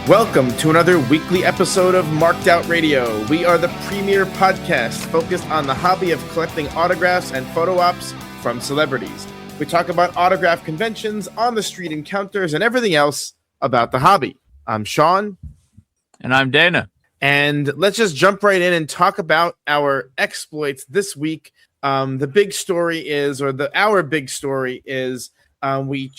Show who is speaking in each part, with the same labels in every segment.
Speaker 1: Welcome to another weekly episode of Marked Out Radio. We are the premier podcast focused on the hobby of collecting autographs and photo ops from celebrities. We talk about autograph conventions, on-the-street encounters, and everything else about the hobby. I'm Sean.
Speaker 2: And I'm Dana.
Speaker 1: And let's just jump right in and talk about our exploits this week. The big story is, our big story is, we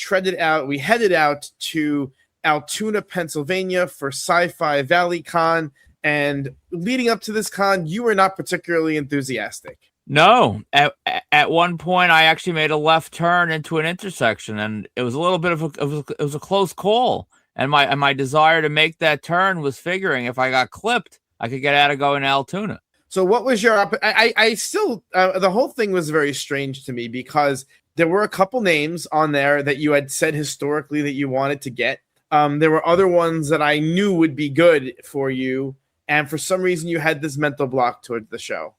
Speaker 1: headed out to Altoona, Pennsylvania for Sci-Fi Valley Con, and leading up to this con, you were not particularly enthusiastic.
Speaker 2: No, at one point I actually made a left turn into an intersection, and it was a little bit of a close call. And my desire to make that turn was figuring if I got clipped, I could get out of going to Altoona.
Speaker 1: So what was your? I still the whole thing was very strange to me because there were a couple names on there that you had said historically that you wanted to get. There were other ones that I knew would be good for you, and for some reason you had this mental block towards the show.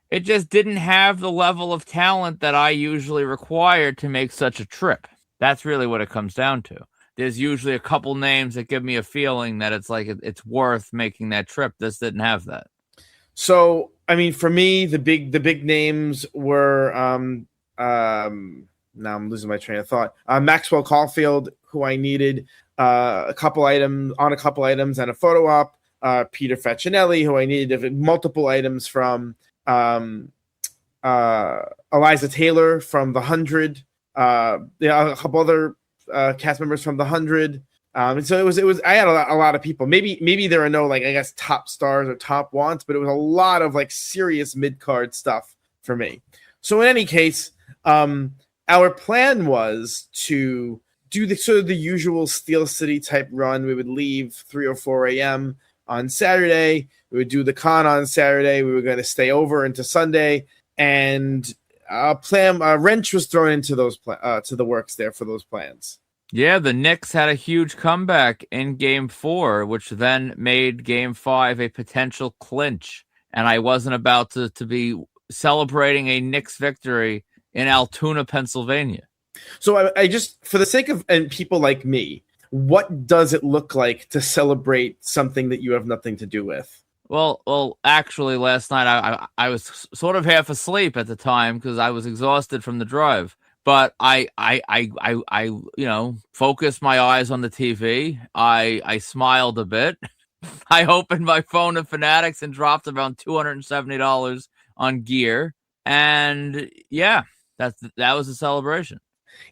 Speaker 2: It just didn't have the level of talent that I usually require to make such a trip. That's really what it comes down to. There's usually a couple names that give me a feeling that it's like it's worth making that trip. This didn't have that.
Speaker 1: So, I mean, for me, the big names were now I'm losing my train of thought. Maxwell Caulfield, who I needed. A couple items and a photo op. Peter Facinelli, who I needed multiple items from. Eliza Taylor from The 100. A couple other cast members from The 100. And so it was. I had a lot of people. Maybe there are no top stars or top wants, but it was a lot of serious mid card stuff for me. So in any case, our plan was to do the usual Steel City type run. We would leave 3 or 4 a.m. on Saturday. We would do the con on Saturday. We were going to stay over into Sunday, and a wrench was thrown into those to the works there for those plans.
Speaker 2: Yeah, the Knicks had a huge comeback in Game 4, which then made Game 5 a potential clinch, and I wasn't about to be celebrating a Knicks victory in Altoona, Pennsylvania.
Speaker 1: So I just, for the sake of and people like me, what does it look like to celebrate something that you have nothing to do with?
Speaker 2: Well, actually, last night I was sort of half asleep at the time because I was exhausted from the drive. But I focused my eyes on the TV. I smiled a bit. I opened my phone to Fanatics and dropped around $270 on gear. And yeah, that was a celebration.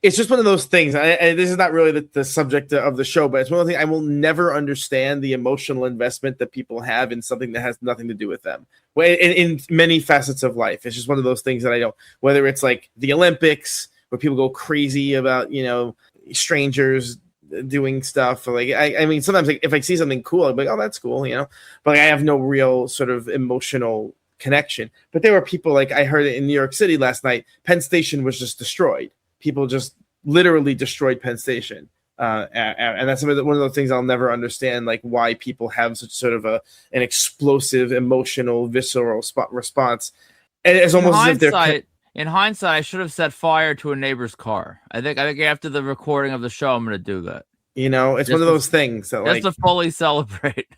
Speaker 1: It's just one of those things. This is not really the subject of the show, but it's one of the things I will never understand the emotional investment that people have in something that has nothing to do with them. In many facets of life, it's just one of those things that I don't. Whether it's like the Olympics, where people go crazy about strangers doing stuff. Or I mean, sometimes if I see something cool, I'm like, oh, that's cool, But I have no real sort of emotional connection. But there were people I heard it in New York City last night. Penn Station was just destroyed. People just literally destroyed Penn Station. And that's one of those things I'll never understand, why people have such sort of an explosive, emotional, visceral response. And it's almost as if they're...
Speaker 2: In hindsight, I should have set fire to a neighbor's car. I think after the recording of the show, I'm going to do that.
Speaker 1: It's just one of those things that
Speaker 2: just to fully celebrate.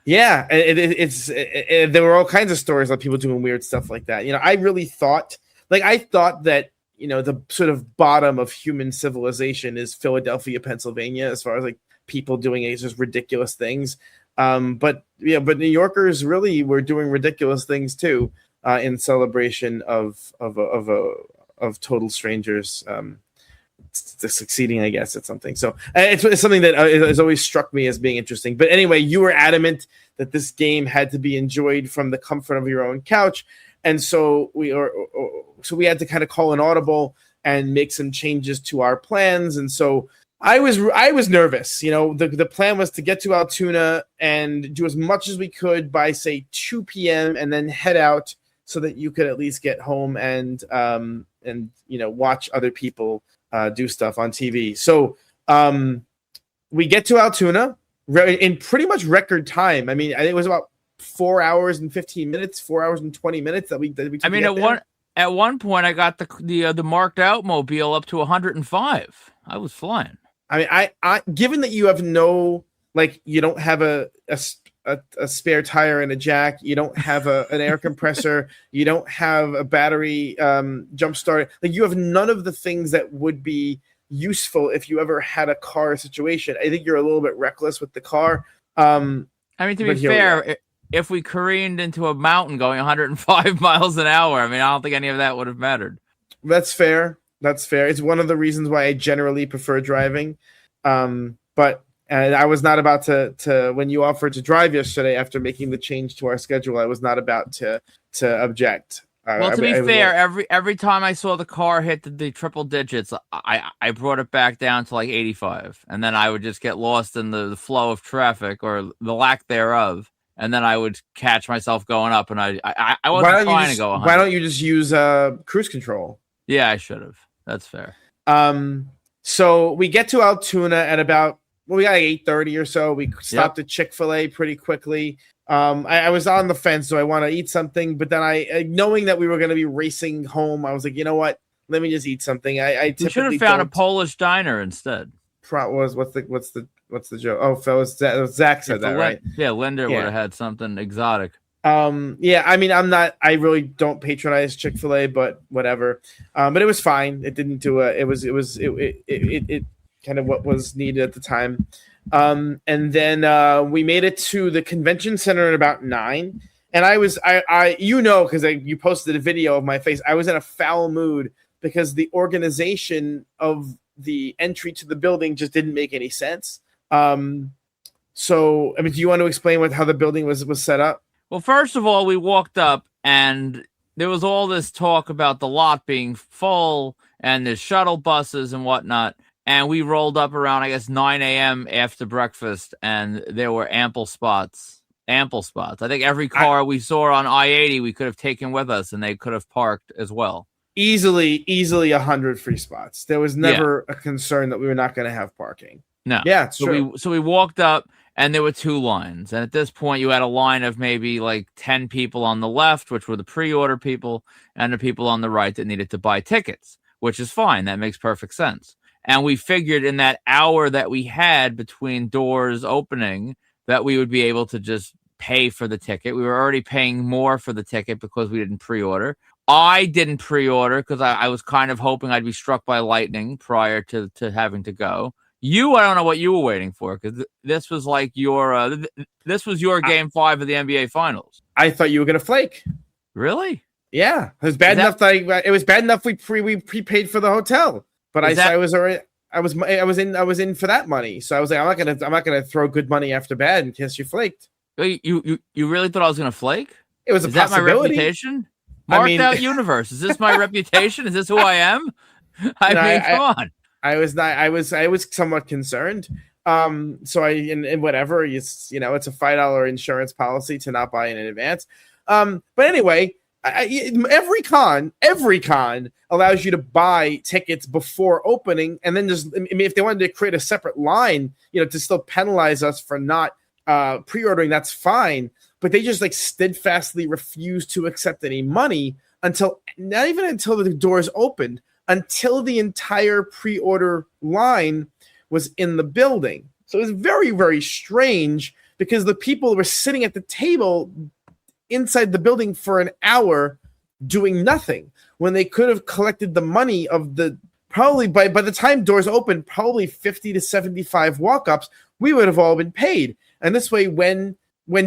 Speaker 1: Yeah, there were all kinds of stories of people doing weird stuff like that. I really thought, that the sort of bottom of human civilization is Philadelphia, Pennsylvania, as far as people doing just ridiculous things. But New Yorkers really were doing ridiculous things too, in celebration of total strangers succeeding, I guess, at something. So it's something that has always struck me as being interesting. But anyway, you were adamant that this game had to be enjoyed from the comfort of your own couch. And so we had to kind of call an audible and make some changes to our plans. And so I was nervous. The plan was to get to Altoona and do as much as we could by, say, 2 p.m. and then head out so that you could at least get home and watch other people do stuff on TV. So we get to Altoona in pretty much record time. I mean, I think it was about 4 hours and 15 minutes, 4 hours and 20 minutes that we took.
Speaker 2: I mean, at one point I got the marked out mobile up to 105. I was flying.
Speaker 1: I mean, I given that you have no like you don't have a spare tire and a jack, you don't have an air compressor, you don't have a battery jump start. Like you have none of the things that would be useful if you ever had a car situation. I think you're a little bit reckless with the car.
Speaker 2: I mean, to be fair, if we careened into a mountain going 105 miles an hour, I mean, I don't think any of that would have mattered.
Speaker 1: That's fair. It's one of the reasons why I generally prefer driving. But I was not about to when you offered to drive yesterday after making the change to our schedule, I was not about to object.
Speaker 2: Well, to be fair, every time I saw the car hit the triple digits, I brought it back down to like 85, and then I would just get lost in the flow of traffic or the lack thereof, and then I would catch myself going up, and I wasn't trying to go 100.
Speaker 1: Why don't you just use cruise control?
Speaker 2: Yeah, I should have. That's fair.
Speaker 1: So we get to Altoona at about we got like 8:30 or so. We stopped at Chick-fil-A pretty quickly. I was on the fence, so I want to eat something, but then I knowing that we were going to be racing home, I was like, you know what? Let me just eat something. I
Speaker 2: should have found a Polish diner instead.
Speaker 1: What's the joke? Oh, fellas, Zach said that, right?
Speaker 2: Yeah, Linda would have had something exotic.
Speaker 1: Yeah, I mean, I really don't patronize Chick-fil-A, but whatever. But it was fine. It didn't do it kind of what was needed at the time. And then we made it to the convention center at about 9. And I because you posted a video of my face. I was in a foul mood because the organization of the entry to the building just didn't make any sense. So, I mean, do you want to explain how the building was set up?
Speaker 2: Well, first of all, we walked up and there was all this talk about the lot being full and there's shuttle buses and whatnot. And we rolled up around, I guess, 9 a.m. after breakfast, and there were ample spots. I think every car we saw on I-80 we could have taken with us, and they could have parked as well.
Speaker 1: Easily 100 free spots. There was never a concern that we were not going to have parking.
Speaker 2: No.
Speaker 1: Yeah,
Speaker 2: so we walked up, and there were 2 lines. And at this point, you had a line of maybe like 10 people on the left, which were the pre-order people, and the people on the right that needed to buy tickets, which is fine. That makes perfect sense. And we figured in that hour that we had between doors opening that we would be able to just pay for the ticket. We were already paying more for the ticket because we didn't pre-order. I didn't pre-order because I was kind of hoping I'd be struck by lightning prior to having to go. I don't know what you were waiting for because this was like your game 5 of the NBA Finals. I
Speaker 1: thought you were going to flake.
Speaker 2: Really?
Speaker 1: Yeah. It was bad enough it was bad enough we prepaid for the hotel. But I was in for that money, so I was like, I'm not gonna throw good money after bad in case you flaked.
Speaker 2: You really thought I was gonna flake?
Speaker 1: It was
Speaker 2: Is that my reputation? Marked out universe. Is this my reputation? Is this who I am? Come on.
Speaker 1: I was somewhat concerned. So and whatever it's a $5 insurance policy to not buy in advance. But anyway. Every con allows you to buy tickets before opening, and then if they wanted to create a separate line, to still penalize us for not pre-ordering, that's fine. But they just steadfastly refuse to accept any money not even until the doors opened, until the entire pre-order line was in the building. So it was very, very strange because the people were sitting at the table inside the building for an hour doing nothing when they could have collected the money of probably by the time doors opened, probably 50 to 75 walk-ups, we would have all been paid. And this way, when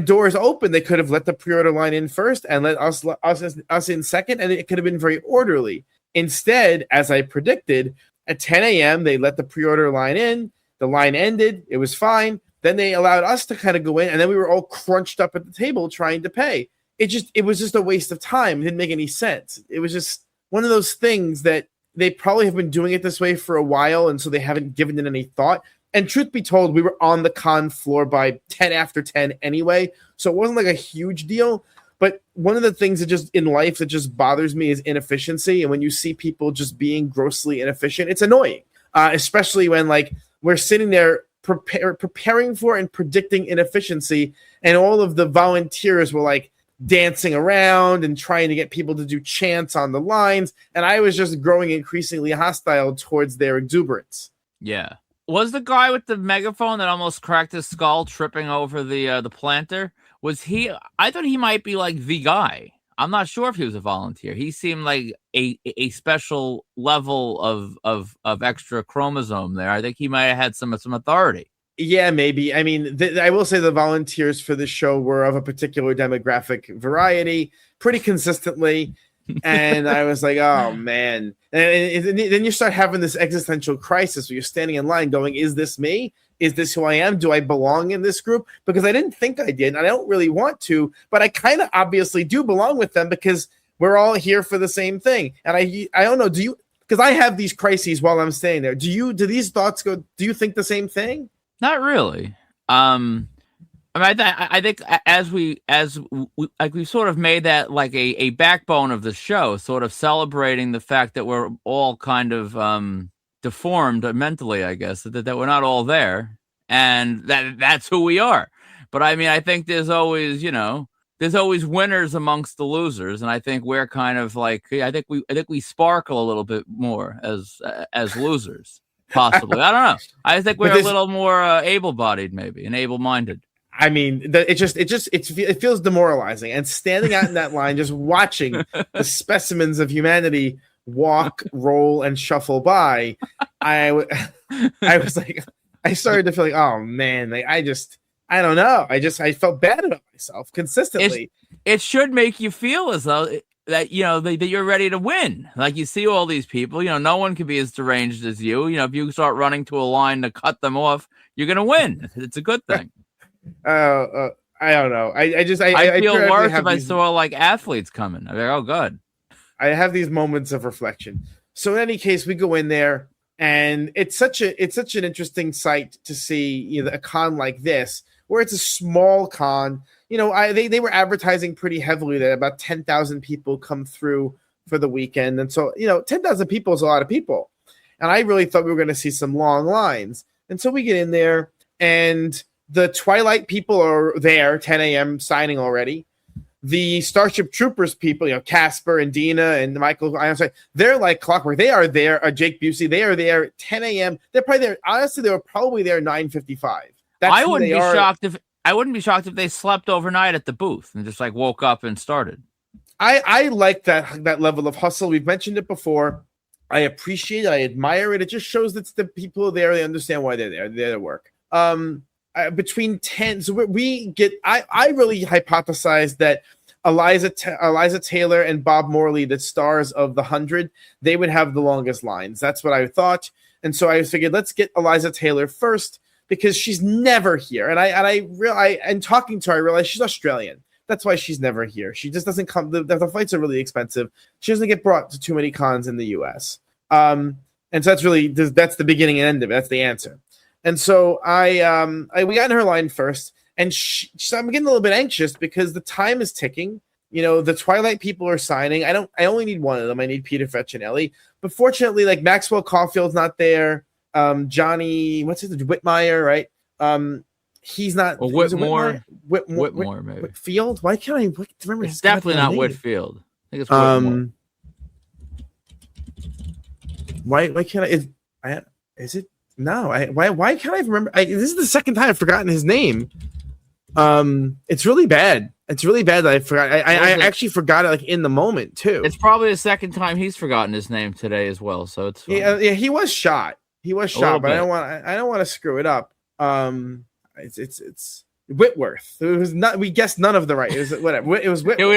Speaker 1: doors open, they could have let the pre-order line in first and let us in second, and it could have been very orderly. Instead, as I predicted, at 10 a.m., they let the pre-order line in, the line ended, it was fine. Then they allowed us to kind of go in, and then we were all crunched up at the table trying to pay. It was just a waste of time. It didn't make any sense. It was just one of those things that they probably have been doing it this way for a while, and so they haven't given it any thought. And truth be told, we were on the con floor by 10 after 10 anyway, so it wasn't like a huge deal. But one of the things that just in life that just bothers me is inefficiency. And when you see people just being grossly inefficient, it's annoying, especially when we're sitting there preparing for and predicting inefficiency, and all of the volunteers were dancing around and trying to get people to do chants on the lines, and I was just growing increasingly hostile towards their exuberance.
Speaker 2: Yeah. Was the guy with the megaphone that almost cracked his skull tripping over the planter? Was he? I thought he might be like the guy. I'm not sure if he was a volunteer. He seemed like a special level of extra chromosome there. I think he might have had some authority.
Speaker 1: Yeah, maybe. I mean, I will say the volunteers for the show were of a particular demographic variety pretty consistently. And I was like, oh, man. And then you start having this existential crisis where you're standing in line going, is this me? Is this who I am? Do I belong in this group? Because I didn't think I did. And I don't really want to, but I kind of obviously do belong with them because we're all here for the same thing. And I don't know, do you, because I have these crises while I'm staying there. Do these thoughts go, do you think the same thing?
Speaker 2: Not really. I mean, I think as we like we sort of made that like a backbone of the show, sort of celebrating the fact that we're all kind of deformed mentally, I guess, that we're not all there, and that's who we are. But I mean, I think there's always winners amongst the losers, and I think we're kind of like I think we sparkle a little bit more as losers. Possibly. I don't know. I think we're a little more able-bodied, maybe, and able-minded.
Speaker 1: I mean, it feels demoralizing. And standing out in that line, just watching the specimens of humanity walk, roll, and shuffle by, I was like, I started to feel like, oh man, like I don't know. I felt bad about myself consistently.
Speaker 2: It should make you feel as though that that you're ready to win. Like you see all these people, no one can be as deranged as you. If you start running to a line to cut them off, you're gonna win. It's a good thing.
Speaker 1: I don't know. I
Speaker 2: feel worse if I saw like athletes coming. I'm like, oh, good.
Speaker 1: I have these moments of reflection. So in any case, we go in there, and it's such an interesting sight to see a con like this, where it's a small con. They were advertising pretty heavily that about 10,000 people come through for the weekend. And so, 10,000 people is a lot of people. And I really thought we were going to see some long lines. And so we get in there, and the Twilight people are there, 10 a.m. signing already. The Starship Troopers people, Casper and Dina and Michael, they're like clockwork. They are there. Jake Busey, they are there at 10 a.m. They're probably there. Honestly, they were probably there 9:55.
Speaker 2: I wouldn't be shocked if they slept overnight at the booth and just like woke up and started.
Speaker 1: I like that level of hustle. We've mentioned it before. I appreciate it. I admire it. It just shows that the people there, they understand why they're there. They're there to work. Between 10, so we get. I really hypothesized that Eliza Taylor and Bob Morley, the stars of The 100, they would have the longest lines. That's what I thought, and so I figured let's get Eliza Taylor first because she's never here. And talking to her, I realized she's Australian. That's why she's never here. She just doesn't come. The flights are really expensive. She doesn't get brought to too many cons in the U.S. And so that's the beginning and end of it. That's the answer. And so we got in her line first, and so I'm getting a little bit anxious because the time is ticking. The Twilight people are signing. I only need one of them. I need Peter Facinelli. But fortunately, like Maxwell Caulfield's not there. Johnny, Whitmire, right? He's not.
Speaker 2: Well, Whitmore, maybe.
Speaker 1: Whitfield? Why can't I remember?
Speaker 2: It's definitely not name? Whitfield. I think it's Whitmore.
Speaker 1: Why can't I? Is it? No, why can't I remember? This is the second time I've forgotten his name. It's really bad. It's really bad that I forgot. I actually forgot it like in the moment too.
Speaker 2: It's probably the second time he's forgotten his name today as well. So it's fine.
Speaker 1: Yeah. He was shot. But I don't want to screw it up. It's Whitworth. It was not. We guessed none of the right. It was whatever. It was Whitworth.
Speaker 2: Yeah,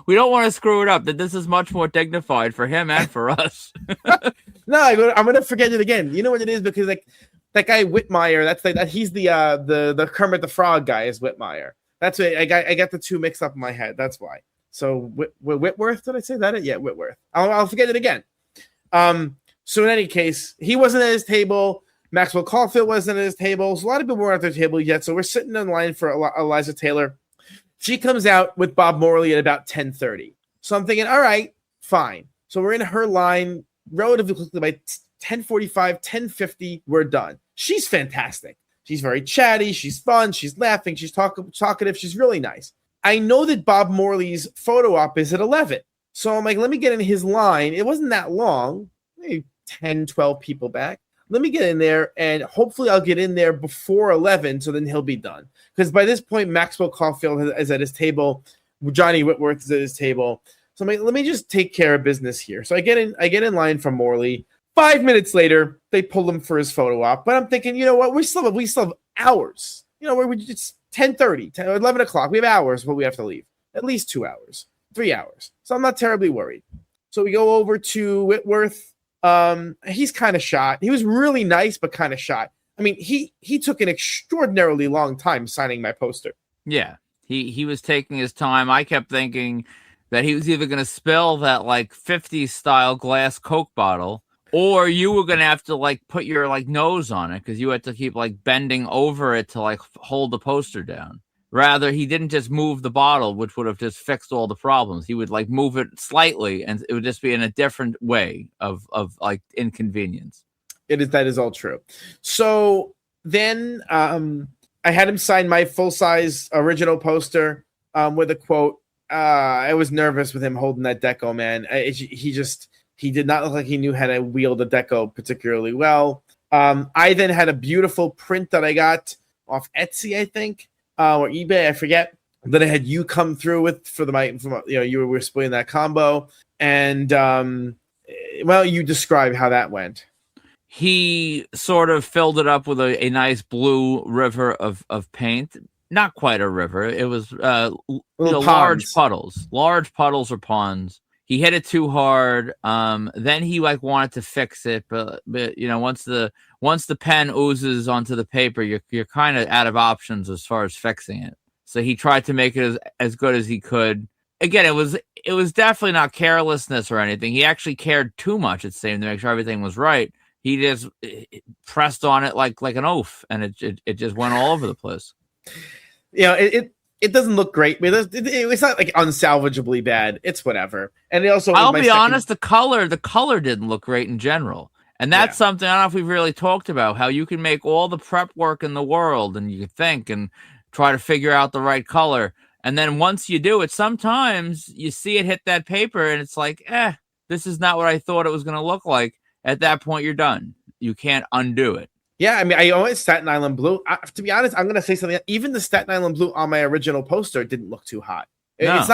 Speaker 2: we don't want to screw it up. That this is much more dignified for him and for us.
Speaker 1: No, I'm gonna forget it again. You know what it is because like that guy Whitmire. That's like that. He's the Kermit the Frog guy is Whitmire. That's what I got the two mixed up in my head. That's why. So Whitworth. Did I say that? Yeah, Whitworth. I'll forget it again. So in any case, he wasn't at his table. Maxwell Caulfield wasn't at his table. So a lot of people weren't at their table yet. So we're sitting in line for Eliza Taylor. She comes out with Bob Morley at about 10:30. So I'm thinking, all right, fine. So we're in her line relatively quickly by 10:45, 10:50. We're done. She's fantastic. She's very chatty. She's fun. She's laughing. She's talkative. She's really nice. I know that Bob Morley's photo op is at 11. So I'm like, let me get in his line. It wasn't that long, maybe 10, 12 people back. let me get in there, and hopefully I'll get in there before 11, so then he'll be done. Because by this point, Maxwell Caulfield is at his table, Johnny Whitworth is at his table. So I'm like, let me just take care of business here. So I get in line from Morley. 5 minutes later, they pull him for his photo op. But I'm thinking, you know what? We still have hours. You know, it's 10:30, 11 o'clock. We have hours, but we have to leave. At least 2 hours, 3 hours. So I'm not terribly worried. So we go over to Whitworth. He's kind of shot. He was really nice, but kind of shot. I mean, he took an extraordinarily long time signing my poster.
Speaker 2: Yeah, he was taking his time. I kept thinking that he was either going to spill that like 50s style glass Coke bottle, or you were going to have to like put your like nose on it because you had to keep like bending over it to like hold the poster down. Rather, he didn't just move the bottle, which would have just fixed all the problems. He would like move it slightly, and it would just be in a different way of like inconvenience.
Speaker 1: That is all true. So then I had him sign my full-size original poster with a quote. I was nervous with him holding that deco, man. He did not look like he knew how to wield a deco particularly well. I then had a beautiful print that I got off Etsy, I think. Or eBay, I forget, that I had you come through with you were splitting that combo. And, well, you describe how that went.
Speaker 2: He sort of filled it up with a nice blue river of paint. Not quite a river. It was large puddles or ponds. He hit it too hard. Then he like wanted to fix it, but you know, once the pen oozes onto the paper, you're kind of out of options as far as fixing it. So he tried to make it as good as he could. Again, it was definitely not carelessness or anything. He actually cared too much, it seemed, to make sure everything was right. He just pressed on it like an oaf, and it just went all over the place.
Speaker 1: You know, it doesn't look great, but it's not like unsalvageably bad. It's whatever. And it also,
Speaker 2: I'll be honest, the color didn't look great in general. And that's something I don't know if we've really talked about, how you can make all the prep work in the world and you can think and try to figure out the right color. And then once you do it, sometimes you see it hit that paper and it's like, this is not what I thought it was going to look like. At that point, you're done. You can't undo it.
Speaker 1: Yeah, I mean, I always Staten Island blue. To be honest, I'm going to say something. Even the Staten Island blue on my original poster didn't look too hot. No.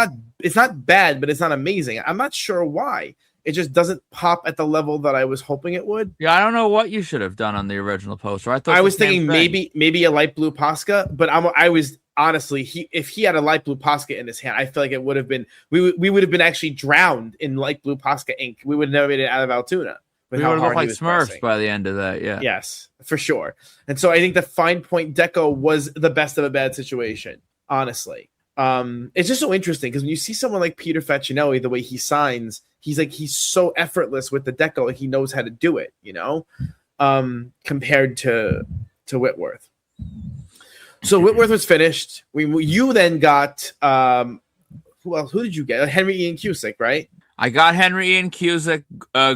Speaker 1: It's not bad, but it's not amazing. I'm not sure why. It just doesn't pop at the level that I was hoping it would.
Speaker 2: Yeah, I don't know what you should have done on the original poster.
Speaker 1: I was thinking maybe a light blue Posca, but I was honestly, if he had a light blue Posca in his hand, I feel like it would have been we would have been actually drowned in light blue Posca ink. We would have never made it out of Altoona.
Speaker 2: We would have looked like Smurfs by the end of that, yeah.
Speaker 1: Yes, for sure. And so I think the fine point deco was the best of a bad situation, honestly. It's just so interesting because when you see someone like Peter Facinelli, the way he signs, he's so effortless with the deco, like he knows how to do it, you know, compared to Whitworth. So Whitworth was finished. You then got who did you get? Henry Ian Cusick, right?
Speaker 2: I got Henry Ian Cusick,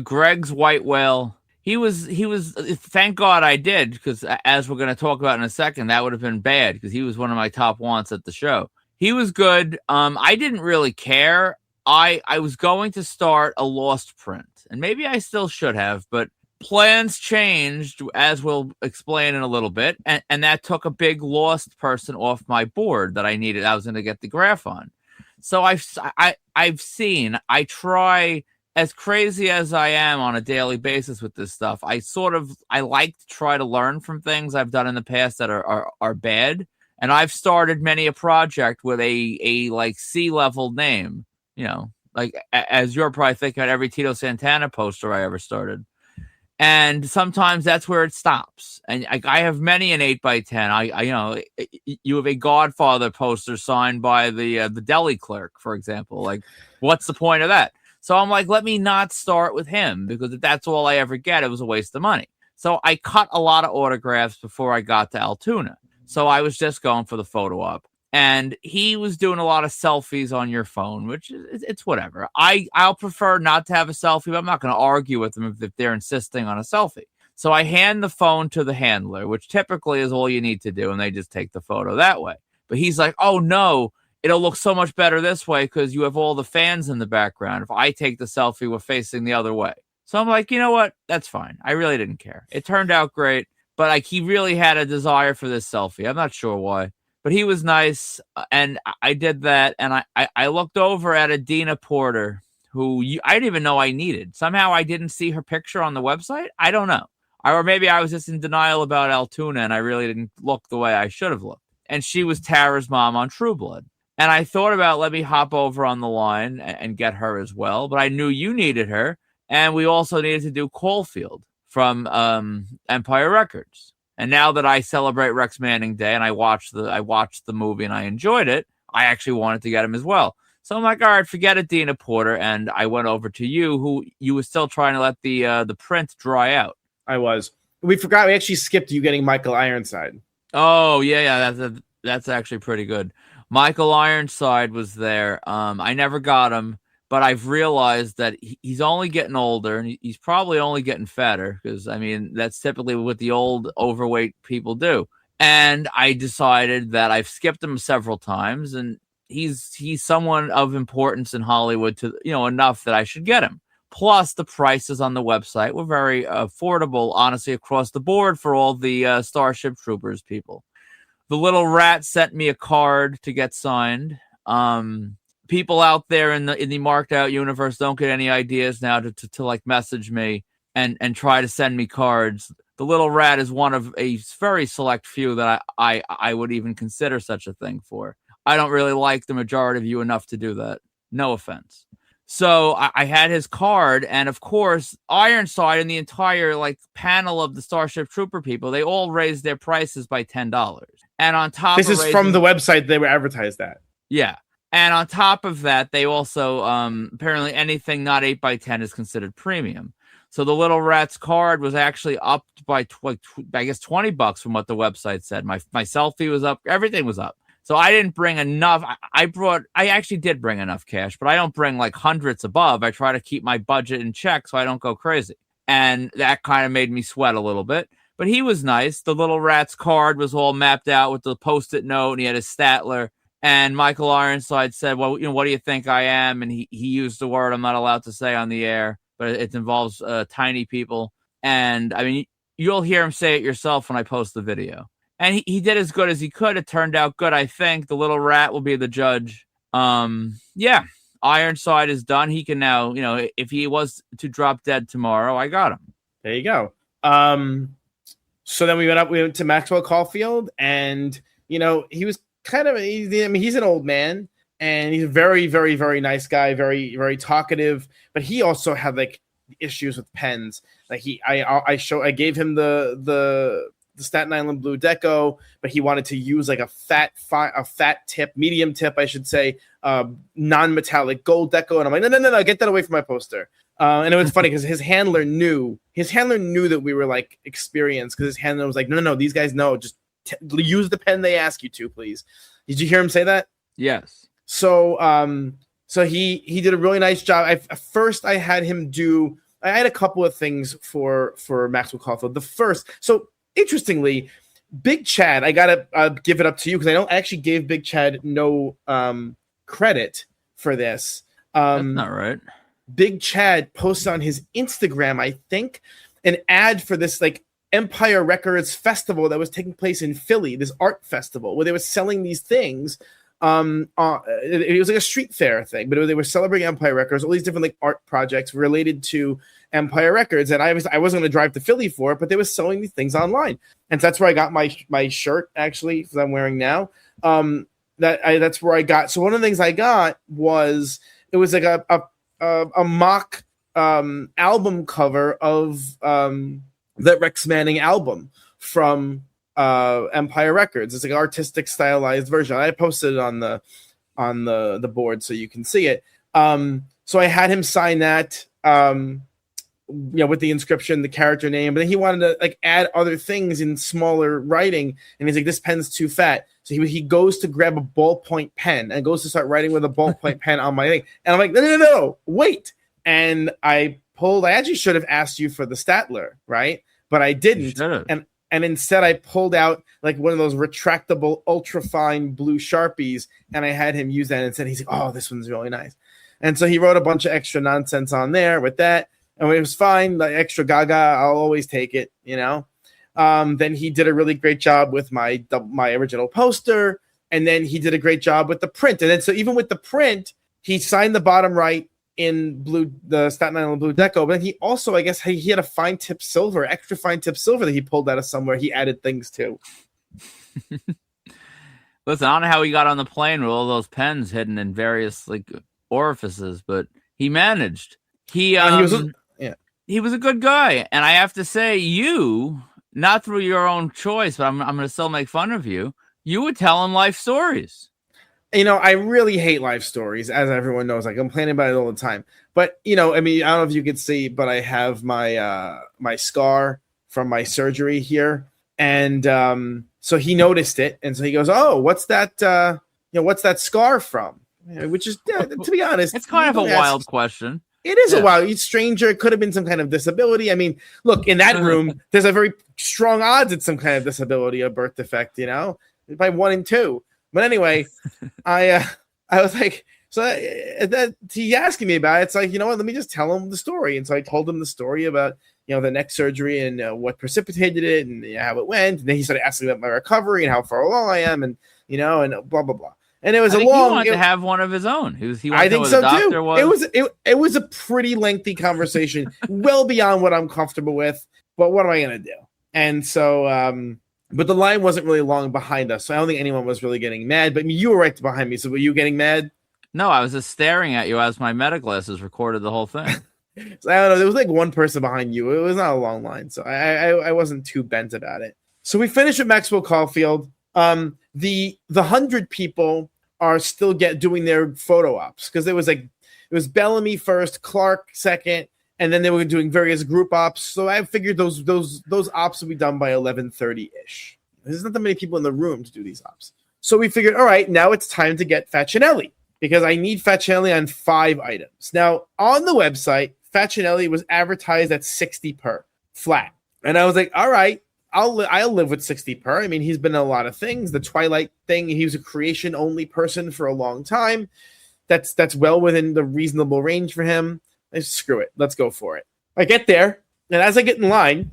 Speaker 2: Greg's White Whale. He was. Thank God I did, because as we're going to talk about in a second, that would have been bad because he was one of my top wants at the show. He was good. I didn't really care. I was going to start a Lost print, and maybe I still should have, but plans changed, as we'll explain in a little bit, and that took a big Lost person off my board that I needed. I was going to get the graph on. So I've seen, I try, as crazy as I am on a daily basis with this stuff, I like to try to learn from things I've done in the past that are bad. And I've started many a project with a like C-level name, you know, like as you're probably thinking about every Tito Santana poster I ever started. And sometimes that's where it stops. And I have many an 8x10. You have a Godfather poster signed by the deli clerk, for example. Like, what's the point of that? So I'm like, let me not start with him, because if that's all I ever get, it was a waste of money. So I cut a lot of autographs before I got to Altoona. So I was just going for the photo op. And he was doing a lot of selfies on your phone, which it's whatever. I'll prefer not to have a selfie, but I'm not going to argue with them if they're insisting on a selfie. So I hand the phone to the handler, which typically is all you need to do, and they just take the photo that way. But he's like, oh, no, it'll look so much better this way because you have all the fans in the background. If I take the selfie, we're facing the other way. So I'm like, you know what? That's fine. I really didn't care. It turned out great, but like he really had a desire for this selfie. I'm not sure why, but he was nice, and I did that. And I looked over at Adina Porter, who I didn't even know I needed. Somehow I didn't see her picture on the website. I don't know. Or maybe I was just in denial about Altoona and I really didn't look the way I should have looked. And she was Tara's mom on True Blood. And I thought about, let me hop over on the line and get her as well. But I knew you needed her. And we also needed to do Caulfield from Empire Records. And now that I celebrate Rex Manning Day and I watched the movie and I enjoyed it, I actually wanted to get him as well. So I'm like, all right, forget it, Dina Porter. And I went over to you, who you were still trying to let the print dry out.
Speaker 1: I was. We forgot. We actually skipped you getting Michael Ironside.
Speaker 2: Oh, yeah. That's actually pretty good. Michael Ironside was there. I never got him, but I've realized that he's only getting older, and he's probably only getting fatter because, I mean, that's typically what the old overweight people do. And I decided that I've skipped him several times, and he's someone of importance in Hollywood to, enough that I should get him. Plus, the prices on the website were very affordable, honestly, across the board for all the Starship Troopers people. The little rat sent me a card to get signed. People out there in the marked out universe don't get any ideas now to like message me and try to send me cards. The little rat is one of a very select few that I would even consider such a thing for. I don't really like the majority of you enough to do that. No offense. So I had his card, and of course, Ironside and the entire panel of the Starship Trooper people, they all raised their prices by $10. And on top,
Speaker 1: this is from the website they were advertised at.
Speaker 2: Yeah, and on top of that, they also apparently anything not 8x10 is considered premium. So the little rat's card was actually up by I guess $20 from what the website said. My selfie was up, everything was up. So I didn't bring enough. I actually did bring enough cash, but I don't bring hundreds above. I try to keep my budget in check so I don't go crazy. And that kind of made me sweat a little bit. But he was nice. The little rat's card was all mapped out with the Post-it note, and he had his Statler. And Michael Ironside said, well, what do you think I am? And he used the word I'm not allowed to say on the air, but it involves tiny people. And, I mean, you'll hear him say it yourself when I post the video. And he did as good as he could. It turned out good, I think. The little rat will be the judge. Yeah, Ironside is done. He can now, if he was to drop dead tomorrow, I got him.
Speaker 1: There you go. So then we went to Maxwell Caulfield, and, he was kind of, he's an old man, and he's a very, very, very nice guy, very, very talkative, but he also had issues with pens. I gave him the Staten Island Blue Deco, but he wanted to use a fat tip, medium tip, I should say, non-metallic gold deco. And I'm like, no, get that away from my poster. And it was funny because his handler knew that we were experienced, because his handler was like, no, these guys know, just use the pen they ask you to, please. Did you hear him say that? Yes. So he did a really nice job. I had him do, I had a couple of things for Maxwell Caulfield. Interestingly, Big Chad, I gotta give it up to you, because I actually gave Big Chad no credit for this.
Speaker 2: That's not right.
Speaker 1: Big Chad posted on his Instagram, I think, an ad for this Empire Records festival that was taking place in Philly, this art festival where they were selling these things. It was a street fair thing, but they were celebrating Empire Records, all these different art projects related to Empire Records. And I wasn't going to drive to Philly for it, but they were selling these things online, and so that's where I got my shirt, actually, that I'm wearing now. That's where I got. So one of the things I got was, it was a mock album cover of that Rex Manning album from Empire Records. It's an artistic, stylized version. I posted it on the board so you can see it. So I had him sign that, with the inscription, the character name, but then he wanted to add other things in smaller writing, and he's like, this pen's too fat. So he goes to grab a ballpoint pen and goes to start writing with a ballpoint pen on my thing. And I'm like, no, wait. And I actually should have asked you for the Statler, right? But I didn't. And instead I pulled out one of those retractable ultra-fine blue Sharpies, and I had him use that, and said, he's like, oh, this one's really nice. And so he wrote a bunch of extra nonsense on there with that. And it was fine. Like extra gaga, I'll always take it, you know. Then he did a really great job with my original poster, and then he did a great job with the print. And then so even with the print, he signed the bottom right in blue, the Staten Island blue deco. But then he also, I guess, he had a fine tip silver, extra fine tip silver that he pulled out of somewhere. He added things to.
Speaker 2: Listen, I don't know how he got on the plane with all those pens hidden in various like orifices, but he managed. He was a good guy, and I have to say, you, not through your own choice, but I'm going to still make fun of you. You would tell him life stories.
Speaker 1: You know, I really hate life stories, as everyone knows. I complain about it all the time. But you know, I mean, I don't know if you could see, but I have my my scar from my surgery here, and so he noticed it, and so he goes, "Oh, what's that? What's that scar from?" Which is, to be honest,
Speaker 2: it's kind of a wild question.
Speaker 1: It is a wild. It's stranger. It could have been some kind of disability. I mean, look, in that room, there's a very strong odds it's some kind of disability, a birth defect. You know, by 1 in 2. But anyway, I was like, so that he asking me about it. It's like, you know what? Let me just tell him the story. And so I told him the story about, you know, the neck surgery and what precipitated it and how it went. And then he started asking about my recovery and how far along I am, and you know, and blah blah blah. And it was
Speaker 2: he wanted to have one of his own. I think so too.
Speaker 1: It was a pretty lengthy conversation, well beyond what I'm comfortable with. But what am I gonna do? And so, but the line wasn't really long behind us, so I don't think anyone was really getting mad. But you were right behind me, so were you getting mad?
Speaker 2: No, I was just staring at you as my meta glasses recorded the whole thing.
Speaker 1: So I don't know. There was like one person behind you. It was not a long line, so I wasn't too bent about it. So we finished with Maxwell Caulfield. The 100 people are still doing their photo ops, because it was Bellamy first, Clark second, and then they were doing various group ops. So I figured those ops would be done by 11:30 ish. There's not that many people in the room to do these ops. So we figured, all right, now it's time to get Facinelli, because I need Facinelli on 5 items. Now on the website, Facinelli was advertised at 60 per flat, and I was like, all right, I'll live with 60 per. I mean, he's been in a lot of things. The Twilight thing, he was a creation only person for a long time. That's well within the reasonable range for him. Screw it, let's go for it. I get there, and as I get in line,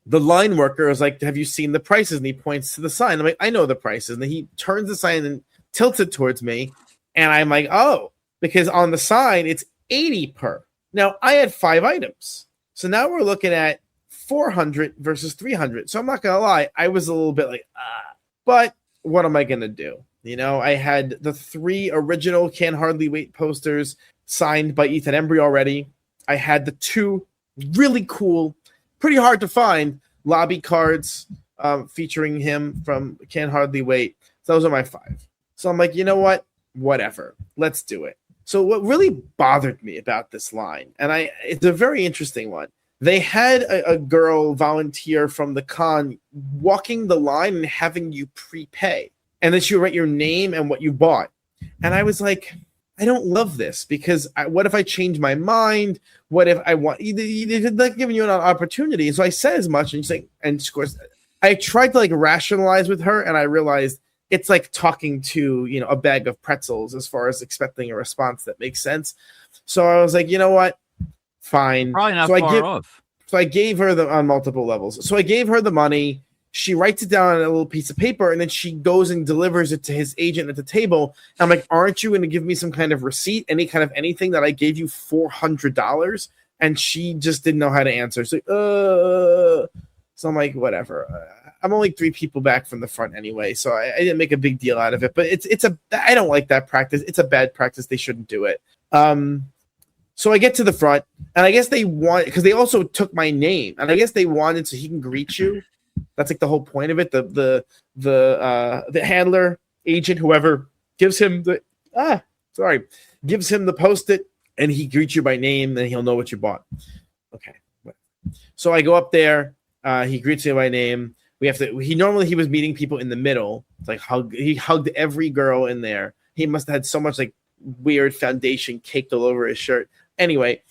Speaker 1: the line worker is like, have you seen the prices? And he points to the sign. I'm like, I know the prices. And then he turns the sign and tilts it towards me, and I'm like, oh, because on the sign it's 80 per. Now I had 5 items, so now we're looking at 400 versus 300. So I'm not gonna lie, I was a little bit like, but what am I gonna do? You know, I had the 3 original Can Hardly Wait posters signed by Ethan Embry already. I had the 2 really cool, pretty hard to find lobby cards featuring him from Can Hardly Wait. So those are my 5. So I'm like, you know what? Whatever. Let's do it. So what really bothered me about this line, and it's a very interesting one. They had a girl volunteer from the con walking the line and having you prepay. And then she would write your name and what you bought. And I was like, I don't love this, because what if I change my mind? What if I want, they're not giving you an opportunity. And so I said as much, and she's like, and of course, I tried to like rationalize with her, and I realized it's like talking to, you know, a bag of pretzels as far as expecting a response that makes sense. So I was like, you know what? Fine.
Speaker 2: Probably not far off.
Speaker 1: So I gave her on multiple levels. So I gave her the money. She writes it down on a little piece of paper, and then she goes and delivers it to his agent at the table. And I'm like, aren't you going to give me some kind of receipt, any kind of anything that I gave you $400? And she just didn't know how to answer. So, so I'm like, whatever. I'm only 3 people back from the front anyway, so I didn't make a big deal out of it. But I don't like that practice. It's a bad practice. They shouldn't do it. So I get to the front, and I guess they want, because they also took my name, and I guess they wanted so he can greet you. That's like the whole point of it. The handler, agent, whoever gives him gives him the Post-it, and he greets you by name, then he'll know what you bought. Okay. So I go up there. He greets me by name. He was meeting people in the middle. It's like he hugged every girl in there. He must have had so much like weird foundation caked all over his shirt. Anyway,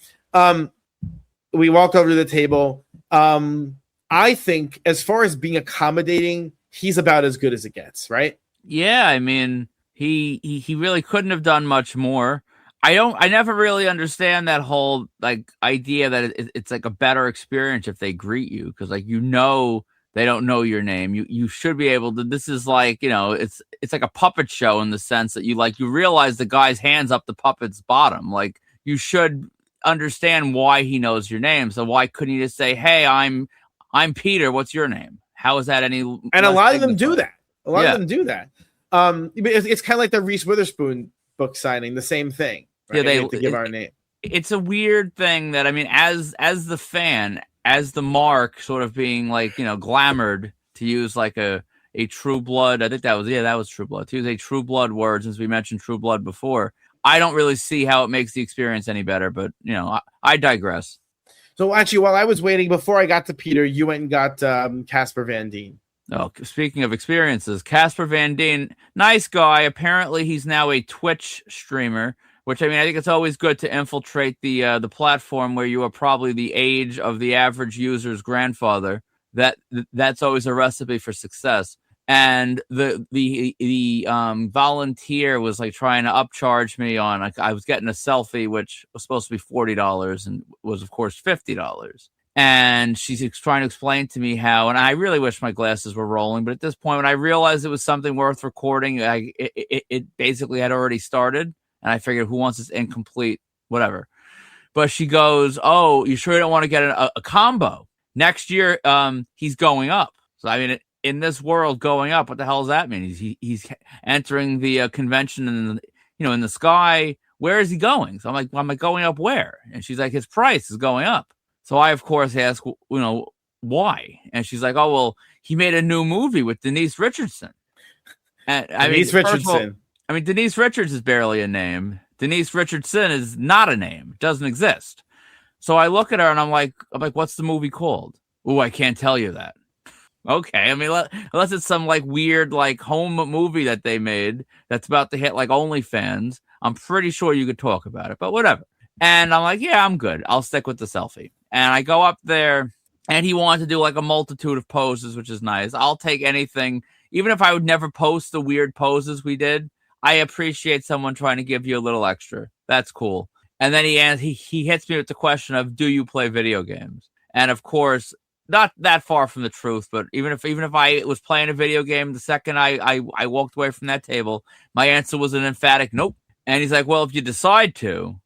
Speaker 1: we walked over to the table. I think as far as being accommodating, he's about as good as it gets, right?
Speaker 2: Yeah, I mean, he really couldn't have done much more. I never really understand that whole like idea that it's like a better experience if they greet you, because like they don't know your name. You should be able to. This is like, it's like a puppet show in the sense that you realize the guy's hands up the puppet's bottom. Like, you should understand why he knows your name. So why couldn't you just say, "Hey, I'm Peter. What's your name?" How is that any?
Speaker 1: And a lot of them do that. A lot
Speaker 2: Yeah.
Speaker 1: of them do that. It's kind of like the Reese Witherspoon book signing, the same thing. Right?
Speaker 2: Yeah,
Speaker 1: we have to give our name.
Speaker 2: It's a weird thing that, I mean, as the fan, as the mark, sort of being like, glamored, to use like a True Blood. I think that was True Blood. To use a True Blood word, since we mentioned True Blood before, I don't really see how it makes the experience any better. But I digress.
Speaker 1: So actually, while I was waiting, before I got to Peter, you went and got Casper Van Dien.
Speaker 2: Oh, speaking of experiences, Casper Van Dien, nice guy. Apparently, he's now a Twitch streamer, which, I mean, I think it's always good to infiltrate the platform where you are probably the age of the average user's grandfather. That's always a recipe for success. And the volunteer was like trying to upcharge me on, like, I was getting a selfie, which was supposed to be $40 and was of course $50. And she's trying to explain to me how, and I really wish my glasses were rolling, but at this point, when I realized it was something worth recording, it basically had already started. And I figured, who wants this incomplete, whatever. But she goes, "Oh, you sure you don't want to get a combo? Next year, he's going up." So, I mean, in this world, going up, what the hell does that mean? He's entering the convention in the sky. Where is he going? So I'm like, well, am I going up where? And she's like, his price is going up. So I, of course, ask, why? And she's like, "Oh, well, he made a new movie with Denise Richardson." And
Speaker 1: Denise Richardson.
Speaker 2: Denise Richards is barely a name. Denise Richardson is not a name. It doesn't exist. So I look at her and I'm like, "What's the movie called?" "Oh, I can't tell you that." Okay. I mean, unless it's some like weird like home movie that they made that's about to hit like OnlyFans, I'm pretty sure you could talk about it, but whatever. And I'm like, "Yeah, I'm good. I'll stick with the selfie." And I go up there, and he wanted to do like a multitude of poses, which is nice. I'll take anything, even if I would never post the weird poses we did. I appreciate someone trying to give you a little extra. That's cool. And then he hits me with the question of, "Do you play video games?" And of course, not that far from the truth, but even if I was playing a video game, the second I walked away from that table, my answer was an emphatic nope. And he's like, "Well, if you decide to,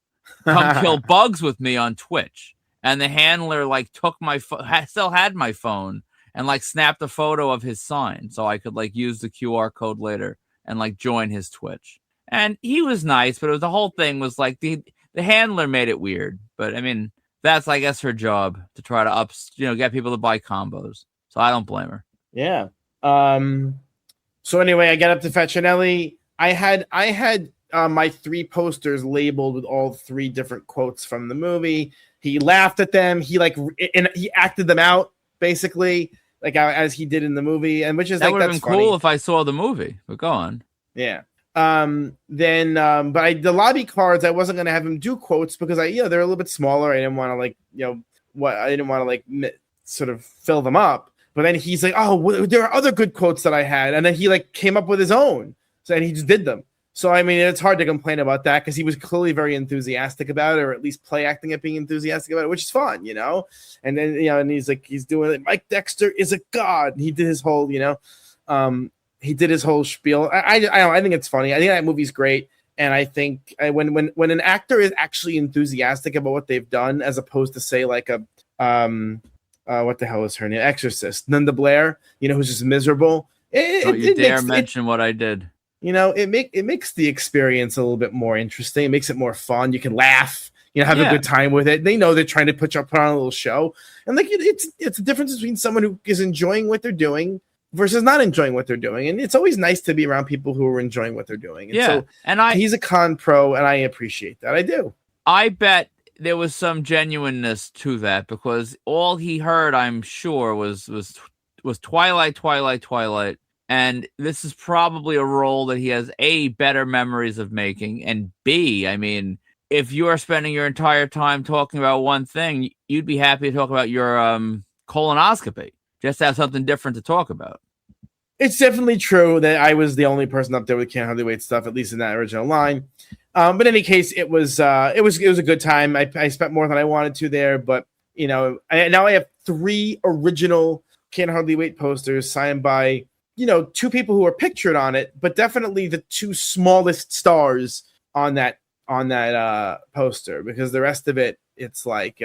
Speaker 2: come kill bugs with me on Twitch." And the handler like took my still had my phone and like snapped a photo of his sign so I could like use the QR code later and like join his Twitch. And he was nice, but the whole thing was like the handler made it weird. But I mean, that's, I guess, her job to try to get people to buy combos. So I don't blame her.
Speaker 1: Yeah. So anyway, I get up to Facinelli. I had my 3 posters labeled with all 3 different quotes from the movie. He laughed at them. He acted them out basically, like as he did in the movie, and which is
Speaker 2: that would have been
Speaker 1: funny.
Speaker 2: Cool if I saw the movie. But go on.
Speaker 1: Yeah. But the lobby cards, I wasn't going to have him do quotes because they're a little bit smaller. I didn't want to sort of fill them up. But then he's like, "Oh, there are other good quotes that I had," and then he like came up with his own. So and he just did them. So I mean, it's hard to complain about that because he was clearly very enthusiastic about it, or at least play acting at being enthusiastic about it, which is fun, And then and he's doing it. Mike Dexter is a god. And he did his whole, he did his whole spiel. I think it's funny. I think that movie's great, and I think when an actor is actually enthusiastic about what they've done, as opposed to say like a what the hell is her name, Exorcist, Linda Blair, who's just miserable.
Speaker 2: You dare mention what I did.
Speaker 1: It makes the experience a little bit more interesting. It makes it more fun. You can laugh, have a good time with it. They know they're trying to put on a little show, and like it's a difference between someone who is enjoying what they're doing versus not enjoying what they're doing. And it's always nice to be around people who are enjoying what they're doing. And he's a con pro, and I appreciate that. I do.
Speaker 2: I bet there was some genuineness to that because all he heard, I'm sure, was Twilight. And this is probably a role that he has A, better memories of making, and B, I mean, if you are spending your entire time talking about one thing, you'd be happy to talk about your colonoscopy. Just to have something different to talk about.
Speaker 1: It's definitely true that I was the only person up there with can't hardly wait stuff, at least in that original line. But in any case, it was a good time. I spent more than I wanted to there, but now I have 3 original Can't Hardly Wait posters signed by 2 people who are pictured on it, but definitely the 2 smallest stars on that poster, because the rest of it's like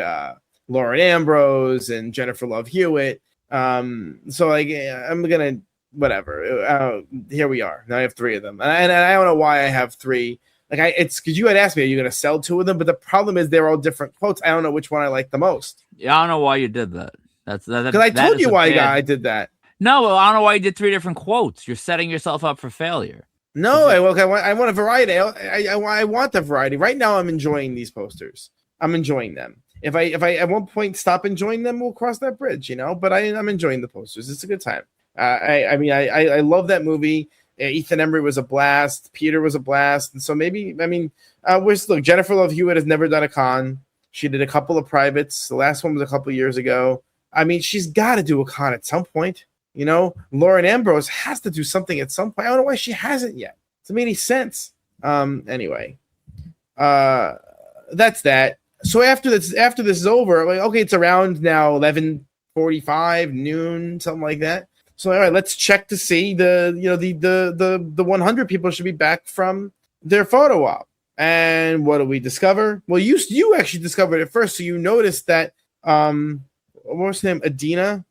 Speaker 1: Lauren Ambrose and Jennifer Love Hewitt. So like I'm gonna whatever. Here we are. Now I have 3 of them, and I don't know why I have 3. Like it's because you had asked me, are you going to sell 2 of them? But the problem is they're all different quotes. I don't know which one I like the most.
Speaker 2: Yeah, I don't know why you did that. Because
Speaker 1: I told you why I did that.
Speaker 2: No, well, I don't know why you did 3 different quotes. You're setting yourself up for failure.
Speaker 1: No, I want a variety. I want the variety. Right now, I'm enjoying these posters. I'm enjoying them. If I at one point stop enjoying them, we'll cross that bridge, But I'm enjoying the posters. It's a good time. I love that movie. Ethan Embry was a blast. Peter was a blast. And so look, Jennifer Love Hewitt has never done a con. She did a couple of privates. The last one was a couple of years ago. She's got to do a con at some point. Lauren Ambrose has to do something at some point. I don't know why she hasn't yet. Doesn't make any sense. Anyway, that's that. So after this is over, like, okay, it's around now 11:45, noon, something like that. So all right, let's check to see the 100 people should be back from their photo op. And what do we discover? Well, you actually discovered it first, so you noticed that what was her name? Adina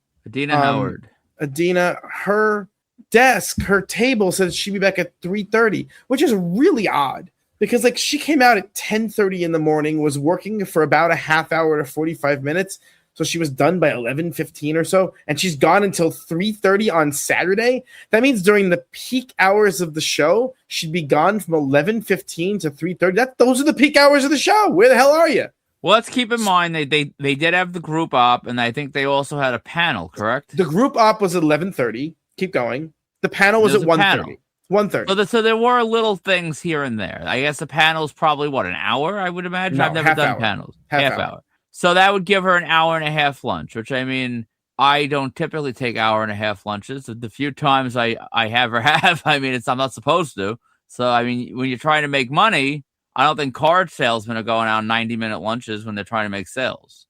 Speaker 2: Howard.
Speaker 1: Adina, her desk, her table says she'd be back at 3:30, which is really odd because like she came out at 10:30 in the morning, was working for about a half hour to 45 minutes. So she was done by 11:15 or so, and she's gone until 3:30 on Saturday. That means during the peak hours of the show, she'd be gone from 11:15 to 3:30. Those are the peak hours of the show. Where the hell are you?
Speaker 2: Well, let's keep in mind they did have the group op, and I think they also had a panel, correct?
Speaker 1: The group op was at 11:30. Keep going. The panel was at 1:30. 1:30.
Speaker 2: So there were little things here and there. I guess the panel is probably an hour, I would imagine.
Speaker 1: No,
Speaker 2: I've never done panels. Half hour. So that would give her an hour and a half lunch, which I don't typically take hour and a half lunches. The few times I have or have, I'm not supposed to. So, when you're trying to make money, I don't think card salesmen are going out 90-minute lunches when they're trying to make sales.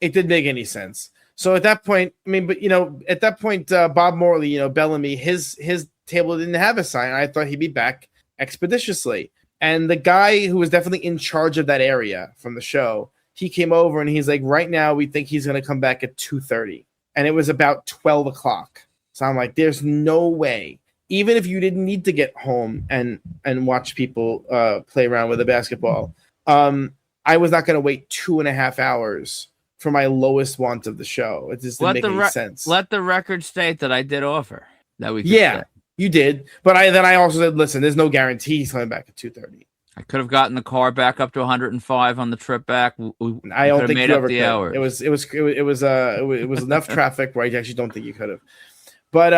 Speaker 1: It didn't make any sense. So at that point, Bob Morley, Bellamy, his table didn't have a sign. I thought he'd be back expeditiously. And the guy who was definitely in charge of that area from the show, he came over and he's like, right now we think he's going to come back at 2:30. And it was about 12 o'clock. So I'm like, there's no way. Even if you didn't need to get home and watch people play around with a basketball, I was not going to wait 2.5 hours for my lowest want of the show. It just didn't make any sense.
Speaker 2: Let the record state that I did offer that we could
Speaker 1: say. You did. But I also said, listen, there's no guarantee he's coming back at 2:30.
Speaker 2: I could have gotten the car back up to 105 on the trip back.
Speaker 1: I don't think you ever could. Hours. It was enough traffic where I actually don't think you could have. But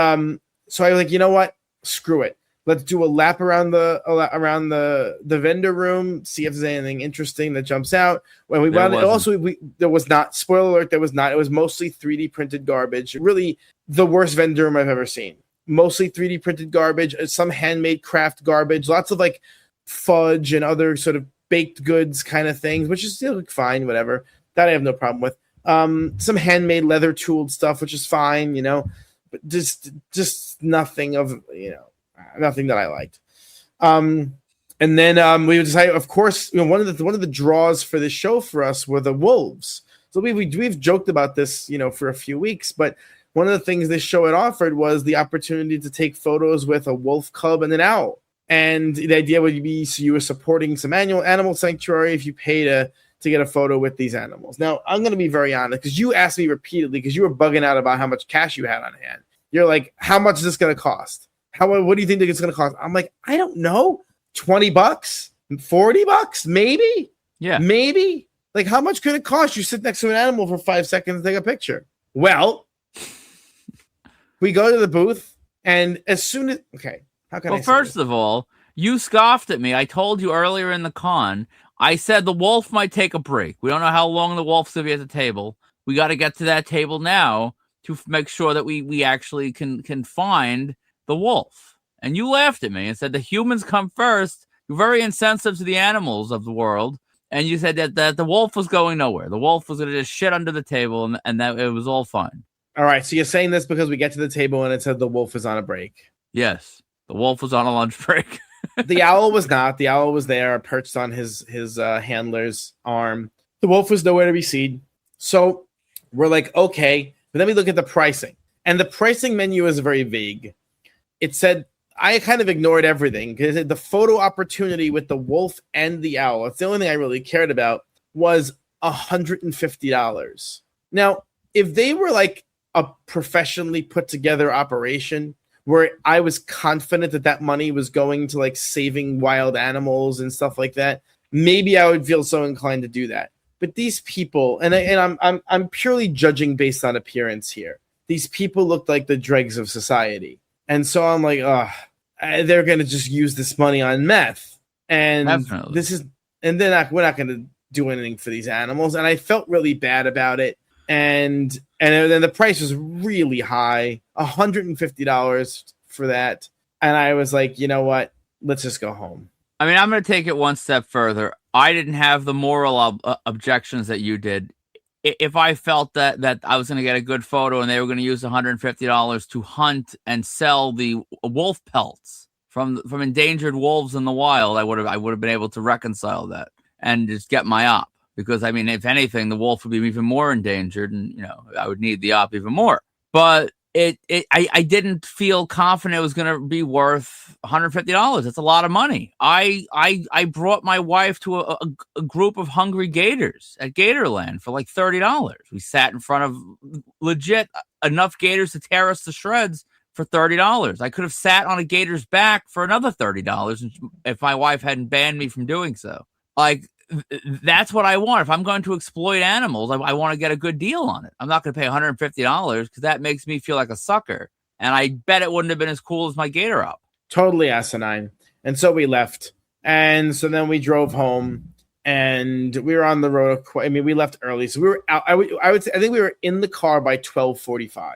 Speaker 1: so I was like, you know what? Screw it. Let's do a lap around the vendor room, see if there's anything interesting that jumps out. When we went, there was not. Spoiler alert, there was not. It was mostly 3D printed garbage. Really, the worst vendor room I've ever seen. Mostly 3D printed garbage, some handmade craft garbage, lots of like fudge and other sort of baked goods kind of things, which is still fine, whatever. That I have no problem with. Some handmade leather tooled stuff, which is fine, but just nothing of, nothing that I liked. And then we decided, of course, one of the draws for this show for us were the wolves. So we've joked about this, for a few weeks, but one of the things this show had offered was the opportunity to take photos with a wolf cub and an owl. And the idea would be, so you were supporting some animal sanctuary if you pay to get a photo with these animals. Now, I'm going to be very honest, because you asked me repeatedly, because you were bugging out about how much cash you had on hand. You're like, how much is this going to cost? What do you think it's going to cost? I'm like, I don't know. $20, $40, maybe?
Speaker 2: Yeah.
Speaker 1: Maybe? Like, how much could it cost you sit next to an animal for 5 seconds and take a picture? Well, we go to the booth, and as soon as... Okay.
Speaker 2: Well, first of all, you scoffed at me. I told you earlier in the con, I said the wolf might take a break. We don't know how long the wolf's going to be at the table. We got to get to that table now to make sure that we actually can find the wolf. And you laughed at me and said the humans come first. You're very insensitive to the animals of the world. And you said that the wolf was going nowhere. The wolf was going to just shit under the table and that it was all fine.
Speaker 1: All right, so you're saying this because we get to the table and it said the wolf is on a break.
Speaker 2: Yes, the wolf was on a lunch break.
Speaker 1: The owl was not. The owl was there, perched on his handler's arm. The wolf was nowhere to be seen. So we're like, okay. But then we look at the pricing. And the pricing menu is very vague. It said, I kind of ignored everything because the photo opportunity with the wolf and the owl, it's the only thing I really cared about, was $150. Now, if they were like a professionally put together operation where I was confident that money was going to like saving wild animals and stuff like that, maybe I would feel so inclined to do that. But these people, and I'm purely judging based on appearance here. These people looked like the dregs of society. And so I'm like, they're going to just use this money on meth. And
Speaker 2: Definitely.
Speaker 1: we're not going to do anything for these animals. And I felt really bad about it. And then the price was really high, $150 for that. And I was like, you know what? Let's just go home.
Speaker 2: I mean, I'm going to take it one step further. I didn't have the moral objections that you did. If I felt that I was going to get a good photo and they were going to use $150 to hunt and sell the wolf pelts from endangered wolves in the wild, I would have been able to reconcile that and just get my op. Because, I mean, if anything, the wolf would be even more endangered and, I would need the op even more. But I didn't feel confident it was going to be worth $150. That's a lot of money. I brought my wife to a group of hungry gators at Gatorland for like $30. We sat in front of legit enough gators to tear us to shreds for $30. I could have sat on a gator's back for another $30 if my wife hadn't banned me from doing so. Like, that's what I want. If I'm going to exploit animals, I want to get a good deal on it. I'm not going to pay $150 because that makes me feel like a sucker. And I bet it wouldn't have been as cool as my gator op.
Speaker 1: Totally asinine. And so we left. And so then we drove home and we were on the road. We left early. So we were out. I think we were in the car by 12:45,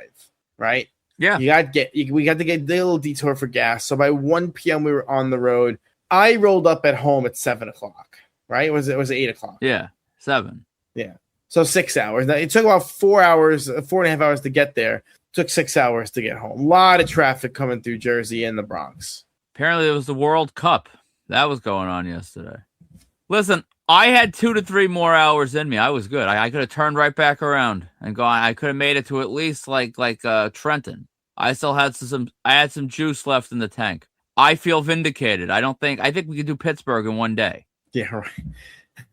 Speaker 1: right?
Speaker 2: Yeah.
Speaker 1: We got to get a little detour for gas. So by 1 p.m. we were on the road. I rolled up at home at 7 o'clock. Right? It was 8 o'clock.
Speaker 2: Yeah, 7.
Speaker 1: Yeah. So 6 hours. Now, it took about 4.5 hours to get there. It took 6 hours to get home. A lot of traffic coming through Jersey and the Bronx.
Speaker 2: Apparently it was the World Cup. That was going on yesterday. Listen, I had 2 to 3 more hours in me. I was good. I could have turned right back around and gone. I could have made it to at least like Trenton. I still had some juice left in the tank. I feel vindicated. I think we could do Pittsburgh in one day.
Speaker 1: Yeah,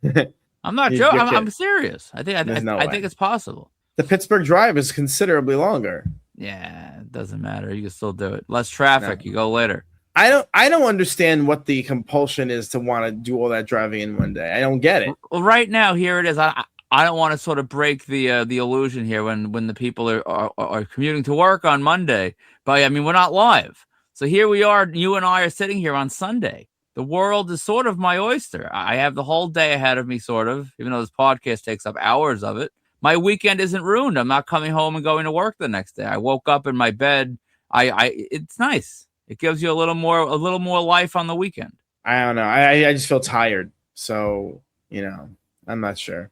Speaker 1: right.
Speaker 2: I'm not joking. I'm serious. I think it's possible.
Speaker 1: The Pittsburgh drive is considerably longer.
Speaker 2: Yeah, it doesn't matter. You can still do it. Less traffic. No. You go later.
Speaker 1: I don't understand what the compulsion is to want to do all that driving in one day. I don't get it.
Speaker 2: Well, right now, here it is. I don't want to sort of break the illusion here when the people are commuting to work on Monday. But I mean, we're not live. So here we are. You and I are sitting here on Sunday. The world is sort of my oyster. I have the whole day ahead of me, sort of, even though this podcast takes up hours of it. My weekend isn't ruined. I'm not coming home and going to work the next day. I woke up in my bed. It's nice. It gives you a little more life on the weekend.
Speaker 1: I don't know. I just feel tired. So, I'm not sure.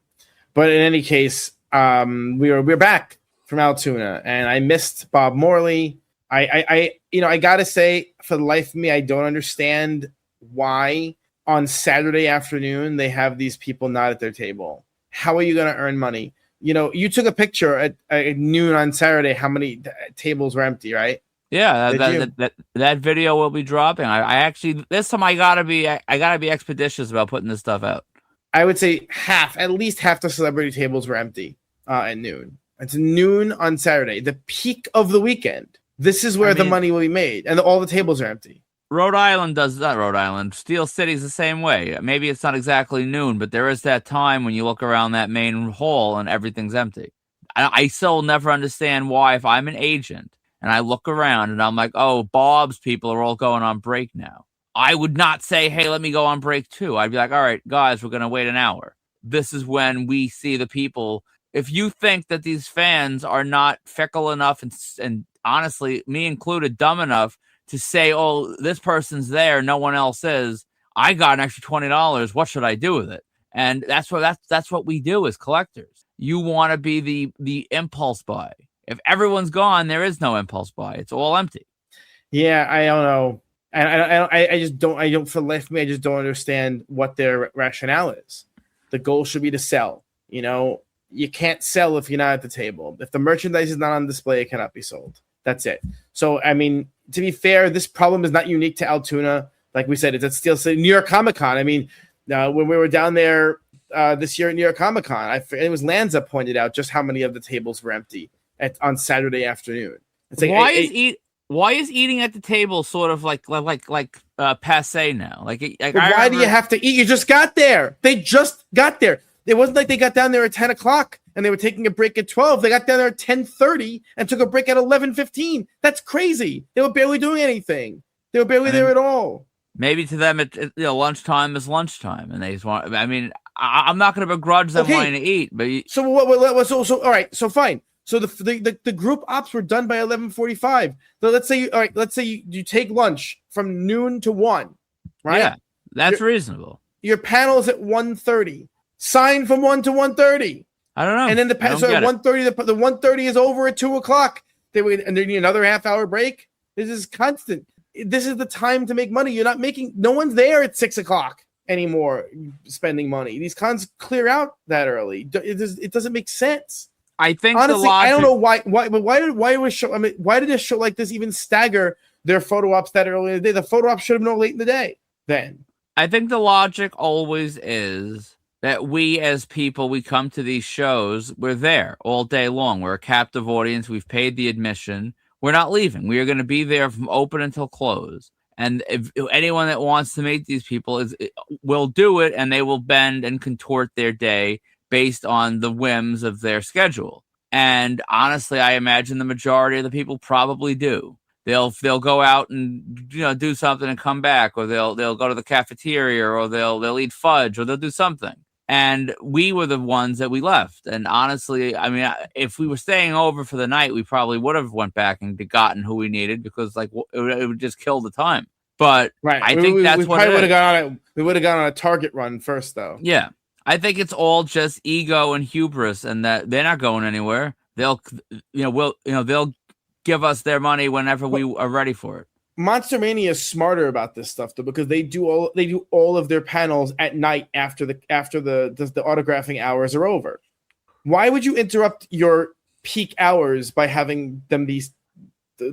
Speaker 1: But in any case, we're back from Altoona, and I missed Bob Morley. I gotta say, for the life of me, I don't understand why on Saturday afternoon they have these people not at their table. How are you going to earn money? You took a picture at noon on Saturday. How many tables were empty, right?
Speaker 2: Yeah, that video will be dropping. I actually, this time I gotta be expeditious about putting this stuff out.
Speaker 1: I would say at least half the celebrity tables were empty at noon. It's noon on Saturday, the peak of the weekend. This is where the money will be made, and all the tables are empty.
Speaker 2: Rhode Island does not. Rhode Island, Steel City's the same way. Maybe it's not exactly noon, but there is that time when you look around that main hall and everything's empty. I still never understand why, if I'm an agent and I look around and I'm like, oh, Bob's people are all going on break now, I would not say, hey, let me go on break too. I'd be like, all right, guys, we're going to wait an hour. This is when we see the people. If you think that these fans are not fickle enough and honestly, me included, dumb enough to say, oh, this person's there, no one else is. I got an extra $20. What should I do with it? And that's what we do as collectors. You want to be the impulse buy. If everyone's gone, there is no impulse buy. It's all empty.
Speaker 1: Yeah, I don't know. I just don't. I don't for the life of me. I just don't understand what their rationale is. The goal should be to sell. You know, you can't sell if you're not at the table. If the merchandise is not on display, it cannot be sold. That's it. So, I mean, to be fair, this problem is not unique to Altoona. Like we said, it's at Steel City, New York Comic Con. I mean, when we were down there this year at New York Comic Con, it was Lanza pointed out just how many of the tables were empty on Saturday afternoon. It's like,
Speaker 2: why is eating at the table sort of like passe now?
Speaker 1: Why do you have to eat? You just got there. They just got there. It wasn't like they got down there at 10 o'clock and they were taking a break at 12. They got down there at 10:30 and took a break at 11:15. That's crazy. They were barely doing anything. They were barely there at all.
Speaker 2: Maybe to them, lunchtime is lunchtime, and they just want. I mean, I'm not going to begrudge them wanting to eat, but
Speaker 1: so all right. So fine. So the group ops were done by 11:45. So let's say you take lunch from noon to 1, right?
Speaker 2: Yeah, that's reasonable.
Speaker 1: Your panel's at 1:30. Sign from 1 to 1:30.
Speaker 2: I don't know.
Speaker 1: And then at 1:30, the 1:30 is over at 2 o'clock. And they need another half-hour break. This is constant. This is the time to make money. You're not making. No one's there at 6 o'clock anymore spending money. These cons clear out that early. It doesn't make sense.
Speaker 2: I think
Speaker 1: honestly, I don't know why did a show like this even stagger their photo ops that early in the day? The photo ops should have been late in the day. Then
Speaker 2: I think the logic always is that we as people, we come to these shows, we're there all day long. We're a captive audience. We've paid the admission. We're not leaving. We are going to be there from open until close. And if anyone that wants to meet these people will do it, and they will bend and contort their day based on the whims of their schedule. And honestly, I imagine the majority of the people probably do. They'll go out and do something and come back, or they'll go to the cafeteria, or they'll eat fudge, or they'll do something. And we were the ones that we left. And honestly, I mean, if we were staying over for the night, we probably would have went back and gotten who we needed, because it would just kill the time. But right. I think that's what
Speaker 1: we would have gone on a Target run first, though.
Speaker 2: Yeah. I think it's all just ego and hubris, and that they're not going anywhere. They'll give us their money whenever we are ready for it.
Speaker 1: Monster Mania is smarter about this stuff though, because they do all of their panels at night after the autographing hours are over. Why would you interrupt your peak hours by having them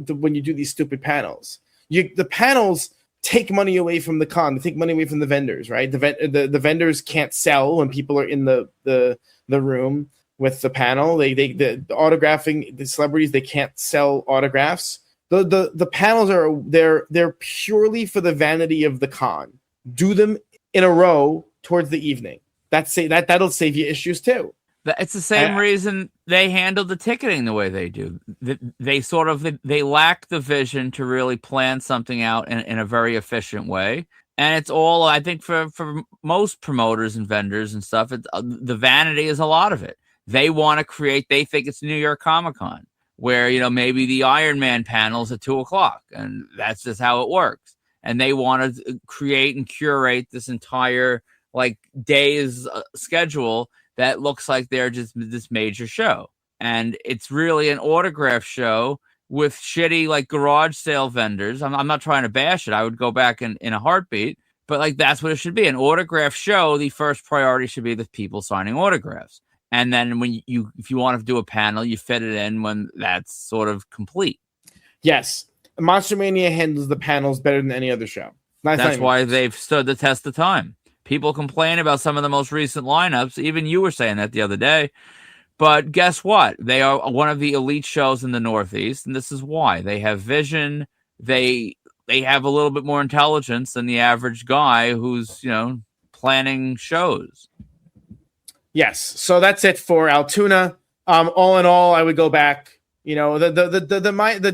Speaker 1: when you do these stupid panels? The panels take money away from the con. They take money away from the vendors, right? The vendors can't sell when people are in the room with the panel. The autographing the celebrities, they can't sell autographs. The panels they're purely for the vanity of the con. Do them in a row towards the evening. That'll save you issues too.
Speaker 2: It's the same reason they handle the ticketing the way they do. They lack the vision to really plan something out in a very efficient way. And it's all, I think, for most promoters and vendors and stuff, the vanity is a lot of it. They want to create, they think it's New York Comic Con, where, maybe the Iron Man panel's at 2 o'clock, and that's just how it works. And they want to create and curate this entire day's schedule that looks like they're just this major show. And it's really an autograph show with shitty garage sale vendors. I'm not trying to bash it. I would go back in a heartbeat, but that's what it should be. An autograph show, the first priority should be the people signing autographs. And then if you want to do a panel, you fit it in when that's sort of complete.
Speaker 1: Yes. Monster Mania handles the panels better than any other show.
Speaker 2: That's why they've stood the test of time. People complain about some of the most recent lineups. Even you were saying that the other day. But guess what? They are one of the elite shows in the Northeast, and this is why. They have vision. They have a little bit more intelligence than the average guy who's, planning shows.
Speaker 1: Yes. So that's it for Altoona. All in all, I would go back. The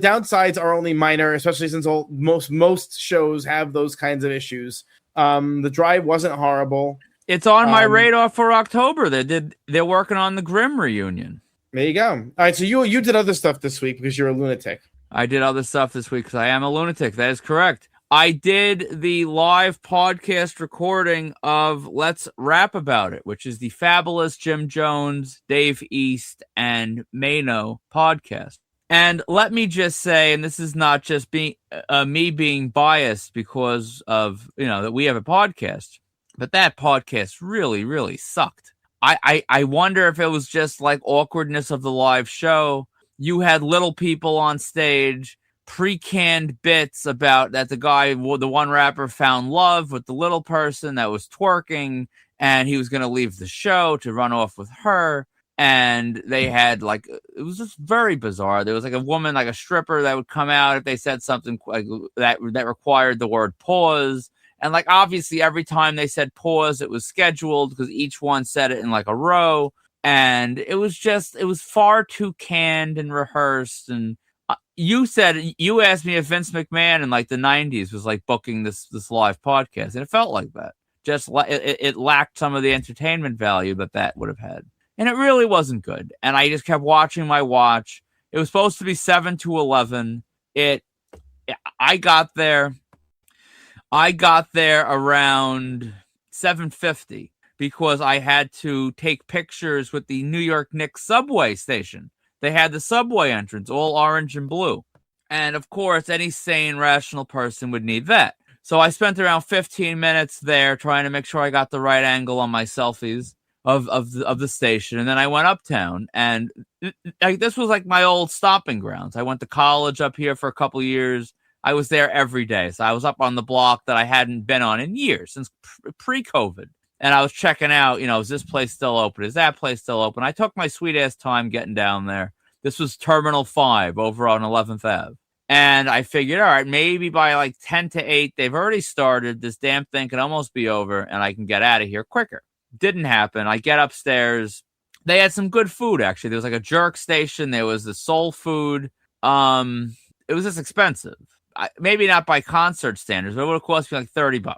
Speaker 1: downsides are only minor, especially since most shows have those kinds of issues. The drive wasn't horrible.
Speaker 2: It's on my radar for October. They're working on the Grimm reunion.
Speaker 1: There you go. All right, so you did other stuff this week because you're a lunatic.
Speaker 2: I did other stuff this week because I am a lunatic. That is correct. I did the live podcast recording of Let's Rap About It, which is the fabulous Jim Jones, Dave East, and Mano podcast. And let me just say, and this is not just me being biased because of, that we have a podcast, but that podcast really, really sucked. I wonder if it was just like awkwardness of the live show. You had little people on stage, pre-canned bits about that the one rapper found love with the little person that was twerking, and he was going to leave the show to run off with her. And they had it was just very bizarre. There was like a woman, like a stripper, that would come out if they said something like that required the word pause. And obviously every time they said pause, it was scheduled because each one said it in like a row. And it was far too canned and rehearsed. And you asked me if Vince McMahon in the 90s was booking this live podcast. And it felt like that. Just it lacked some of the entertainment value that would have had. And it really wasn't good. And I just kept watching my watch. It was supposed to be 7 to 11. I got there around 7:50 because I had to take pictures with the New York Knicks subway station. They had the subway entrance, all orange and blue. And of course, any sane, rational person would need that. So I spent around 15 minutes there trying to make sure I got the right angle on my selfies of the station. And then I went uptown, and this was my old stomping grounds. I went to college up here for a couple years. I was there every day. So I was up on the block that I hadn't been on in years, since pre-COVID. And I was checking out, is this place still open? Is that place still open? I took my sweet ass time getting down there. This was Terminal 5 over on 11th Ave. And I figured, all right, maybe by 10 to 8, they've already started. This damn thing can almost be over and I can get out of here quicker. Didn't happen. I get upstairs. They had some good food, actually. There was a jerk station. There was the soul food. It was just expensive. Maybe not by concert standards, but it would have cost me $30.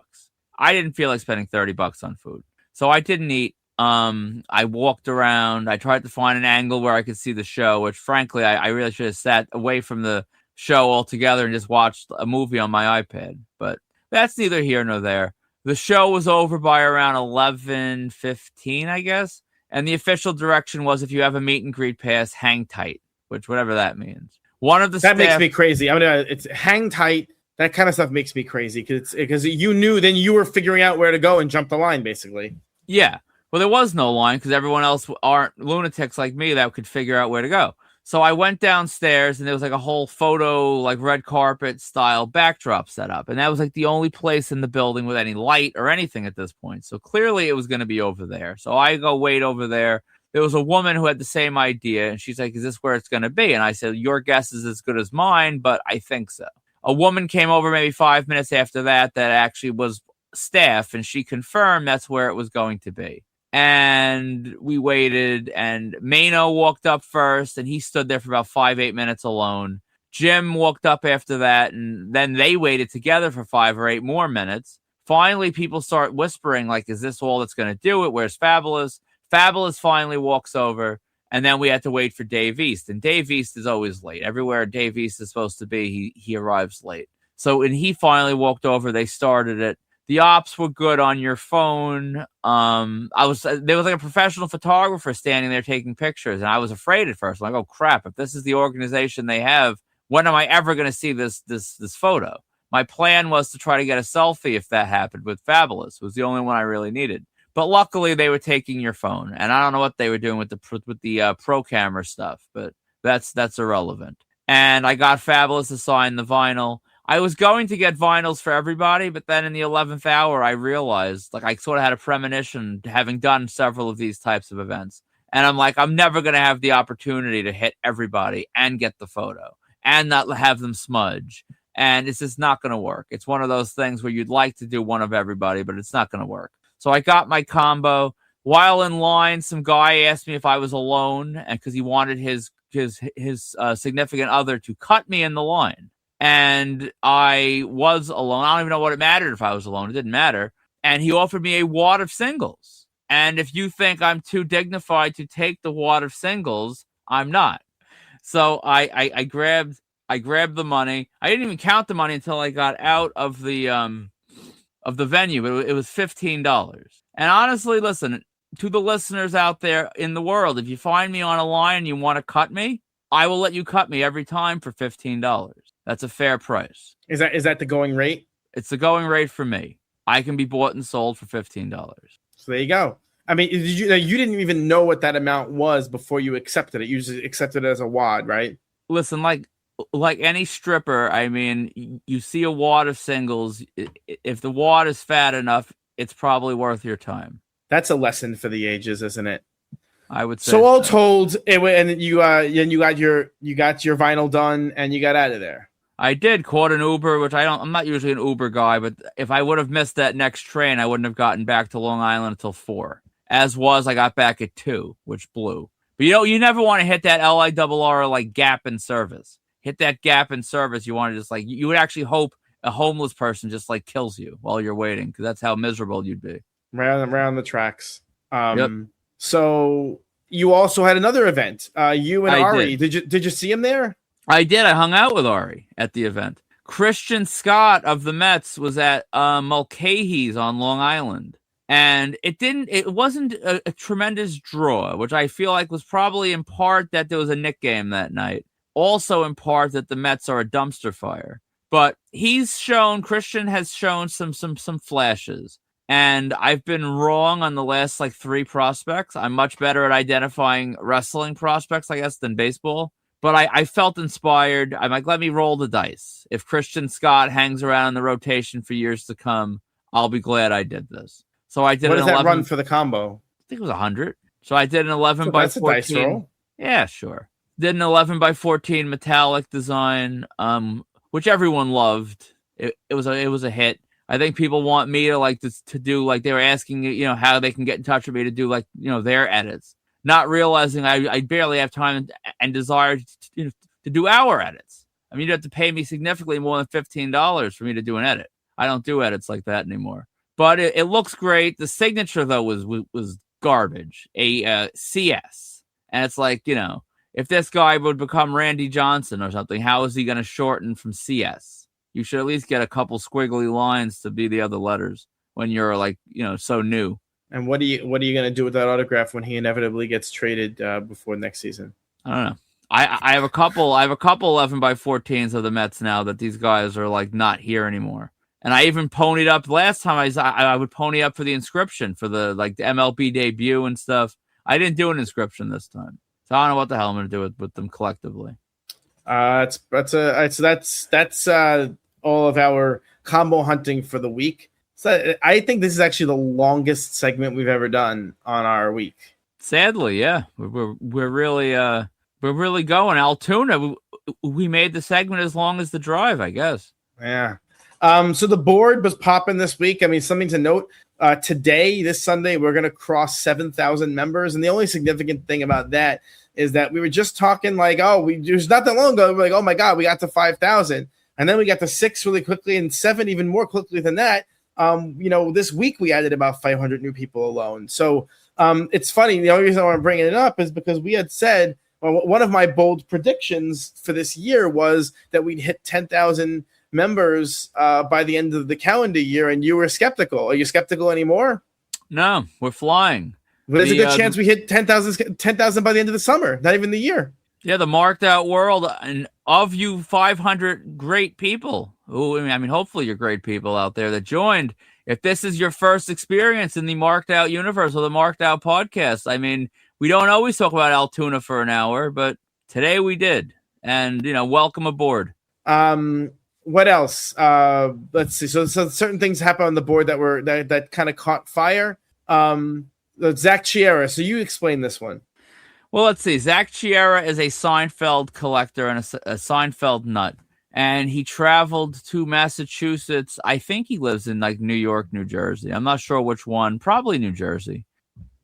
Speaker 2: I didn't feel like spending $30 on food. So I didn't eat. I walked around. I tried to find an angle where I could see the show, which frankly, I really should have sat away from the show altogether and just watched a movie on my iPad. But that's neither here nor there. The show was over by around 11:15, I guess. And the official direction was, if you have a meet and greet pass, hang tight, which whatever that means. That
Speaker 1: makes me crazy. I mean, it's hang tight. That kind of stuff makes me crazy because you knew, then you were figuring out where to go and jump the line, basically.
Speaker 2: Yeah. Well, there was no line because everyone else aren't lunatics like me that could figure out where to go. So I went downstairs, and there was a whole photo, red carpet style backdrop set up. And that was the only place in the building with any light or anything at this point. So clearly it was going to be over there. So I go wait over there. There was a woman who had the same idea, and she's like, is this where it's going to be? And I said, your guess is as good as mine, but I think so. A woman came over maybe 5 minutes after that actually was staff, and she confirmed that's where it was going to be. And we waited, and Mano walked up first, and he stood there for about 5-8 minutes alone. Jim walked up after that, and then they waited together for 5 or 8 more minutes. Finally, people start whispering, is this all that's going to do it? Where's Fabulous? Fabulous finally walks over, and then we had to wait for Dave East. And Dave East is always late. Everywhere Dave East is supposed to be, he arrives late. So when he finally walked over, they started it. The ops were good on your phone. There was a professional photographer standing there taking pictures, and I was afraid at first. I'm oh crap! If this is the organization they have, when am I ever going to see this photo? My plan was to try to get a selfie if that happened with Fabulous. It was the only one I really needed. But luckily, they were taking your phone, and I don't know what they were doing with the pro camera stuff, but that's irrelevant. And I got Fabulous to sign the vinyl. I was going to get vinyls for everybody, but then in the 11th hour, I realized, I sort of had a premonition, having done several of these types of events. And I'm I'm never going to have the opportunity to hit everybody and get the photo and not have them smudge. And it's just not going to work. It's one of those things where you'd like to do one of everybody, but it's not going to work. So I got my combo. While in line, some guy asked me if I was alone, and because he wanted his significant other to cut me in the line. And I was alone. I don't even know what it mattered if I was alone. It didn't matter. And he offered me a wad of singles. And if you think I'm too dignified to take the wad of singles, I'm not. So I grabbed I grabbed the money. I didn't even count the money until I got out of the venue. It was $15. And honestly, listen, to the listeners out there in the world, if you find me on a line and you want to cut me, I will let you cut me every time for $15. That's a fair price.
Speaker 1: Is that the going rate?
Speaker 2: It's the going rate for me. I can be bought and sold for $15.
Speaker 1: So there you go. I mean, you didn't even know what that amount was before you accepted it. You just accepted it as a wad, right?
Speaker 2: Listen, like any stripper, I mean, you see a wad of singles. If the wad is fat enough, it's probably worth your time.
Speaker 1: That's a lesson for the ages, isn't it?
Speaker 2: I would say.
Speaker 1: So all told, and you got your vinyl done, and you got out of there.
Speaker 2: I did caught an Uber, which I'm not usually an Uber guy, but if I would have missed that next train, I wouldn't have gotten back to Long Island until 4. As was, I got back at 2, which blew. But you never want to hit that LIRR like gap in service. Hit that gap in service. You want to just you would actually hope a homeless person just kills you while you're waiting, because that's how miserable you'd be.
Speaker 1: Around the tracks.
Speaker 2: Yep.
Speaker 1: So you also had another event. You and Ari. Did you see him there?
Speaker 2: I did. I hung out with Ari at the event. Christian Scott of the Mets was at Mulcahy's on Long Island. And it wasn't a tremendous draw, which I feel like was probably in part that there was a Knick game that night. Also in part that the Mets are a dumpster fire. But Christian has shown some flashes. And I've been wrong on the last 3 prospects. I'm much better at identifying wrestling prospects, I guess, than baseball. But I felt inspired. I'm like, let me roll the dice. If Christian Scott hangs around in the rotation for years to come, I'll be glad I did this. So I did.
Speaker 1: What does that run for the combo?
Speaker 2: I think it was 100. So I did an 11 by 14.
Speaker 1: That's a dice roll.
Speaker 2: Yeah, sure. Did an 11 by 14 metallic design, which everyone loved. It was a hit. I think people want me to do they were asking how they can get in touch with me to do their edits. Not realizing I barely have time and desire to do our edits. I mean, you'd have to pay me significantly more than $15 for me to do an edit. I don't do edits like that anymore. But it looks great. The signature, though, was garbage. A CS. And it's if this guy would become Randy Johnson or something, how is he going to shorten from CS? You should at least get a couple squiggly lines to be the other letters when you're so new. And
Speaker 1: what are you going to do with that autograph when he inevitably gets traded before next season?
Speaker 2: I don't know. I have a couple 11 by 14s of the Mets now that these guys are not here anymore. And I even ponied up last time. I would pony up for the inscription for the the MLB debut and stuff. I didn't do an inscription this time, so I don't know what the hell I'm going to do with them collectively.
Speaker 1: That's all of our combo hunting for the week. So I think this is actually the longest segment we've ever done on our week.
Speaker 2: Sadly, yeah, we're really going. Altoona, we made the segment as long as the drive, I guess.
Speaker 1: Yeah. So the board was popping this week. I mean, something to note, today, this Sunday, we're going to cross 7,000 members. And the only significant thing about that is that we were just talking there's not that long ago. We're like, oh my God, we got to 5,000. And then we got to 6 really quickly and 7 even more quickly than that. This week we added about 500 new people alone. So it's funny. The only reason I want to bring it up is because we had said, one of my bold predictions for this year was that we'd hit 10,000 members by the end of the calendar year, and you were skeptical. Are you skeptical anymore?
Speaker 2: No, we're flying.
Speaker 1: There's a good chance we hit 10,000 by the end of the summer, not even the year.
Speaker 2: Yeah, the marked out world, and of you 500 great people who, I mean, hopefully you're great people out there that joined. If this is your first experience in the marked out universe or the marked out podcast, I mean, we don't always talk about Altoona for an hour, but today we did. And, welcome aboard.
Speaker 1: What else? Let's see. So certain things happened on the board that kind of caught fire. Zach Chiera. So you explain this one.
Speaker 2: Well, let's see. Zach Chiera is a Seinfeld collector and a Seinfeld nut. And he traveled to Massachusetts. I think he lives in New York, New Jersey. I'm not sure which one. Probably New Jersey.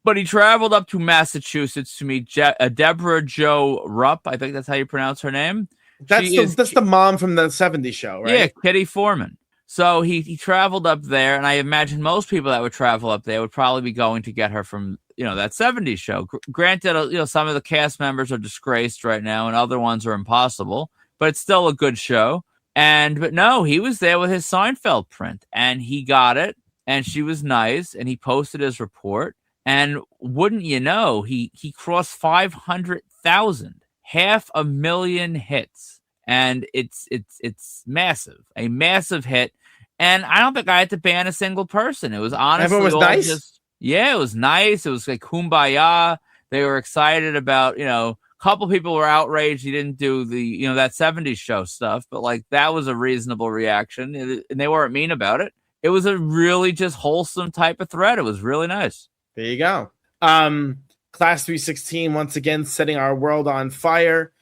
Speaker 2: But he traveled up to Massachusetts to meet Deborah Jo Rupp. I think that's how you pronounce her name.
Speaker 1: That's the mom from the 70s show, right?
Speaker 2: Yeah, Kitty Foreman. So he traveled up there, and I imagine most people that would travel up there would probably be going to get her from, that 70s show. Granted, some of the cast members are disgraced right now, and other ones are impossible. but it's still a good show. But no, he was there with his Seinfeld print, and he got it, and she was nice, and he posted his report. And wouldn't you know, he crossed 500,000, 500,000 hits, and it's massive, a massive hit. And I don't think I had to ban a single person. It was honestly
Speaker 1: Everyone was
Speaker 2: all
Speaker 1: nice?
Speaker 2: it was nice. It was like kumbaya. They were excited about, a couple people were outraged he didn't do the, that 70s show stuff, but like that was a reasonable reaction, and they weren't mean about it. It was a really just wholesome type of thread. It was really nice.
Speaker 1: There you go. Class 316, once again, setting our world on fire.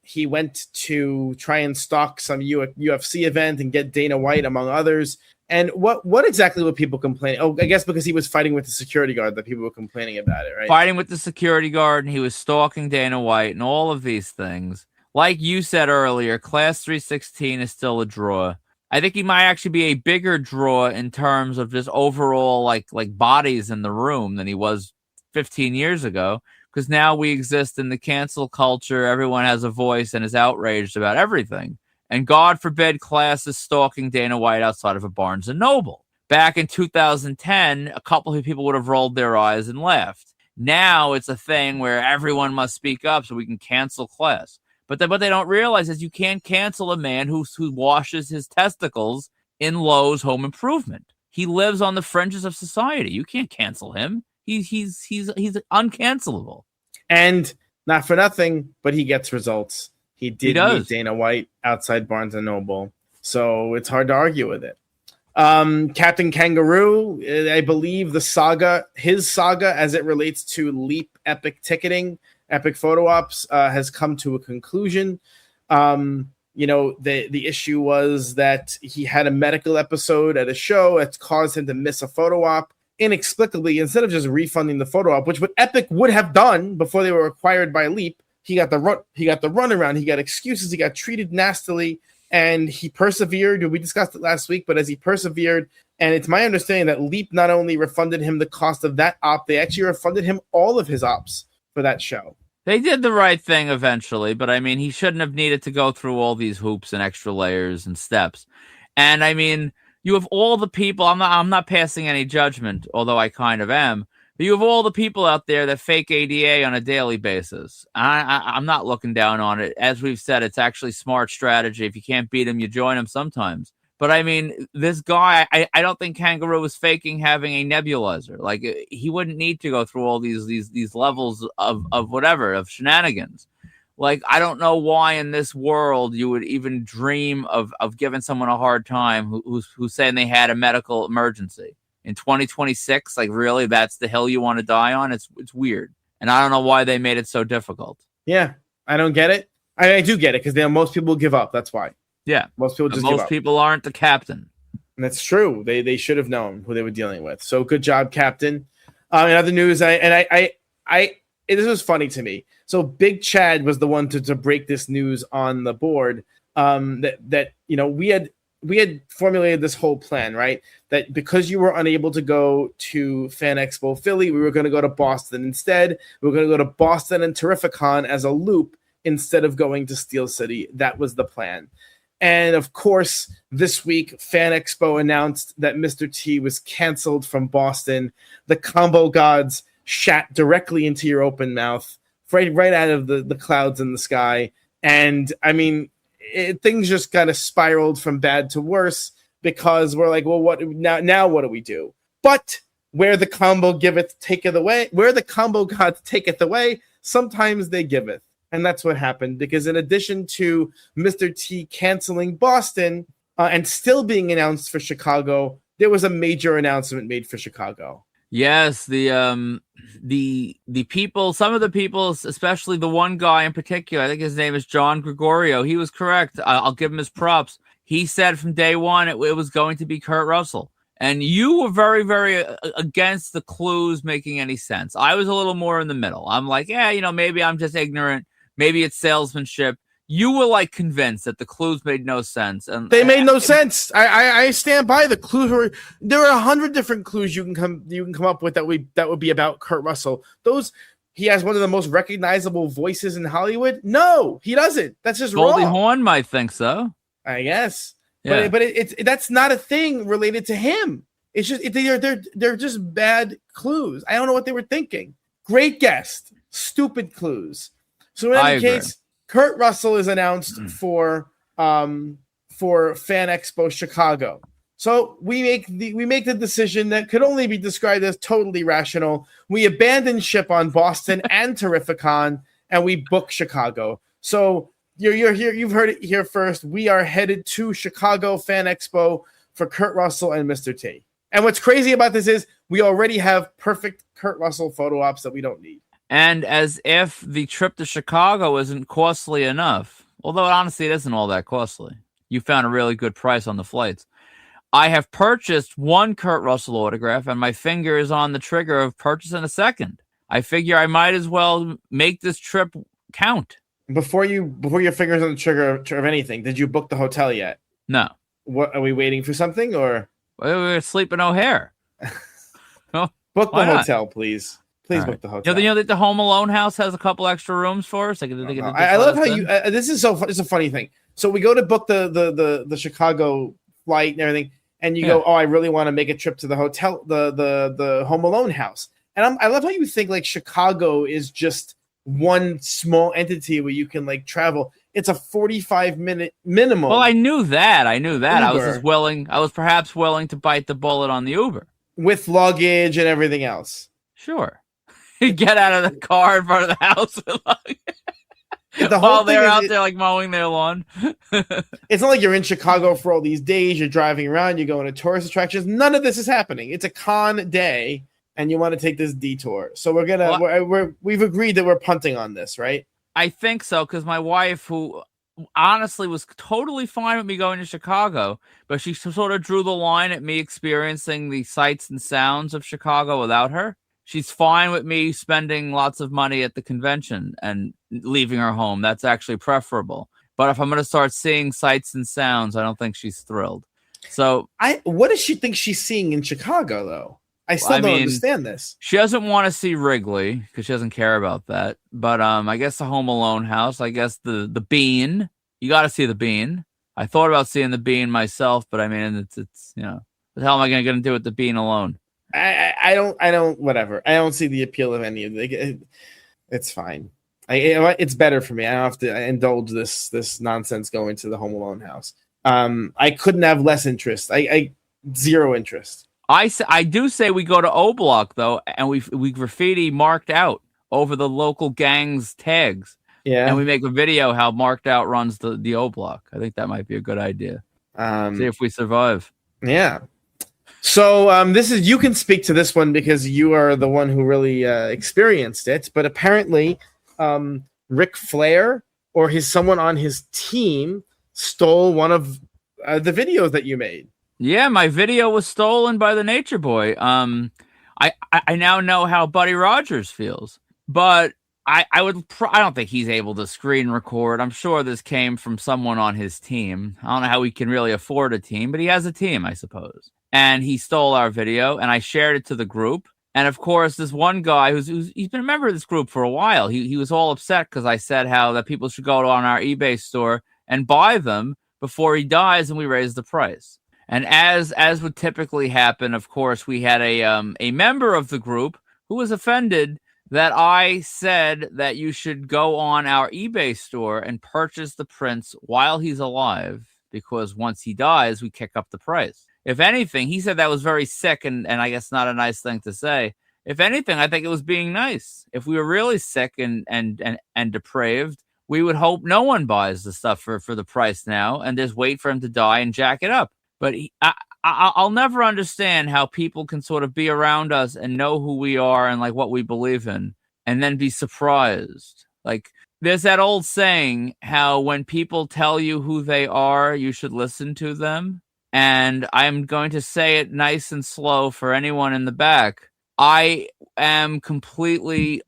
Speaker 1: He went to try and stalk some UFC event and get Dana White, among others. And what exactly were people complaining? Oh, I guess because he was fighting with the security guard that people were complaining about it, right?
Speaker 2: Fighting with the security guard, and he was stalking Dana White and all of these things. Like you said earlier, Class 316 is still a draw. I think he might actually be a bigger draw in terms of just overall like bodies in the room than he was 15 years ago, because now we exist in the cancel culture. Everyone has a voice and is outraged about everything. And God forbid Class is stalking Dana White outside of a Barnes & Noble. Back in 2010, a couple of people would have rolled their eyes and laughed. Now it's a thing where everyone must speak up so we can cancel Class. But what they don't realize is you can't cancel a man who washes his testicles in Lowe's Home Improvement. He lives on the fringes of society. You can't cancel him. He's uncancelable.
Speaker 1: And not for nothing, but he gets results. He did meet Dana White outside Barnes & Noble, so it's hard to argue with it. Captain Kangaroo, I believe his saga as it relates to Leap Epic ticketing, Epic photo ops, has come to a conclusion. The issue was that he had a medical episode at a show that caused him to miss a photo op inexplicably. Instead of just refunding the photo op, which what Epic would have done before they were acquired by Leap, he got the runaround. He got excuses. He got treated nastily, and he persevered. We discussed it last week, but as he persevered, and it's my understanding that Leap not only refunded him the cost of that op, they actually refunded him all of his ops for that show.
Speaker 2: They did the right thing eventually, but I mean, he shouldn't have needed to go through all these hoops and extra layers and steps. And I mean, you have all the people. I'm not passing any judgment, although I kind of am. But you have all the people out there that fake ADA on a daily basis. I'm not looking down on it. As we've said, it's actually smart strategy. If you can't beat them, you join them sometimes. But I mean, this guy, I don't think Kangaroo was faking having a nebulizer. Like, he wouldn't need to go through all these levels of whatever, of shenanigans. Like, I don't know why in this world you would even dream of giving someone a hard time who's saying they had a medical emergency. In 2026, like, really, that's the hill you want to die on? It's weird. And I don't know why they made it so difficult.
Speaker 1: Yeah, I don't get it. I do get it, because most people give up. That's why.
Speaker 2: Yeah.
Speaker 1: Most people give up.
Speaker 2: Most people aren't the captain.
Speaker 1: And that's true. They should have known who they were dealing with. So good job, Captain. In other news, this was funny to me. So Big Chad was the one to break this news on the board. We had formulated this whole plan, right? That because you were unable to go to Fan Expo Philly, we were going to go to Boston instead. We were going to go to Boston and Terrificon as a loop instead of going to Steel City. That was the plan. And of course, this week, Fan Expo announced that Mr. T was canceled from Boston. The combo gods shat directly into your open mouth, right out of the clouds in the sky. And I mean, things just kind of spiraled from bad to worse, because we're like, well, what now? What do we do? But where the combo giveth, taketh away. Where the combo gods taketh away, sometimes they giveth. And that's what happened, because in addition to Mr. T canceling Boston and still being announced for Chicago, there was a major announcement made for Chicago.
Speaker 2: Yes, the people, some of the people, especially the one guy in particular, I think his name is John Gregorio. He was correct. I'll give him his props. He said from day one it was going to be Kurt Russell. And you were very, very against the clues making any sense. I was a little more in the middle. I'm like, yeah, maybe I'm just ignorant. Maybe it's salesmanship. You were like convinced that the clues made no sense, and
Speaker 1: they made no sense. I stand by the clues. There are 100 different clues you can come up with that would be about Kurt Russell. Those he has one of the most recognizable voices in Hollywood? No, he doesn't. That's just
Speaker 2: Goldie
Speaker 1: wrong.
Speaker 2: Hawn might think so.
Speaker 1: I guess.
Speaker 2: Yeah.
Speaker 1: But it's that's not a thing related to him. It's just they're just bad clues. I don't know what they were thinking. Great guest, stupid clues. So in any case, Kurt Russell is announced for Fan Expo Chicago. So we make the decision that could only be described as totally rational. We abandon ship on Boston and Terrificon, and we book Chicago. So you're here. You've heard it here first. We are headed to Chicago Fan Expo for Kurt Russell and Mr. T. And what's crazy about this is we already have perfect Kurt Russell photo ops that we don't need.
Speaker 2: And as if the trip to Chicago isn't costly enough, although honestly it isn't all that costly. You found a really good price on the flights. I have purchased one Kurt Russell autograph, and my finger is on the trigger of purchasing a second. I figure I might as well make this trip count.
Speaker 1: Before your fingers on the trigger of anything, did you book the hotel yet?
Speaker 2: No.
Speaker 1: What are we waiting for something or?
Speaker 2: We're sleeping O'Hare.
Speaker 1: Book the hotel, please. Please book the hotel.
Speaker 2: You know that the Home Alone house has a couple extra rooms for us.
Speaker 1: I love how you. This is it's a funny thing. So we go to book the Chicago flight and everything, and you go, oh, I really want to make a trip to the hotel, the Home Alone house, and I love how you think like Chicago is just one small entity where you can like travel. It's a 45-minute minimum.
Speaker 2: Well, I knew that. Uber. I was perhaps willing to bite the bullet on the Uber
Speaker 1: with luggage and everything else.
Speaker 2: Sure. Get out of the car in front of the house with luggage.
Speaker 1: While
Speaker 2: they're out there like mowing their lawn.
Speaker 1: It's not like you're in Chicago for all these days. You're driving around. You're going to tourist attractions. None of this is happening. It's a con day, and you want to take this detour. So we've agreed that we're punting on this, right?
Speaker 2: I think so, because my wife, who honestly was totally fine with me going to Chicago, but she sort of drew the line at me experiencing the sights and sounds of Chicago without her. She's fine with me spending lots of money at the convention and leaving her home. That's actually preferable. But if I'm going to start seeing sights and sounds, I don't think she's thrilled. So
Speaker 1: what does she think she's seeing in Chicago, though? I don't understand this.
Speaker 2: She doesn't want to see Wrigley because she doesn't care about that. But I guess the Home Alone house. I guess the Bean. You got to see the Bean. I thought about seeing the Bean myself, but I mean, it's what the hell am I going to do with the Bean alone?
Speaker 1: I don't whatever. I don't see the appeal of any of it. It's fine. It's better for me. I don't have to indulge this nonsense going to the Home Alone house. I couldn't have less interest. I zero interest.
Speaker 2: I do say we go to O Block though, and we graffiti marked out over the local gang's tags.
Speaker 1: Yeah,
Speaker 2: and we make a video how marked out runs the O Block. I think that might be a good idea. See if we survive.
Speaker 1: Yeah. So you can speak to this one because you are the one who really experienced it. But apparently, Ric Flair or someone on his team stole one of the videos that you made.
Speaker 2: Yeah, my video was stolen by the Nature Boy. I now know how Buddy Rogers feels, but I don't think he's able to screen record. I'm sure this came from someone on his team. I don't know how he can really afford a team, but he has a team, I suppose. And he stole our video, and I shared it to the group. And of course, this one guy he's been a member of this group for a while. He was all upset because I said that people should go on our eBay store and buy them before he dies, and we raise the price. And as would typically happen, of course, we had a member of the group who was offended that I said that you should go on our eBay store and purchase the prints while he's alive, because once he dies, we kick up the price. If anything, he said that was very sick and I guess not a nice thing to say. If anything, I think it was being nice. If we were really sick and depraved, we would hope no one buys the stuff for the price now and just wait for him to die and jack it up. But I'll never understand how people can sort of be around us and know who we are and like what we believe in and then be surprised. Like there's that old saying how when people tell you who they are, you should listen to them. And I'm going to say it nice and slow for anyone in the back. I am completely...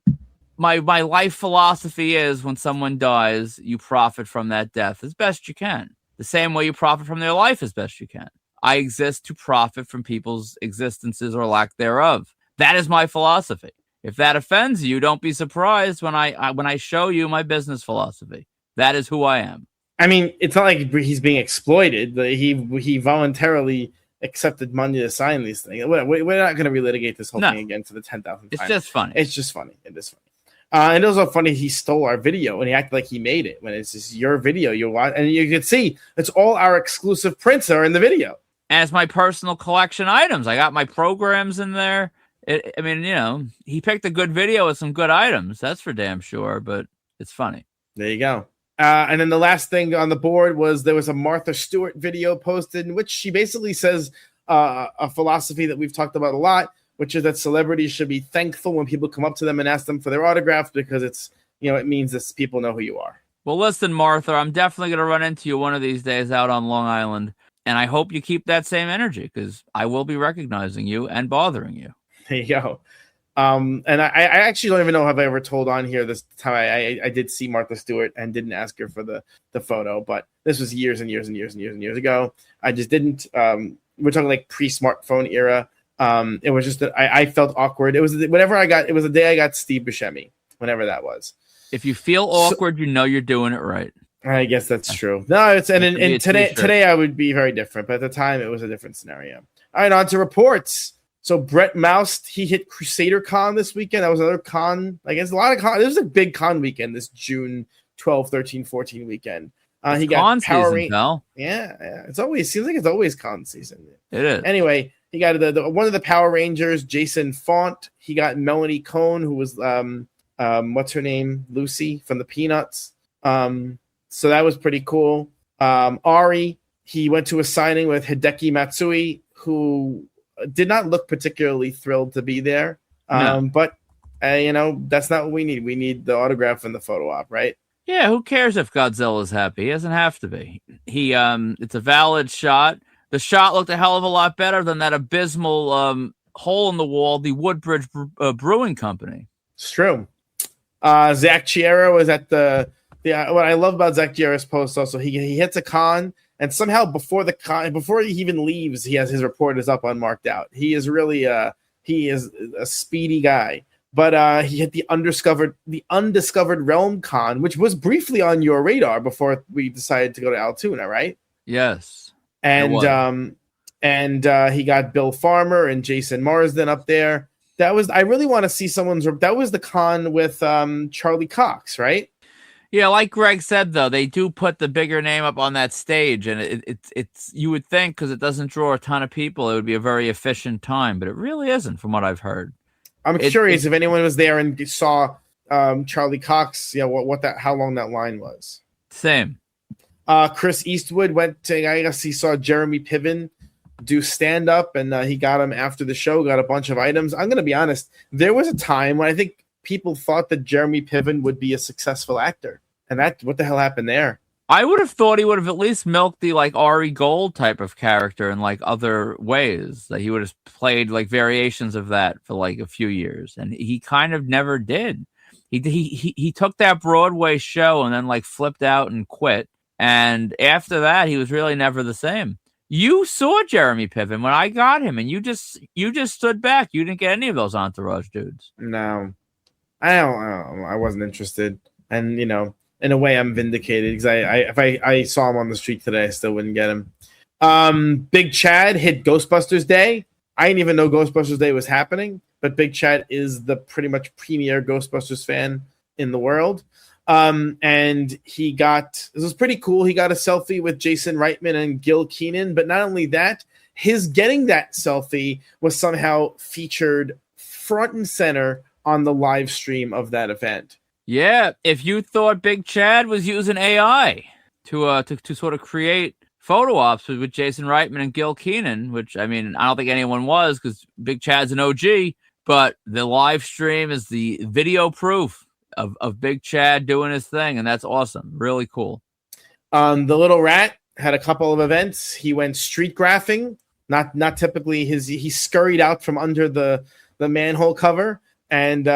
Speaker 2: My life philosophy is when someone dies, you profit from that death as best you can. The same way you profit from their life as best you can. I exist to profit from people's existences or lack thereof. That is my philosophy. If that offends you, don't be surprised when I show you my business philosophy. That is who I am.
Speaker 1: I mean, it's not like he's being exploited. He voluntarily accepted money to sign these things. We're not going to relitigate this whole thing again for the 10,000th time.
Speaker 2: It's just funny.
Speaker 1: It's just funny. It is funny. And it was also funny he stole our video and he acted like he made it when it's just your video you watch, and you can see it's all our exclusive prints are in the video.
Speaker 2: As my personal collection items, I got my programs in there. I mean, you know, he picked a good video with some good items. That's for damn sure. But it's funny.
Speaker 1: There you go. And then the last thing on the board was there was a Martha Stewart video posted in which she basically says a philosophy that we've talked about a lot, which is that celebrities should be thankful when people come up to them and ask them for their autograph because it's, you know, it means that people know who you are.
Speaker 2: Well, listen, Martha, I'm definitely going to run into you one of these days out on Long Island. And I hope you keep that same energy because I will be recognizing you and bothering you.
Speaker 1: There you go. And I actually don't even know if I ever told on here this time I did see Martha Stewart and didn't ask her for the photo, but this was years and years and years and years and years ago. I just didn't. We're talking like pre-smartphone era. It was just that I felt awkward. It was whenever I got. It was the day I got Steve Buscemi. Whenever that was.
Speaker 2: If you feel awkward, you know you're doing it right.
Speaker 1: I guess that's true. No, it's and today I would be very different, but at the time it was a different scenario. All right, on to reports. So Brett Moust, he hit Crusader Con this weekend. That was another con. I guess a lot of con. It was a big con weekend this June 12, 13, 14 weekend. He got
Speaker 2: con
Speaker 1: Power
Speaker 2: season, pal.
Speaker 1: Yeah. It's always seems like it's always con season.
Speaker 2: It is.
Speaker 1: Anyway, he got the one of the Power Rangers, Jason Font. He got Melanie Cohn, who was what's her name, Lucy from the Peanuts. So that was pretty cool. Ari, he went to a signing with Hideki Matsui, who did not look particularly thrilled to be there.
Speaker 2: No.
Speaker 1: But you know, that's not what we need. We need the autograph and the photo op, right?
Speaker 2: Yeah, who cares if Godzilla's happy? He doesn't have to be. It's a valid shot. The shot looked a hell of a lot better than that abysmal hole in the wall, the Woodbridge Brewing Company.
Speaker 1: It's true. Zach Chiara was at the what I love about Zach Chiara's post also, he hits a con and somehow before he even leaves, he has his report is up on Marked Out. He is really he is a speedy guy. But he hit the Undiscovered Realm Con, which was briefly on your radar before we decided to go to Altoona, right?
Speaker 2: Yes.
Speaker 1: And he got Bill Farmer and Jason Marsden up there. I really want to see that was the con with Charlie Cox, right?
Speaker 2: Yeah, like Greg said, though, they do put the bigger name up on that stage, and it's you would think because it doesn't draw a ton of people, it would be a very efficient time, but it really isn't, from what I've heard.
Speaker 1: I'm curious if anyone was there and saw Charlie Cox. Yeah, how long that line was.
Speaker 2: Same.
Speaker 1: Chris Eastwood went to. I guess he saw Jeremy Piven do stand up, and he got him after the show. Got a bunch of items. I'm gonna be honest. There was a time when I think people thought that Jeremy Piven would be a successful actor, and what the hell happened there?
Speaker 2: I would have thought he would have at least milked the like Ari Gold type of character in like other ways, that he would have played like variations of that for like a few years, and he kind of never did. He took that Broadway show and then like flipped out and quit, and after that he was really never the same. You saw Jeremy Piven when I got him, and you just stood back. You didn't get any of those entourage dudes.
Speaker 1: No, I wasn't interested, and you know. In a way, I'm vindicated because if I saw him on the street today, I still wouldn't get him. Big Chad hit Ghostbusters Day. I didn't even know Ghostbusters Day was happening, but Big Chad is the pretty much premier Ghostbusters fan in the world. And this was pretty cool. He got a selfie with Jason Reitman and Gil Keenan, but not only that, his getting that selfie was somehow featured front and center on the live stream of that event.
Speaker 2: Yeah, if you thought Big Chad was using AI to sort of create photo ops with Jason Reitman and Gil Keenan, which, I mean, I don't think anyone was because Big Chad's an OG, but the live stream is the video proof of Big Chad doing his thing, and that's awesome. Really cool.
Speaker 1: The Little Rat had a couple of events. He went street graphing, not typically he scurried out from under the manhole cover. And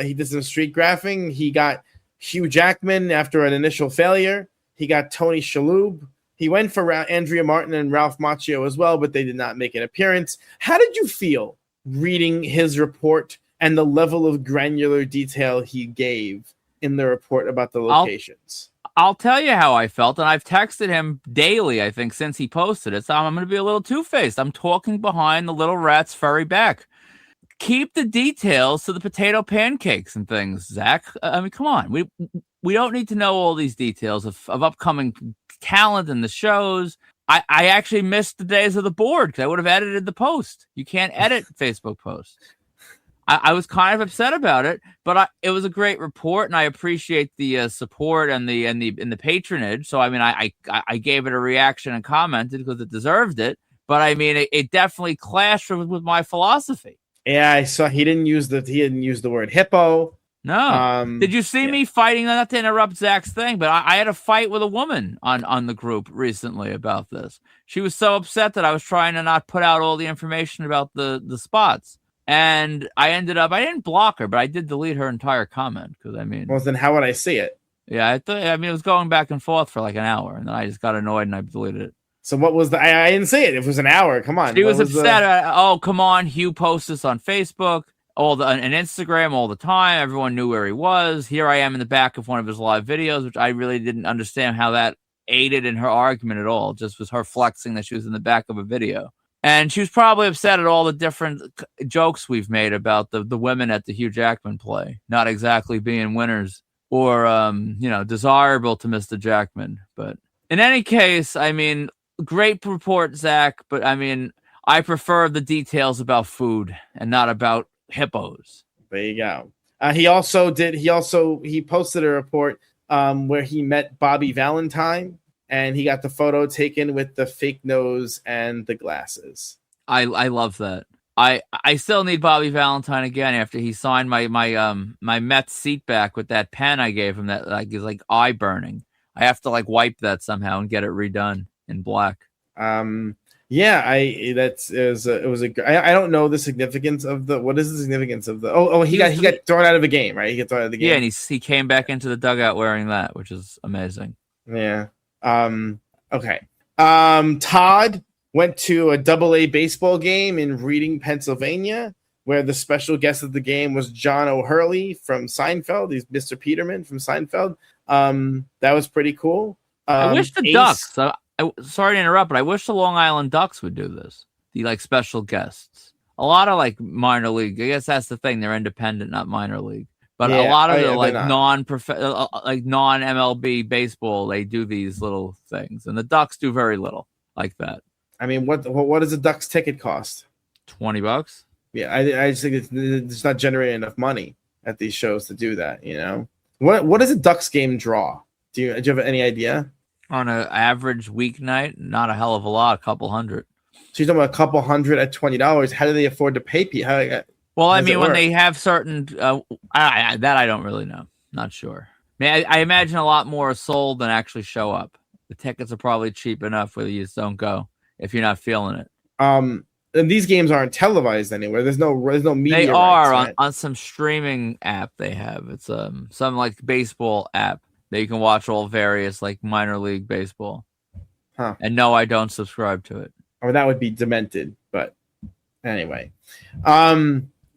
Speaker 1: he did some street graphing. He got Hugh Jackman after an initial failure. He got Tony Shalhoub. He went for Andrea Martin and Ralph Macchio as well, but they did not make an appearance. How did you feel reading his report and the level of granular detail he gave in the report about the locations.
Speaker 2: I'll tell you how I felt, and I've texted him daily, I think, since he posted it. So I'm going to be a little two-faced. I'm talking behind the little rat's furry back. Keep the details to the potato pancakes and things, Zach. I mean, come on. We don't need to know all these details of upcoming talent in the shows. I actually missed the days of the board because I would have edited the post. You can't edit Facebook posts. I was kind of upset about it, but it was a great report, and I appreciate the support and the patronage. So I mean, I gave it a reaction and commented because it deserved it. But I mean, it definitely clashed with my philosophy.
Speaker 1: Yeah, I saw he didn't use the word hippo.
Speaker 2: No. Did you see me fighting? Not to interrupt Zach's thing, but I had a fight with a woman on the group recently about this. She was so upset that I was trying to not put out all the information about the spots. And I didn't block her, but I did delete her entire comment because I mean,
Speaker 1: well, then how would I see it?
Speaker 2: Yeah, I mean, it was going back and forth for like an hour, and then I just got annoyed and I deleted it.
Speaker 1: So what was I didn't see it. It was an hour. Come on.
Speaker 2: She was upset. Oh, come on. Hugh posts this on Facebook, and Instagram all the time. Everyone knew where he was. Here I am in the back of one of his live videos, which I really didn't understand how that aided in her argument at all. It just was her flexing that she was in the back of a video. And she was probably upset at all the different jokes we've made about the women at the Hugh Jackman play not exactly being winners or, desirable to Mr. Jackman. But in any case, I mean, great report, Zach. But I mean, I prefer the details about food and not about hippos.
Speaker 1: There you go. He posted a report where he met Bobby Valentine. And he got the photo taken with the fake nose and the glasses.
Speaker 2: I love that. I still need Bobby Valentine again after he signed my Mets seat back with that pen I gave him that is like eye burning. I have to wipe that somehow and get it redone in black.
Speaker 1: I don't know the significance of what is the significance of the he got thrown out of the game, right? He got thrown out of the game.
Speaker 2: Yeah, and he came back into the dugout wearing that, which is amazing.
Speaker 1: Yeah. Okay. Todd went to a AA baseball game in Reading, Pennsylvania, where the special guest of the game was John O'Hurley from Seinfeld. He's Mr. Peterman from Seinfeld. That was pretty cool.
Speaker 2: I wish the Ducks. Sorry to interrupt, but I wish the Long Island Ducks would do this. The special guests. A lot of minor league. I guess that's the thing. They're independent, not minor league. But a lot of non-MLB baseball, they do these little things, and the Ducks do very little like that.
Speaker 1: I mean, what does a Ducks ticket cost?
Speaker 2: $20.
Speaker 1: Yeah, I just think it's not generating enough money at these shows to do that. You know, what does a Ducks game draw? Do you have any idea?
Speaker 2: On an average weeknight, not a hell of a lot, a couple hundred.
Speaker 1: So you're talking about a couple hundred at $20. How do they afford to pay people?
Speaker 2: Well, I mean, when they have certain, that I don't really know. Not sure. I mean, I imagine a lot more are sold than actually show up. The tickets are probably cheap enough where you just don't go if you're not feeling it.
Speaker 1: And these games aren't televised anywhere. There's no media.
Speaker 2: They are on some streaming app they have. It's some baseball app that you can watch all various minor league baseball.
Speaker 1: Huh.
Speaker 2: And no, I don't subscribe to it.
Speaker 1: Or that would be demented. But anyway,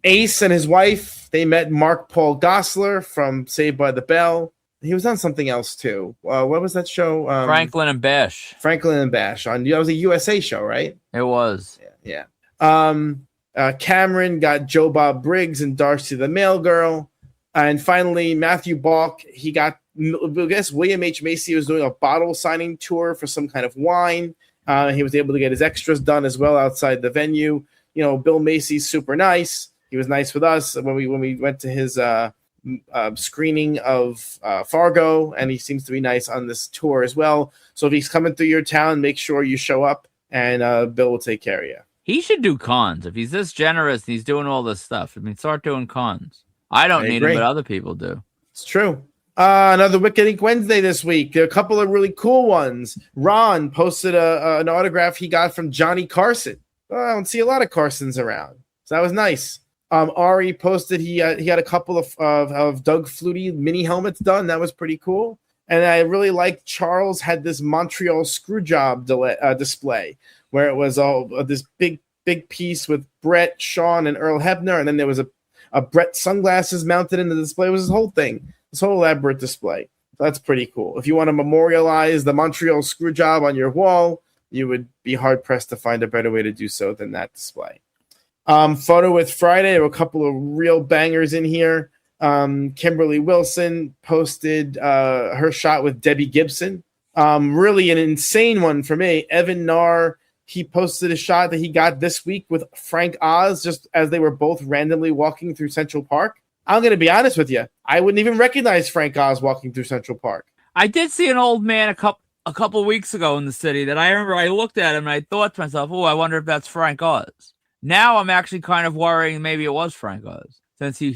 Speaker 1: Ace and his wife, they met Mark Paul Gosselaar from Saved by the Bell. He was on something else too. What was that show?
Speaker 2: Franklin and Bash.
Speaker 1: Franklin and Bash. That was a USA show, right?
Speaker 2: It was.
Speaker 1: Yeah. Cameron got Joe Bob Briggs and Darcy the Mail Girl. And finally, Matthew Balk, he got, I guess William H. Macy was doing a bottle signing tour for some kind of wine. He was able to get his extras done as well outside the venue. You know, Bill Macy's super nice. He was nice with us when we went to his screening of Fargo, and he seems to be nice on this tour as well. So if he's coming through your town, make sure you show up, and Bill will take care of you.
Speaker 2: He should do cons. If he's this generous and he's doing all this stuff, I mean, start doing cons. I don't need him, but other people do.
Speaker 1: It's true. Another Wicked Ink Wednesday this week. A couple of really cool ones. Ron posted an autograph he got from Johnny Carson. I don't see a lot of Carsons around, so that was nice. Ari posted he had a couple of Doug Flutie mini helmets done. That was pretty cool. And I really liked Charles had this Montreal Screwjob display where it was all this big piece with Brett, Sean, and Earl Hebner, and then there was a Brett sunglasses mounted in the display. It was this whole thing, this whole elaborate display. So that's pretty cool. If you want to memorialize the Montreal screw job on your wall, you would be hard pressed to find a better way to do so than that display. Photo with Friday. There were a couple of real bangers in here. Kimberly Wilson posted her shot with Debbie Gibson. Really an insane one for me. Evan Narr, he posted a shot that he got this week with Frank Oz, just as they were both randomly walking through Central Park. I'm going to be honest with you. I wouldn't even recognize Frank Oz walking through Central Park.
Speaker 2: I did see an old man a couple weeks ago in the city that I remember I looked at him and I thought to myself, oh, I wonder if that's Frank Oz. Now I'm actually kind of worrying maybe it was Frank Oz since he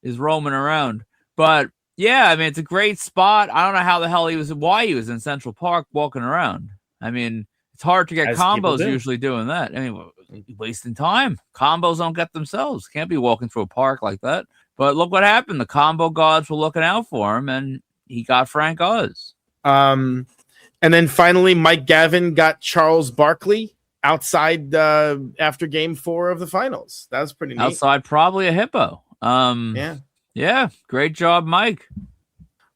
Speaker 2: is roaming around. But yeah, I mean, it's a great spot. I don't know how the hell why he was in Central Park walking around. I mean, it's hard to get
Speaker 1: As
Speaker 2: combos usually doing that. I mean, wasting time. Combos don't get themselves. Can't be walking through a park like that. But look what happened. The combo gods were looking out for him, and he got Frank Oz.
Speaker 1: And then finally, Mike Gavin got Charles Barkley outside after Game 4 of the finals. That was pretty neat.
Speaker 2: Outside, probably a hippo. Yeah, great job, Mike.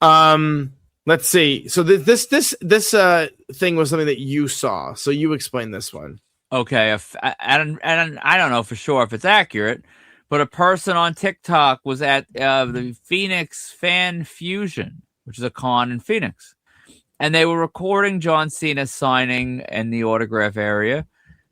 Speaker 1: Let's see. So this thing was something that you saw. So you explain this one.
Speaker 2: Okay, and I don't know for sure if it's accurate, but a person on TikTok was at the Phoenix Fan Fusion, which is a con in Phoenix, and they were recording John Cena signing in the autograph area,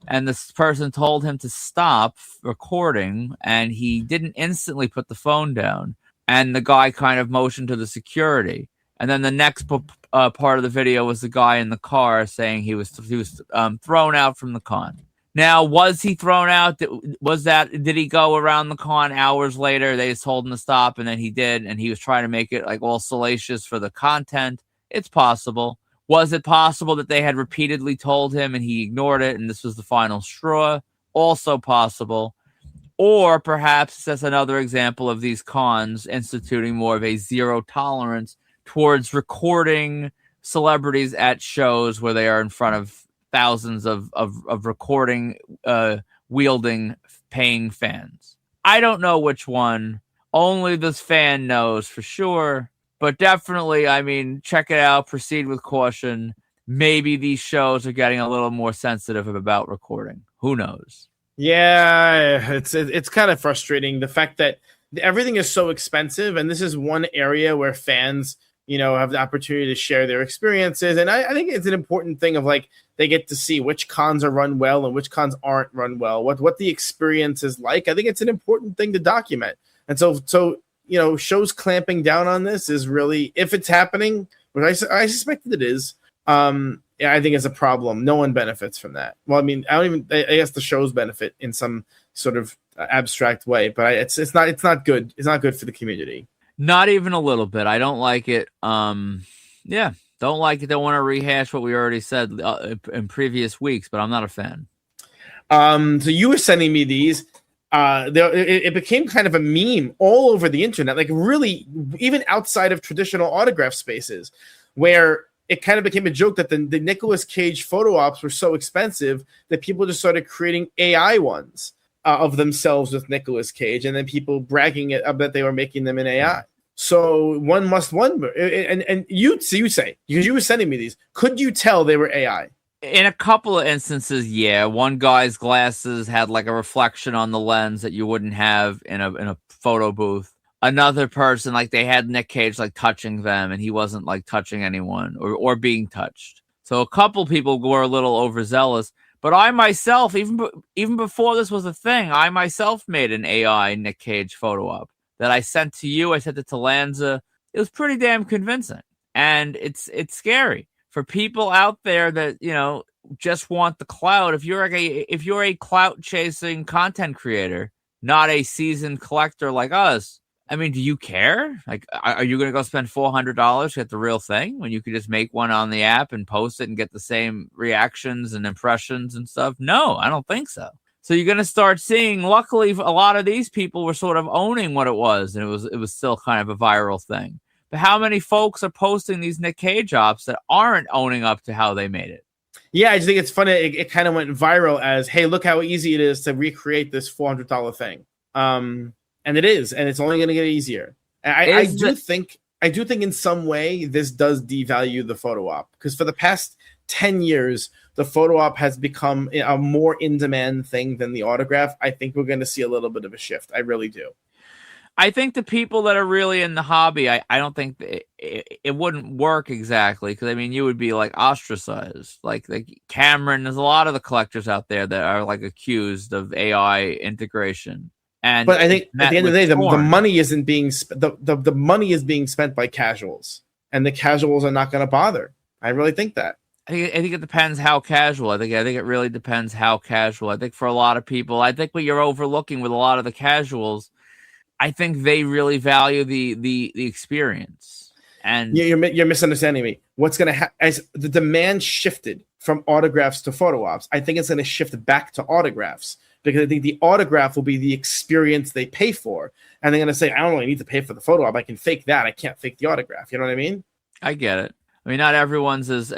Speaker 2: and this person told him to stop recording, and he didn't instantly put the phone down, and the guy kind of motioned to the security. And then the next part of the video was the guy in the car saying he was thrown out from the con. Now, was he thrown out? Did he go around the con hours later? They just told him to stop, and then he did, and he was trying to make it like all salacious for the content. It's possible. Was it possible that they had repeatedly told him and he ignored it, and this was the final straw? Also possible. Or perhaps that's another example of these cons instituting more of a zero tolerance towards recording celebrities at shows where they are in front of thousands of recording wielding paying fans. I don't know which one. Only this fan knows for sure. But definitely, I mean, check it out. Proceed with caution. Maybe these shows are getting a little more sensitive about recording. Who knows?
Speaker 1: Yeah, it's kind of frustrating. The fact that everything is so expensive, and this is one area where fans, have the opportunity to share their experiences. And I think it's an important thing of like, they get to see which cons are run well and which cons aren't run well, what the experience is like. I think it's an important thing to document. And so shows clamping down on this is really, if it's happening, which I suspect that it is, I think it's a problem. No one benefits from that. Well, I mean, I guess the shows benefit in some sort of abstract way, but it's not good. It's not good for the community.
Speaker 2: Not even a little bit. I don't like it. Don't like it. Don't want to rehash what we already said in previous weeks, but I'm not a fan.
Speaker 1: So you were sending me these. It became kind of a meme all over the internet, like really even outside of traditional autograph spaces, where it kind of became a joke that the Nicolas Cage photo ops were so expensive that people just started creating AI ones of themselves with Nicolas Cage, and then people bragging that they were making them in AI. So one must wonder, and you say, because you were sending me these, could you tell they were AI?
Speaker 2: In a couple of instances, yeah. One guy's glasses had like a reflection on the lens that you wouldn't have in a photo booth. Another person, like they had Nick Cage like touching them, and he wasn't like touching anyone or being touched. So a couple people were a little overzealous. But I myself, even before this was a thing, I myself made an AI Nick Cage photo op that I sent to you. I sent it to Lanza. It was pretty damn convincing, and it's scary for people out there that just want the clout. If you're a clout chasing content creator, not a seasoned collector like us, I mean, do you care? Like, are you going to go spend $400 to get the real thing when you could just make one on the app and post it and get the same reactions and impressions and stuff? No, I don't think so. So you're going to start seeing, luckily, a lot of these people were sort of owning what it was, and it was still kind of a viral thing. But how many folks are posting these Nick Cage ops that aren't owning up to how they made it?
Speaker 1: Yeah, I just think it's funny. It kind of went viral as, hey, look how easy it is to recreate this $400 thing. And it is, and it's only going to get easier. And I do think in some way this does devalue the photo op, because for the past 10 years, the photo op has become a more in-demand thing than the autograph. I think we're going to see a little bit of a shift. I really do.
Speaker 2: I think the people that are really in the hobby, I don't think it wouldn't work exactly, because I mean, you would be like ostracized. Like Cameron, there's a lot of the collectors out there that are like accused of AI integration.
Speaker 1: But I think at the end of the day, the money isn't being the money is being spent by casuals, and the casuals are not going to bother. I really think that.
Speaker 2: I think it depends how casual. I think it really depends how casual. I think for a lot of people, I think what you're overlooking with a lot of the casuals, I think they really value the experience. And
Speaker 1: you're misunderstanding me. What's going to happen as the demand shifted from autographs to photo ops? I think it's going to shift back to autographs, because I think the autograph will be the experience they pay for, and they're going to say, I don't really need to pay for the photo op. I can fake that. I can't fake the autograph. You know what I mean?
Speaker 2: I get it. I mean, not everyone's as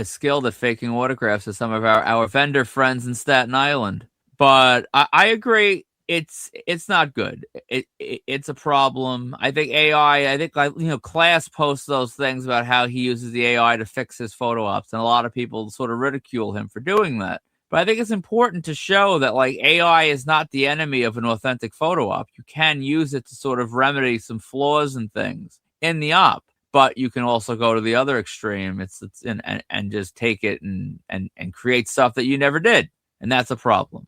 Speaker 2: skilled at faking autographs as some of our vendor friends in Staten Island. But I agree, it's not good. It's a problem. I think AI. I think Class posts those things about how he uses the AI to fix his photo ops, and a lot of people sort of ridicule him for doing that. But I think it's important to show that like AI is not the enemy of an authentic photo op. You can use it to sort of remedy some flaws and things in the op. But you can also go to the other extreme. And just take it and create stuff that you never did, and that's a problem.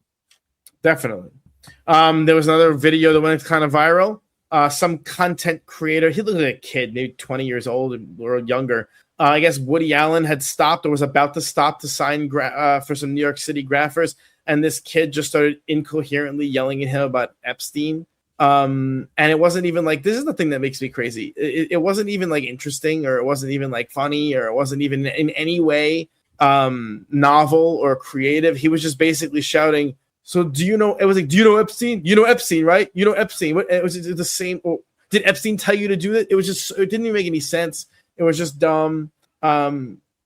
Speaker 1: Definitely. There was another video that went kind of viral. Some content creator, he looked like a kid, maybe 20 years old or younger. I guess Woody Allen had stopped or was about to stop to sign for some New York City graphers, and this kid just started incoherently yelling at him about Epstein. And it wasn't even like, this is the thing that makes me crazy. It wasn't even like interesting, or it wasn't even like funny, or it wasn't even in any way novel or creative. He was just basically shouting, so do you know Epstein? You know Epstein, right? You know Epstein. It was the same. Did Epstein tell you to do that? It didn't even make any sense. It was just dumb. But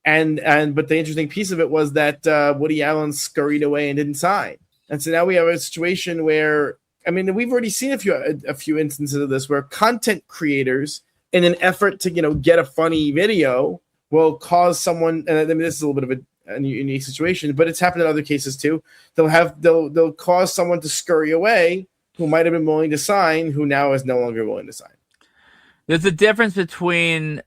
Speaker 1: the interesting piece of it was that Woody Allen scurried away and didn't sign. And so now we have a situation where, I mean, we've already seen a few instances of this, where content creators, in an effort to get a funny video, will cause someone. And I mean, this is a little bit of a unique situation, but it's happened in other cases too. They'll cause someone to scurry away who might have been willing to sign, who now is no longer willing to sign.
Speaker 2: There's a difference between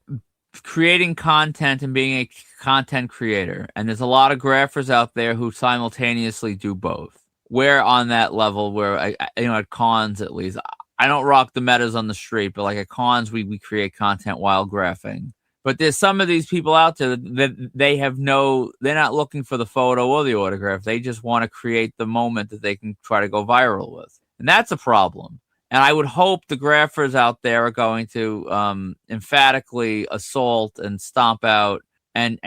Speaker 2: creating content and being a content creator, and there's a lot of graphers out there who simultaneously do both. We're on that level where at cons, at least, I don't rock the metas on the street, but like at cons, we create content while graphing. But there's some of these people out there that they're not looking for the photo or the autograph. They just want to create the moment that they can try to go viral with. And that's a problem. And I would hope the graphers out there are going to emphatically assault and stomp out and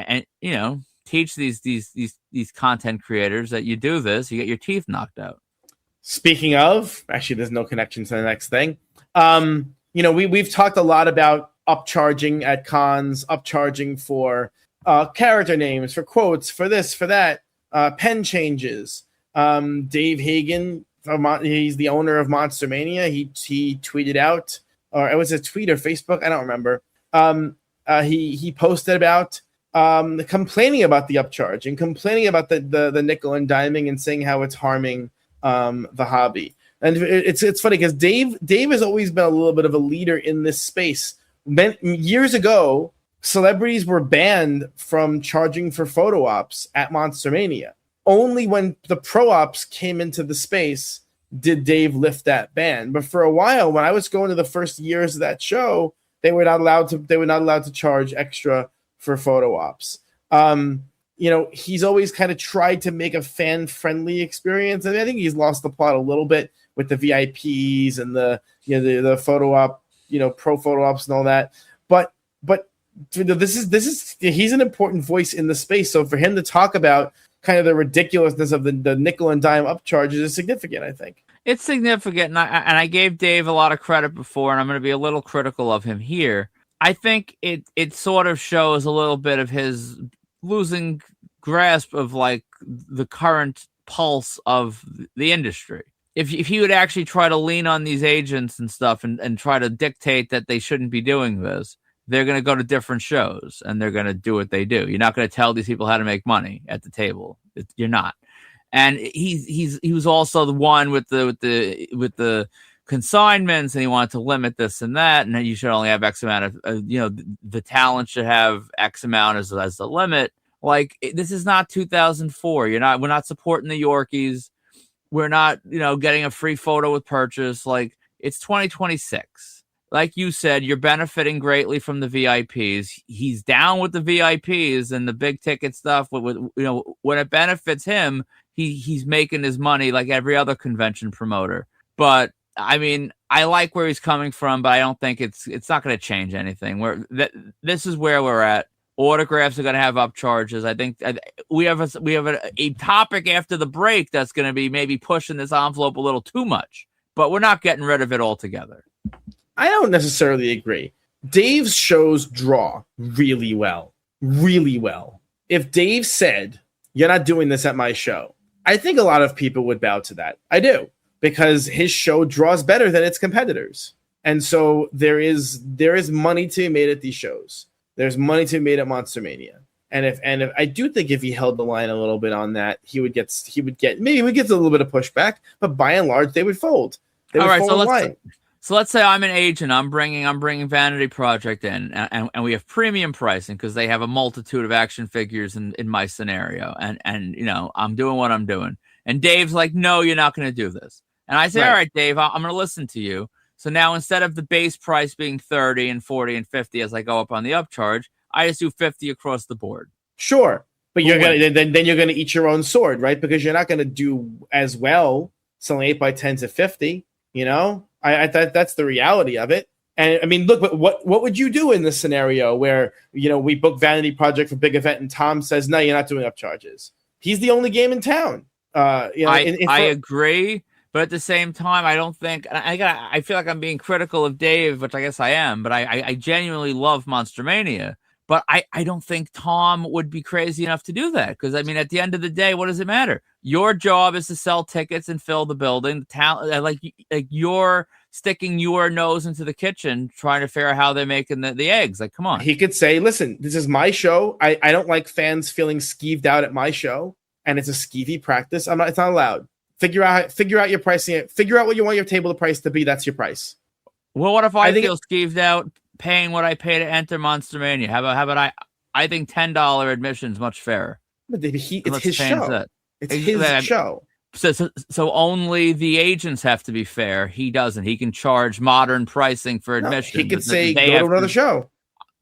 Speaker 2: teach these content creators that you do this, you get your teeth knocked out.
Speaker 1: Speaking of, actually, there's no connection to the next thing. We've talked a lot about upcharging at cons, upcharging for character names, for quotes, for this, for that, pen changes. Dave Hagen, he's the owner of Monster Mania. He tweeted out, or it was a tweet or Facebook, I don't remember. He posted about complaining about the upcharge and complaining about the nickel and diming and saying how it's harming the hobby. And it's funny because Dave has always been a little bit of a leader in this space. Years ago, celebrities were banned from charging for photo ops at Monster Mania. Only when the pro ops came into the space did Dave lift that ban. But for a while, when I was going to the first years of that show, they were not allowed to charge extra for photo ops. He's always kind of tried to make a fan-friendly experience, and I think he's lost the plot a little bit with the VIPs and the photo op, pro photo ops and all that. But he's an important voice in the space. So for him to talk about kind of the ridiculousness of the nickel and dime upcharges is significant, I think.
Speaker 2: It's significant, and I gave Dave a lot of credit before, and I'm going to be a little critical of him here. I think it sort of shows a little bit of his losing grasp of like the current pulse of the industry. if he would actually try to lean on these agents and stuff and try to dictate that they shouldn't be doing this, they're going to go to different shows and they're going to do what they do. You're not going to tell these people how to make money at the table. You're not. And he was also the one with the consignments, and he wanted to limit this and that, and then you should only have X amount of the talent should have X amount as the limit. Like, this is not 2004. We're not supporting the Yorkies. We're not, getting a free photo with purchase. Like, it's 2026. Like you said, you're benefiting greatly from the VIPs. He's down with the VIPs and the big ticket stuff. When it benefits him, he's making his money like every other convention promoter. But I mean, I like where he's coming from, but I don't think it's not going to change anything. This is where we're at. Autographs are going to have upcharges. I think we have a topic after the break that's going to be maybe pushing this envelope a little too much, but we're not getting rid of it altogether.
Speaker 1: I don't necessarily agree. Dave's shows draw really well, really well. If Dave said, "You're not doing this at my show," I think a lot of people would bow to that. I do, because his show draws better than its competitors. And so there is money to be made at these shows. There's money to be made at Monster Mania. And if I do think if he held the line a little bit on that, he would get a little bit of pushback, but by and large they would fold.
Speaker 2: All right, so let's say I'm an agent. I'm bringing Vanity Project in, and we have premium pricing because they have a multitude of action figures in my scenario, and I'm doing what I'm doing. And Dave's like, "No, you're not going to do this." And I say, "All right, Dave, I'm going to listen to you." So now instead of the base price being 30 and 40 and 50 as I go up on the upcharge, I just do 50 across the board.
Speaker 1: Sure, but you're gonna eat your own sword, right? Because you're not gonna do as well selling 8x10s at 50. That's the reality of it. And I mean, look, what would you do in this scenario where we book Vanity Project for big event and Tom says, "No, you're not doing upcharges." He's the only game in town.
Speaker 2: I agree. But at the same time, I don't think I feel like I'm being critical of Dave, which I guess I am. But I genuinely love Monster Mania. But I don't think Tom would be crazy enough to do that, because I mean, at the end of the day, what does it matter? Your job is to sell tickets and fill the building. The talent, like you're sticking your nose into the kitchen trying to figure out how they're making the eggs. Like, come on.
Speaker 1: He could say, "Listen, this is my show. I don't like fans feeling skeeved out at my show, and it's a skeevy practice. It's not allowed. Figure out your pricing. Figure out what you want your table to price to be. That's your price."
Speaker 2: Well, what if I feel skeeved out paying what I pay to enter Monster Mania? How about I think $10 admission is much fairer.
Speaker 1: But it's his show. It's his show.
Speaker 2: So only the agents have to be fair. He doesn't. He can charge modern pricing for admission.
Speaker 1: He could say, "Go to another show."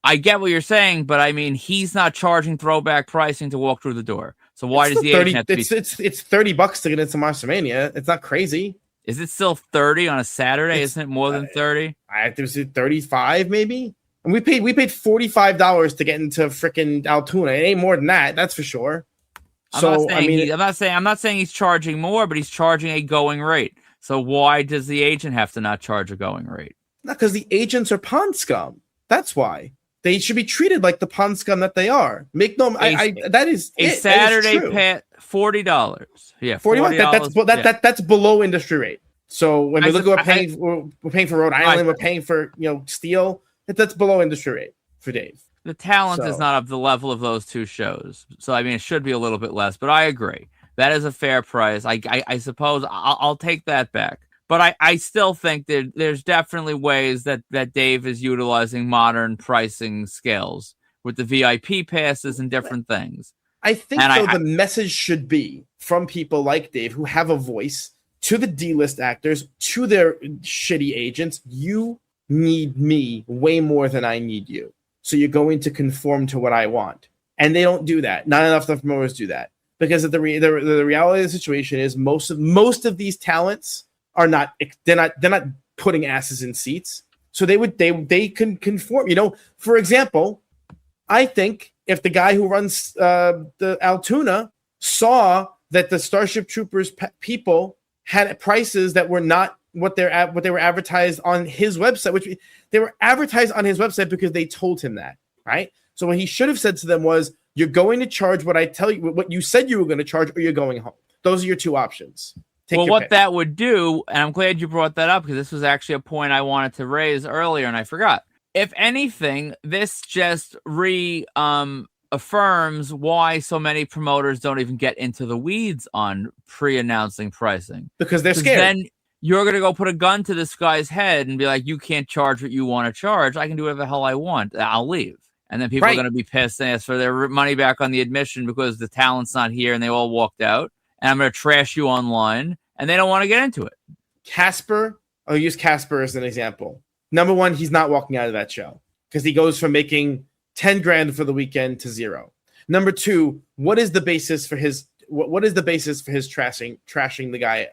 Speaker 2: I get what you're saying, but I mean, he's not charging throwback pricing to walk through the door. So why does the agent have to be?
Speaker 1: It's $30 to get into Monster Mania. It's not crazy.
Speaker 2: Is it still 30 on a Saturday? Isn't it more than 30?
Speaker 1: I think it was 35 maybe. And we paid $45 to get into freaking Altoona. It ain't more than that. That's for sure. I'm not saying he's charging more, but he's charging a going rate. So why does the agent have to not charge a going rate? Not because the agents are pond scum. That's why. They should be treated like the pond scum that they are. That is
Speaker 2: a Saturday pet $40. Yeah,
Speaker 1: $40. That's below industry rate. So when we look at we're paying for Rhode Island, we're paying for Steel. That's below industry rate for Dave.
Speaker 2: The talent is not of the level of those two shows. So I mean, it should be a little bit less. But I agree, that is a fair price. I suppose I'll take that back. But I still think that there's definitely ways that Dave is utilizing modern pricing scales with the VIP passes and different things.
Speaker 1: I think the message should be from people like Dave who have a voice to the D-list actors, to their shitty agents. You need me way more than I need you. So you're going to conform to what I want. And they don't do that. Not enough of the promoters do that. Because the reality of the situation is most of these talents are not putting asses in seats. So they can conform. For example, I think if the guy who runs the Altoona saw that the Starship Troopers people had prices that were not what they were advertised on his website, which they were advertised on his website because they told him that, right? So what he should have said to them was, "You're going to charge what I tell you, what you said you were going to charge, or you're going home. Those are your two options.
Speaker 2: Well, what that would do, and I'm glad you brought that up because this was actually a point I wanted to raise earlier and I forgot. If anything, this just affirms why so many promoters don't even get into the weeds on pre-announcing pricing.
Speaker 1: Because they're scared.
Speaker 2: Then you're going to go put a gun to this guy's head and be like, you can't charge what you want to charge. I can do whatever the hell I want. I'll leave. And then people are going to be pissed and ask for their money back on the admission because the talent's not here and they all walked out. And I'm going to trash you online. And they don't want to get into it.
Speaker 1: Casper, I'll use Casper as an example. Number one, he's not walking out of that show because he goes from making 10 grand for the weekend to zero. Number two, what is the basis for his trashing the guy?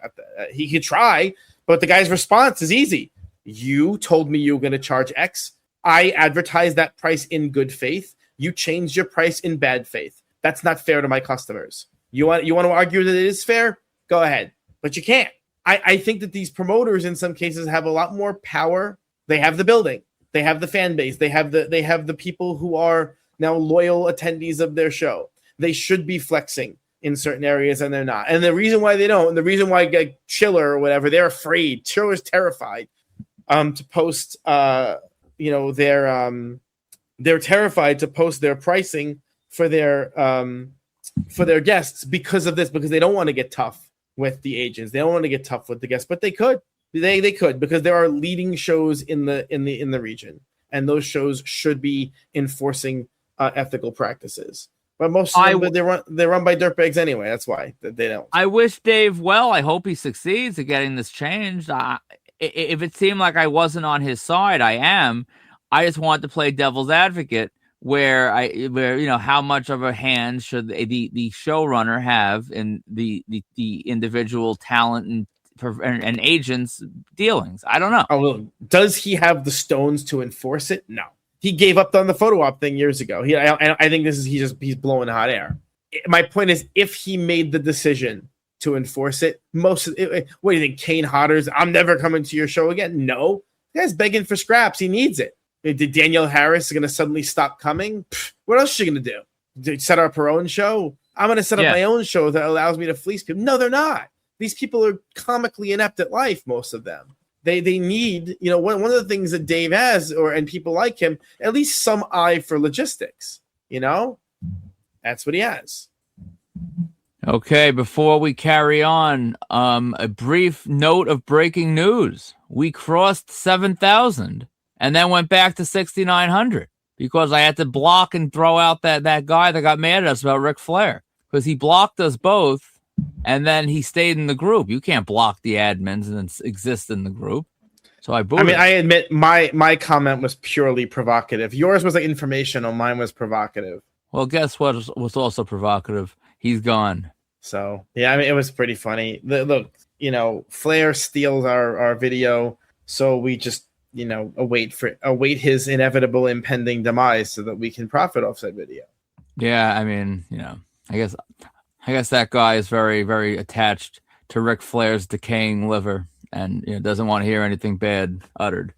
Speaker 1: He could try, but the guy's response is easy. You told me you were going to charge X. I advertised that price in good faith. You changed your price in bad faith. That's not fair to my customers. You want to argue that it is fair? Go ahead, but you can't. I think that these promoters in some cases have a lot more power. They have the building. They have the fan base. They have the people who are now loyal attendees of their show. They should be flexing in certain areas, and they're not. And the reason why they don't, and the reason why Chiller or whatever, they're afraid. Chiller's terrified to post. They're terrified to post their pricing for their guests because of this, because they don't want to get tough with the agents. They don't want to get tough with the guests, but they could. They could, because there are leading shows in the region, and those shows should be enforcing ethical practices. But most of them, they're run by dirtbags anyway. That's why they don't.
Speaker 2: I wish Dave well. I hope he succeeds at getting this changed. If it seemed like I wasn't on his side, I am. I just want to play devil's advocate, where how much of a hand should the showrunner have in the individual talent and agents' dealings? I don't know.
Speaker 1: Oh, well, does he have the stones to enforce it? No. He gave up on the photo op thing years ago. I think he's blowing hot air. My point is, if he made the decision to enforce it, what do you think, Kane Hodder's, I'm never coming to your show again? No. The guy's begging for scraps. He needs it. Did Danielle Harris going to suddenly stop coming? What else is she going to do? Set up her own show? I'm going to set up my own show that allows me to fleece people. No, they're not. These people are comically inept at life, most of them. They need, one of the things that Dave has, and people like him, at least some eye for logistics. That's what he has.
Speaker 2: Okay, before we carry on, a brief note of breaking news. We crossed 7,000 and then went back to 6,900 because I had to block and throw out that guy that got mad at us about Ric Flair, because he blocked us both. And then he stayed in the group. You can't block the admins and then exist in the group. So I booted.
Speaker 1: I admit my comment was purely provocative. Yours was like informational. Mine was provocative.
Speaker 2: Well, guess what was also provocative? He's gone.
Speaker 1: So, yeah, it was pretty funny. Look, Flair steals our video. So we just, await his inevitable impending demise so that we can profit off that video.
Speaker 2: Yeah, I guess that guy is very, very attached to Ric Flair's decaying liver and doesn't want to hear anything bad uttered.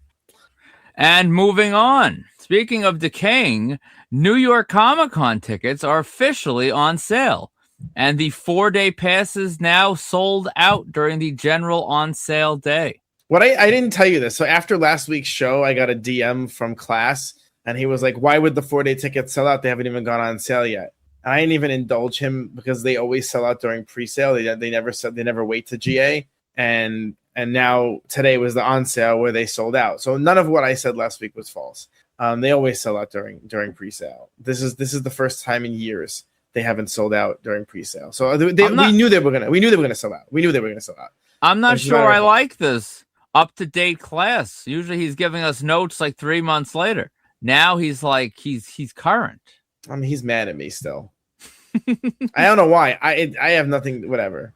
Speaker 2: And moving on. Speaking of decaying, New York Comic-Con tickets are officially on sale. And the 4-day passes now sold out during the general on-sale day.
Speaker 1: What I didn't tell you this. So after last week's show, I got a DM from class, and he was like, why would the 4-day tickets sell out? They haven't even gone on sale yet. I didn't even indulge him because they always sell out during pre-sale. They never wait to GA, and now today was the on sale where they sold out. So none of what I said last week was false. They always sell out during pre-sale. This is the first time in years they haven't sold out during pre-sale. So we knew they were gonna sell out. We knew they were gonna sell out.
Speaker 2: I'm not sure I like this up-to-date class. Usually he's giving us notes like 3 months later. Now he's like he's current. He's
Speaker 1: mad at me still. I don't know why. I have nothing. Whatever.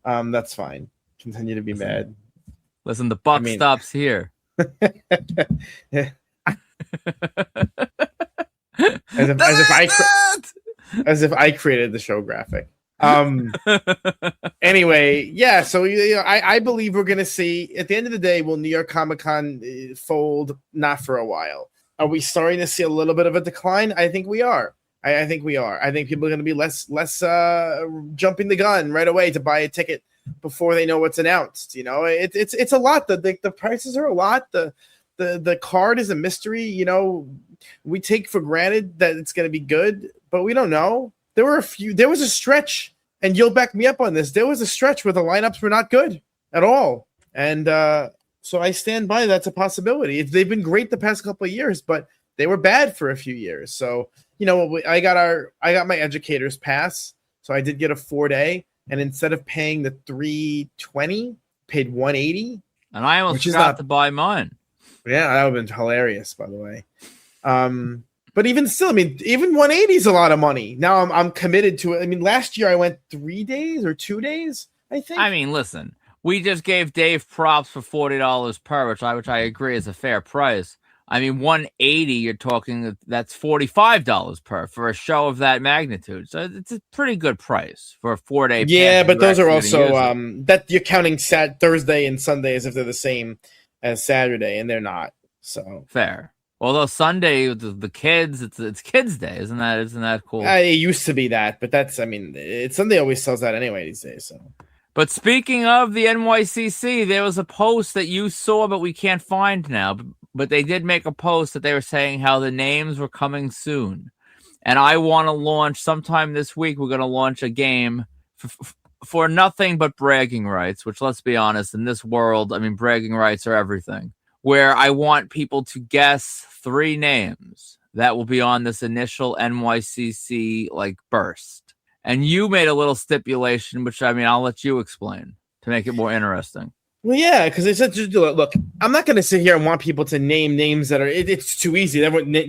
Speaker 1: That's fine. Continue to be mad.
Speaker 2: Listen, the buck stops here.
Speaker 1: as if I created the show graphic. Anyway, yeah. So I believe we're gonna see at the end of the day, will New York Comic-Con fold? Not for a while. Are we starting to see a little bit of a decline? I think we are. I think we are. I think people are going to be less jumping the gun right away to buy a ticket before they know what's announced. You know, it's a lot. The prices are a lot. The card is a mystery. You know, we take for granted that it's going to be good, but we don't know. There was a stretch, and you'll back me up on this. There was a stretch where the lineups were not good at all. And so I stand by that's a possibility. They've been great the past couple of years, but they were bad for a few years. So, you know, I got my educator's pass. So I did get a 4-day, and instead of paying the $320, paid $180.
Speaker 2: And I almost forgot to buy mine.
Speaker 1: Yeah, that would have been hilarious, by the way. But even still, I mean, even 180 is a lot of money. Now I'm committed to it. I mean, last year I went 3 days or 2 days, I think.
Speaker 2: I mean, listen, we just gave Dave props for $40 per, which I agree is a fair price. I mean, 180, you're talking, that's $45 per for a show of that magnitude. So it's a pretty good price for a 4-day.
Speaker 1: Yeah, but those are also that you're counting Thursday and Sunday as if they're the same as Saturday, and they're not. So
Speaker 2: fair. Although Sunday, the kids, it's Kids Day, isn't that cool?
Speaker 1: It used to be that, but Sunday always sells that anyway these days. So.
Speaker 2: But speaking of the NYCC, there was a post that you saw, but we can't find now. But they did make a post that they were saying how the names were coming soon, and I want to launch sometime this week. We're going to launch a game for nothing but bragging rights. Which, let's be honest, in this world, I mean, bragging rights are everything. Where I want people to guess 3 names that will be on this initial NYCC burst. And you made a little stipulation, which I mean, I'll let you explain to make it more interesting.
Speaker 1: Well, yeah, because they said, look, I'm not going to sit here and want people to name names that are, it's too easy.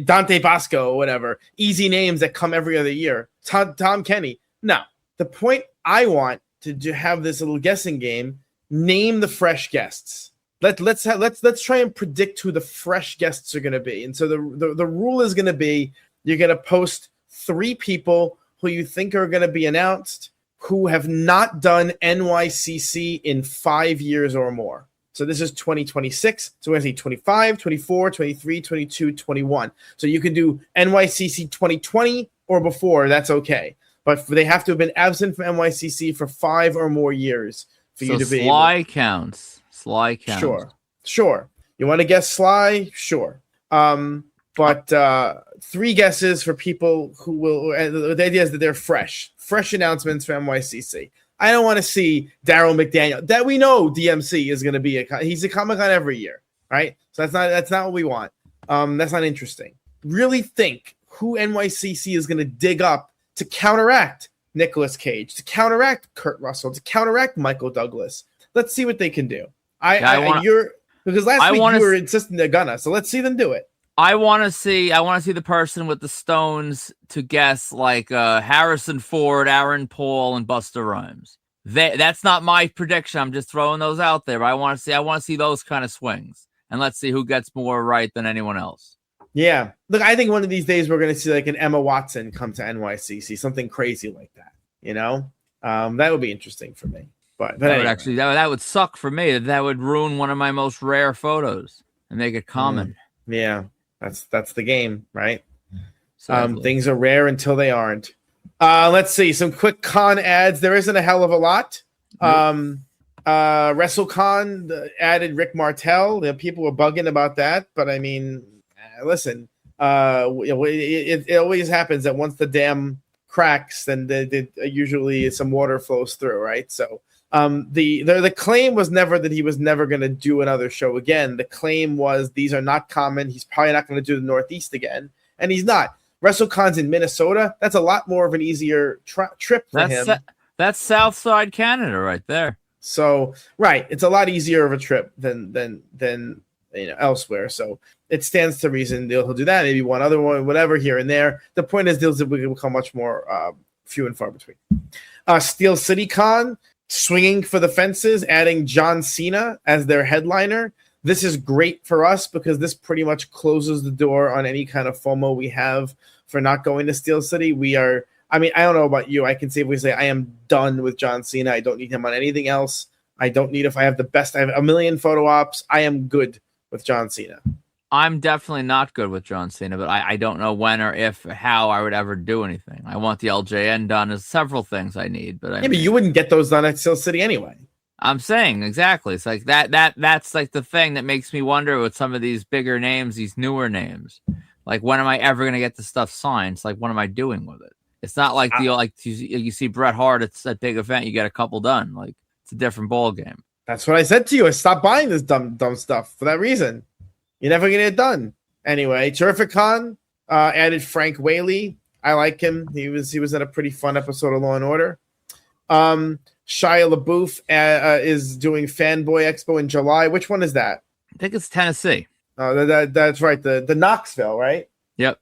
Speaker 1: Dante Bosco or whatever, easy names that come every other year. Tom Kenny. No, the point I want to have this little guessing game, name the fresh guests. Let's try and predict who the fresh guests are going to be. And so the rule is going to be you're going to post 3 people who you think are going to be announced who have not done NYCC in 5 years or more. So this is 2026. So we're going to see 25, 24, 23, 22, 21. So you can do NYCC 2020 or before. That's okay. But they have to have been absent from NYCC for 5 or more years for you to be
Speaker 2: Sly counts. Sly counts.
Speaker 1: Sure. You want to guess Sly? Sure. But 3 guesses for people who will. The idea is that they're fresh announcements for NYCC. I don't want to see Daryl McDaniel. That we know DMC is going to be he's a Comic-Con every year, right? So that's not what we want. That's not interesting. Really think who NYCC is going to dig up to counteract Nicolas Cage, to counteract Kurt Russell, to counteract Michael Douglas. Let's see what they can do. Because last week you were insisting they're gonna, so let's see them do it.
Speaker 2: I want to see the person with the stones to guess Harrison Ford, Aaron Paul, and Busta Rhymes. That's not my prediction. I'm just throwing those out there. But I want to see those kind of swings, and let's see who gets more right than anyone else.
Speaker 1: Yeah, look, I think one of these days we're going to see an Emma Watson come to NYCC, something crazy like that. You know, that would be interesting for me. But anyway.
Speaker 2: that would suck for me. That would ruin one of my most rare photos and make it common.
Speaker 1: Yeah, that's the game, right? Things are rare until they aren't. Let's see some quick con ads. There isn't a hell of a lot. Nope. WrestleCon added Rick Martel. The people were bugging about that, but I mean, listen, it always happens that once the dam cracks, then usually some water flows through, right? So. The claim was never that he was never going to do another show again. The claim was these are not common. He's probably not going to do the Northeast again, and he's not. WrestleCon's in Minnesota. That's a lot more of an easier trip for him.
Speaker 2: That's Southside Canada right there.
Speaker 1: So right, it's a lot easier of a trip than elsewhere. So it stands to reason he'll do that. Maybe one other one, whatever here and there. The point is deals will become much more few and far between. Steel City Con. Swinging for the fences, adding John Cena as their headliner. This is great for us because this pretty much closes the door on any kind of FOMO we have for not going to Steel City. I don't know about you. I can safely say I am done with John Cena. I don't need him on anything else. I don't need if I have the best. I have a million photo ops. I am good with John Cena.
Speaker 2: I'm definitely not good with John Cena, but I don't know when or if or how I would ever do anything. I want the LJN done. There's several things I need, but
Speaker 1: But you wouldn't get those done at Steel City anyway.
Speaker 2: I'm saying exactly. It's like that's like the thing that makes me wonder with some of these bigger names, these newer names. Like, when am I ever going to get the stuff signed? It's like, what am I doing with it? It's not like you see Bret Hart at that big event, you get a couple done. Like, it's a different ball game.
Speaker 1: That's what I said to you. I stopped buying this dumb stuff for that reason. You're never gonna get it done. Anyway, Terrific Con added Frank Whaley. I like him. He was in a pretty fun episode of Law and Order. Shia LaBeouf is doing Fanboy Expo in July. Which one is that?
Speaker 2: I think it's Tennessee.
Speaker 1: That's right. The Knoxville, right?
Speaker 2: Yep.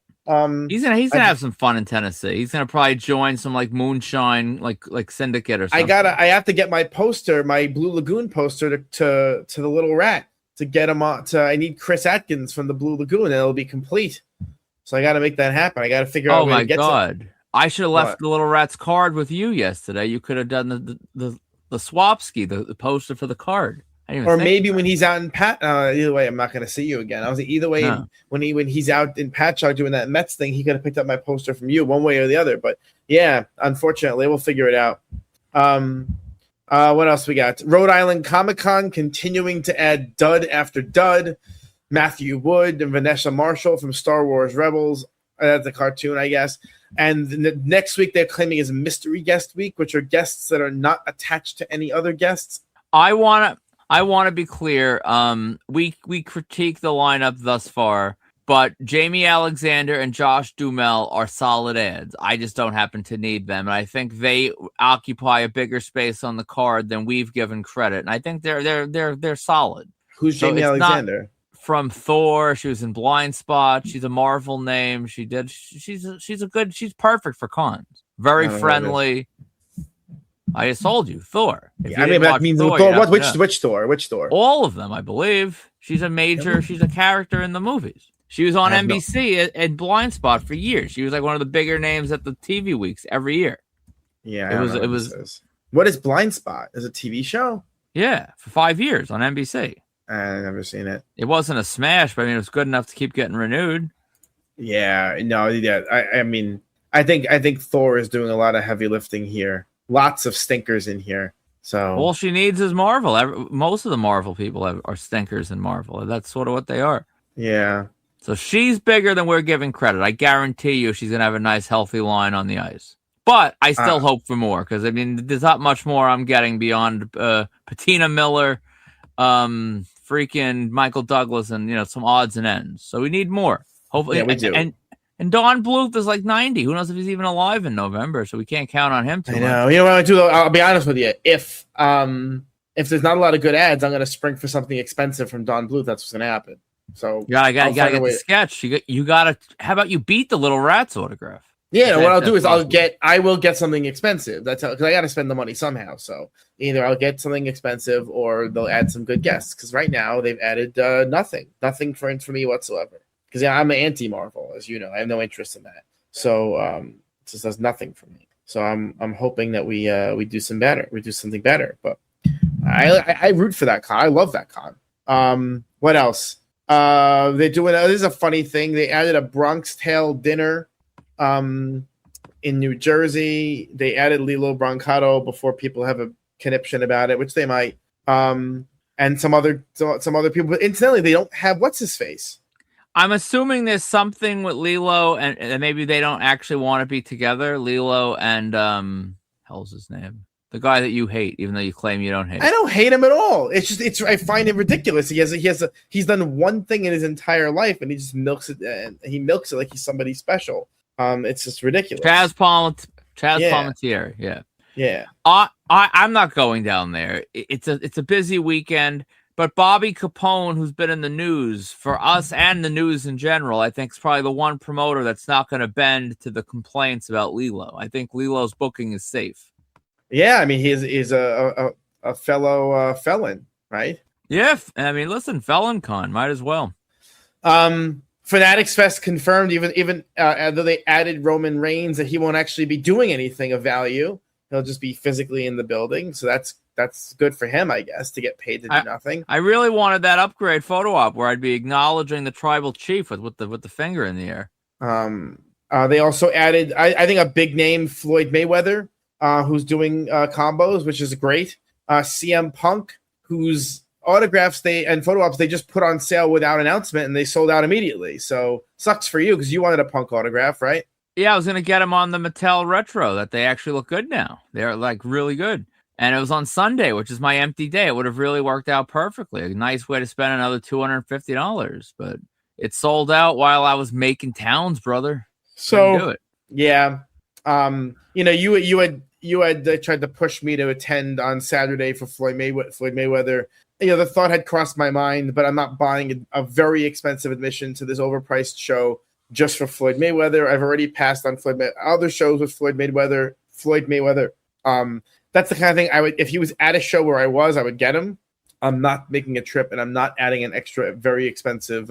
Speaker 2: He's gonna have some fun in Tennessee. He's gonna probably join some like moonshine, like Syndicate or something.
Speaker 1: I have to get my poster, my Blue Lagoon poster to the Little Rat to get him on. I need Chris Atkins from the Blue Lagoon, and it'll be complete. So I got to make that happen. I got to figure out.
Speaker 2: Oh my god! I should have left the Little Rat's card with you yesterday. You could have done the Swapski, the poster for the card.
Speaker 1: Or maybe when he's out in either way, I'm not going to see you again. I was either way when he's out in Patchogue doing that Mets thing, he could have picked up my poster from you one way or the other. But yeah, unfortunately, we'll figure it out. What else we got? Rhode Island Comic-Con continuing to add dud after dud. Matthew Wood and Vanessa Marshall from Star Wars Rebels. That's a cartoon, I guess. And next week they're claiming is a mystery guest week, which are guests that are not attached to any other guests.
Speaker 2: I want to be clear. We critique the lineup thus far, but Jamie Alexander and Josh Duhamel are solid ads. I just don't happen to need them, and I think they occupy a bigger space on the card than we've given credit. And I think they're solid.
Speaker 1: Who's Jamie Alexander?
Speaker 2: From Thor. She was in Blind Spot. She's a Marvel name. She's perfect for cons. Very friendly. I just told you, Thor.
Speaker 1: That means Thor. Which Thor? Which Thor?
Speaker 2: All of them, I believe. She's a character in the movies. She was on NBC at Blind Spot for years. She was like one of the bigger names at the TV weeks every year.
Speaker 1: Yeah, it was. What is Blind Spot? Is it a TV show?
Speaker 2: Yeah, for 5 years on NBC.
Speaker 1: I've never seen it.
Speaker 2: It wasn't a smash, but I mean, it was good enough to keep getting renewed.
Speaker 1: Yeah, no, yeah. I think Thor is doing a lot of heavy lifting here. Lots of stinkers in here. So
Speaker 2: all she needs is Marvel. Most of the Marvel people are stinkers in Marvel. That's sort of what they are.
Speaker 1: Yeah.
Speaker 2: So she's bigger than we're giving credit. I guarantee you she's going to have a nice, healthy line on the ice. But I still hope for more because, I mean, there's not much more I'm getting beyond Patina Miller, freaking Michael Douglas, and, some odds and ends. So we need more. Hopefully.
Speaker 1: Yeah, we do.
Speaker 2: And Don Bluth is like 90. Who knows if he's even alive in November? So we can't count on him too much.
Speaker 1: I know. You know what I do, though? I'll be honest with you. If there's not a lot of good ads, I'm going to spring for something expensive from Don Bluth. That's what's going to happen. So
Speaker 2: I gotta get the sketch. You gotta. How about you beat the Little Rats autograph?
Speaker 1: Yeah, what I'll do is I will get something expensive. That's because I got to spend the money somehow. So either I'll get something expensive or they'll add some good guests. Because right now they've added nothing for me whatsoever. Because I'm an anti-Marvel, as you know, I have no interest in that. So it just does nothing for me. So I'm hoping that we do some better. We do something better. But I root for that con. I love that con. What else? They're doing. This is a funny thing. They added a Bronx Tale dinner. In New Jersey, they added Lilo Brancato before people have a conniption about it, which they might. And some other people. But incidentally, they don't have what's his face.
Speaker 2: I'm assuming there's something with Lilo, and maybe they don't actually want to be together. Lilo and hell's his name? The guy that you hate, even though you claim you don't hate.
Speaker 1: I don't hate him at all. I find it ridiculous. He's done one thing in his entire life, and he just milks it. And he milks it like he's somebody special. It's just ridiculous. Chaz
Speaker 2: Palmentieri. Yeah. I'm not going down there. It's a busy weekend. But Bobby Capone, who's been in the news for us and the news in general, I think is probably the one promoter that's not going to bend to the complaints about Lilo. I think Lilo's booking is safe.
Speaker 1: Yeah, I mean, he's a fellow felon, right?
Speaker 2: Yeah, I mean, listen, Felon Con, might as well.
Speaker 1: Fanatics Fest confirmed, even though they added Roman Reigns, that he won't actually be doing anything of value. He'll just be physically in the building. So that's good for him, I guess, to get paid to do nothing.
Speaker 2: I really wanted that upgrade photo op where I'd be acknowledging the tribal chief with the finger in the air.
Speaker 1: They also added, I think, a big name, Floyd Mayweather, who's doing combos, which is great. CM Punk, whose autographs and photo ops they just put on sale without announcement, and they sold out immediately. So sucks for you because you wanted a Punk autograph, right?
Speaker 2: Yeah, I was gonna get them on the Mattel Retro. That they actually look good now. They're like really good. And it was on Sunday, which is my empty day. It would have really worked out perfectly. A nice way to spend another $250, but it sold out while I was making towns, brother.
Speaker 1: So
Speaker 2: do it.
Speaker 1: Yeah, you had tried to push me to attend on Saturday for Floyd Mayweather. The thought had crossed my mind, but I'm not buying a very expensive admission to this overpriced show just for Floyd Mayweather. I've already passed on other shows with Floyd Mayweather. That's the kind of thing I would, if he was at a show where I would get him. I'm not making a trip, and I'm not adding an extra, very expensive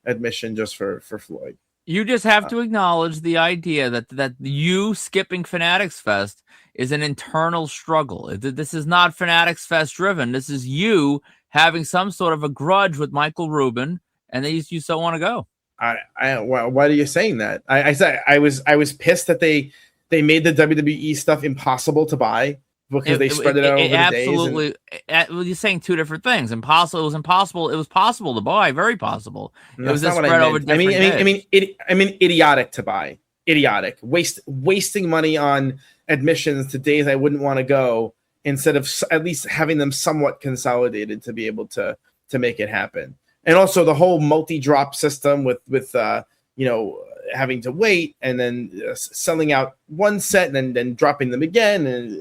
Speaker 1: admission just for Floyd.
Speaker 2: You just have to acknowledge the idea that you skipping Fanatics Fest is an internal struggle. This is not Fanatics Fest driven. This is you having some sort of a grudge with Michael Rubin, and you just don't want to go.
Speaker 1: Why are you saying that? I said I was pissed that they made the WWE stuff impossible to buy because they spread it out over the days.
Speaker 2: Absolutely. You're saying two different things. Impossible. It was impossible. It was possible to buy. Very possible. It was just spread over different days.
Speaker 1: I mean, idiotic to buy. Idiotic. Wasting money on admissions to days I wouldn't want to go instead of at least having them somewhat consolidated to be able to make it happen. And also the whole multi-drop system with having to wait and then selling out one set and then dropping them again, and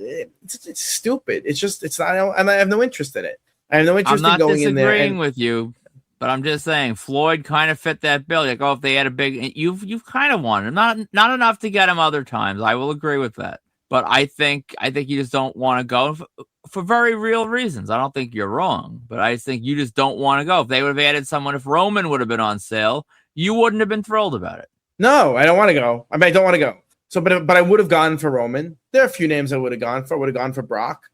Speaker 1: it's stupid. I have no interest in it. I have no interest in going in there.
Speaker 2: I'm not disagreeing with you, but I'm just saying Floyd kind of fit that bill. Like, if they had a big, you've kind of won him, not enough to get him other times. I will agree with that, but I think you just don't want to go for very real reasons. I don't think you're wrong, but I just think you just don't want to go. If they would have added someone, if Roman would have been on sale, you wouldn't have been thrilled about it.
Speaker 1: No, I don't want to go. I don't want to go. So, but I would have gone for Roman. There are a few names I would have gone for. I would have gone for Brock.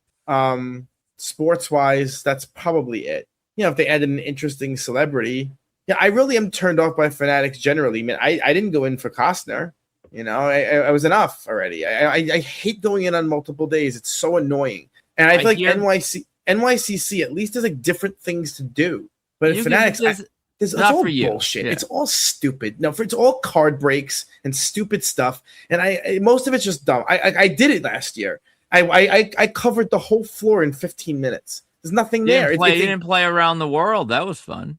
Speaker 1: Sports wise, that's probably it. If they added an interesting celebrity, I really am turned off by Fanatics generally. Man, I didn't go in for Costner. I was enough already. I hate going in on multiple days. It's so annoying. And I feel like NYCC at least has like different things to do. But at Fanatics, it's all bullshit. Yeah. It's all stupid. No, it's all card breaks and stupid stuff. And most of it's just dumb. I did it last year. I covered the whole floor in 15 minutes. There's nothing there.
Speaker 2: You didn't play around the world. That was fun.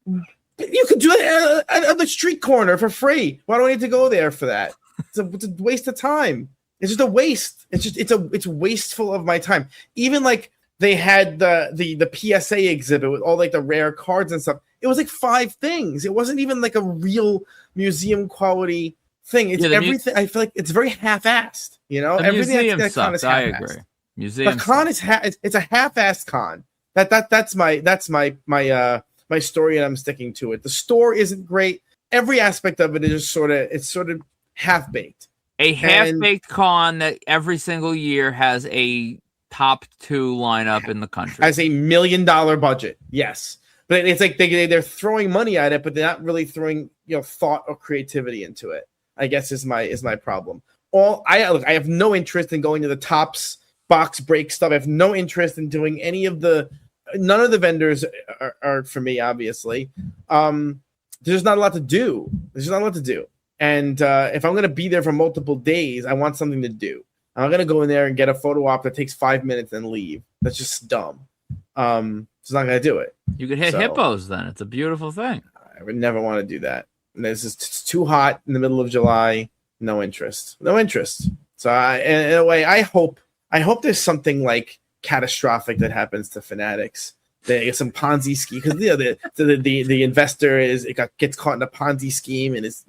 Speaker 1: You could do it at the street corner for free. Why do I need to go there for that? It's a waste of time. It's just a waste. It's wasteful of my time. Even like they had the PSA exhibit with all like the rare cards and stuff. It was like 5 things. It wasn't even like a real museum quality thing. It's everything. I feel like it's very half-assed. Everything that con is half-assed.
Speaker 2: I agree. Museum.
Speaker 1: But con is it's a half-assed con. That's my story, and I'm sticking to it. The store isn't great. Every aspect of it is sort of half-baked.
Speaker 2: A half-baked con that every single year has a top 2 lineup in the country.
Speaker 1: Has a $1 million budget. Yes. But it's like they're throwing money at it, but they're not really throwing thought or creativity into it. I guess is my problem. I have no interest in going to the Tops box break stuff. I have no interest in doing none of the vendors are for me, obviously. There's not a lot to do. And if I'm going to be there for multiple days, I want something to do. I'm not going to go in there and get a photo op that takes 5 minutes and leave. That's just dumb. It's not going to do it.
Speaker 2: You could hit hippos then. It's a beautiful thing.
Speaker 1: I would never want to do that. And it's too hot in the middle of July. No interest. So in a way, I hope there's something like catastrophic that happens to Fanatics. They get some Ponzi scheme because the investor gets caught in a Ponzi scheme and is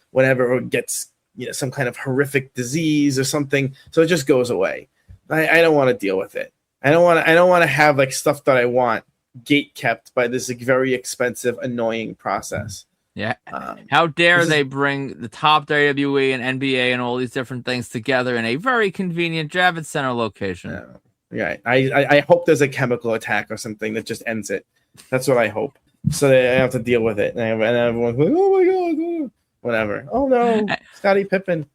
Speaker 1: whatever, or gets some kind of horrific disease or something. So it just goes away. I don't want to deal with it. I don't want to have like stuff that I want gate kept by this like very expensive, annoying process.
Speaker 2: Yeah. How dare they bring the top WWE and NBA and all these different things together in a very convenient Javits Center location.
Speaker 1: Yeah. I hope there's a chemical attack or something that just ends it. That's what I hope. So they have to deal with it. And everyone's like, oh my God, whatever. Oh no, Scottie Pippen.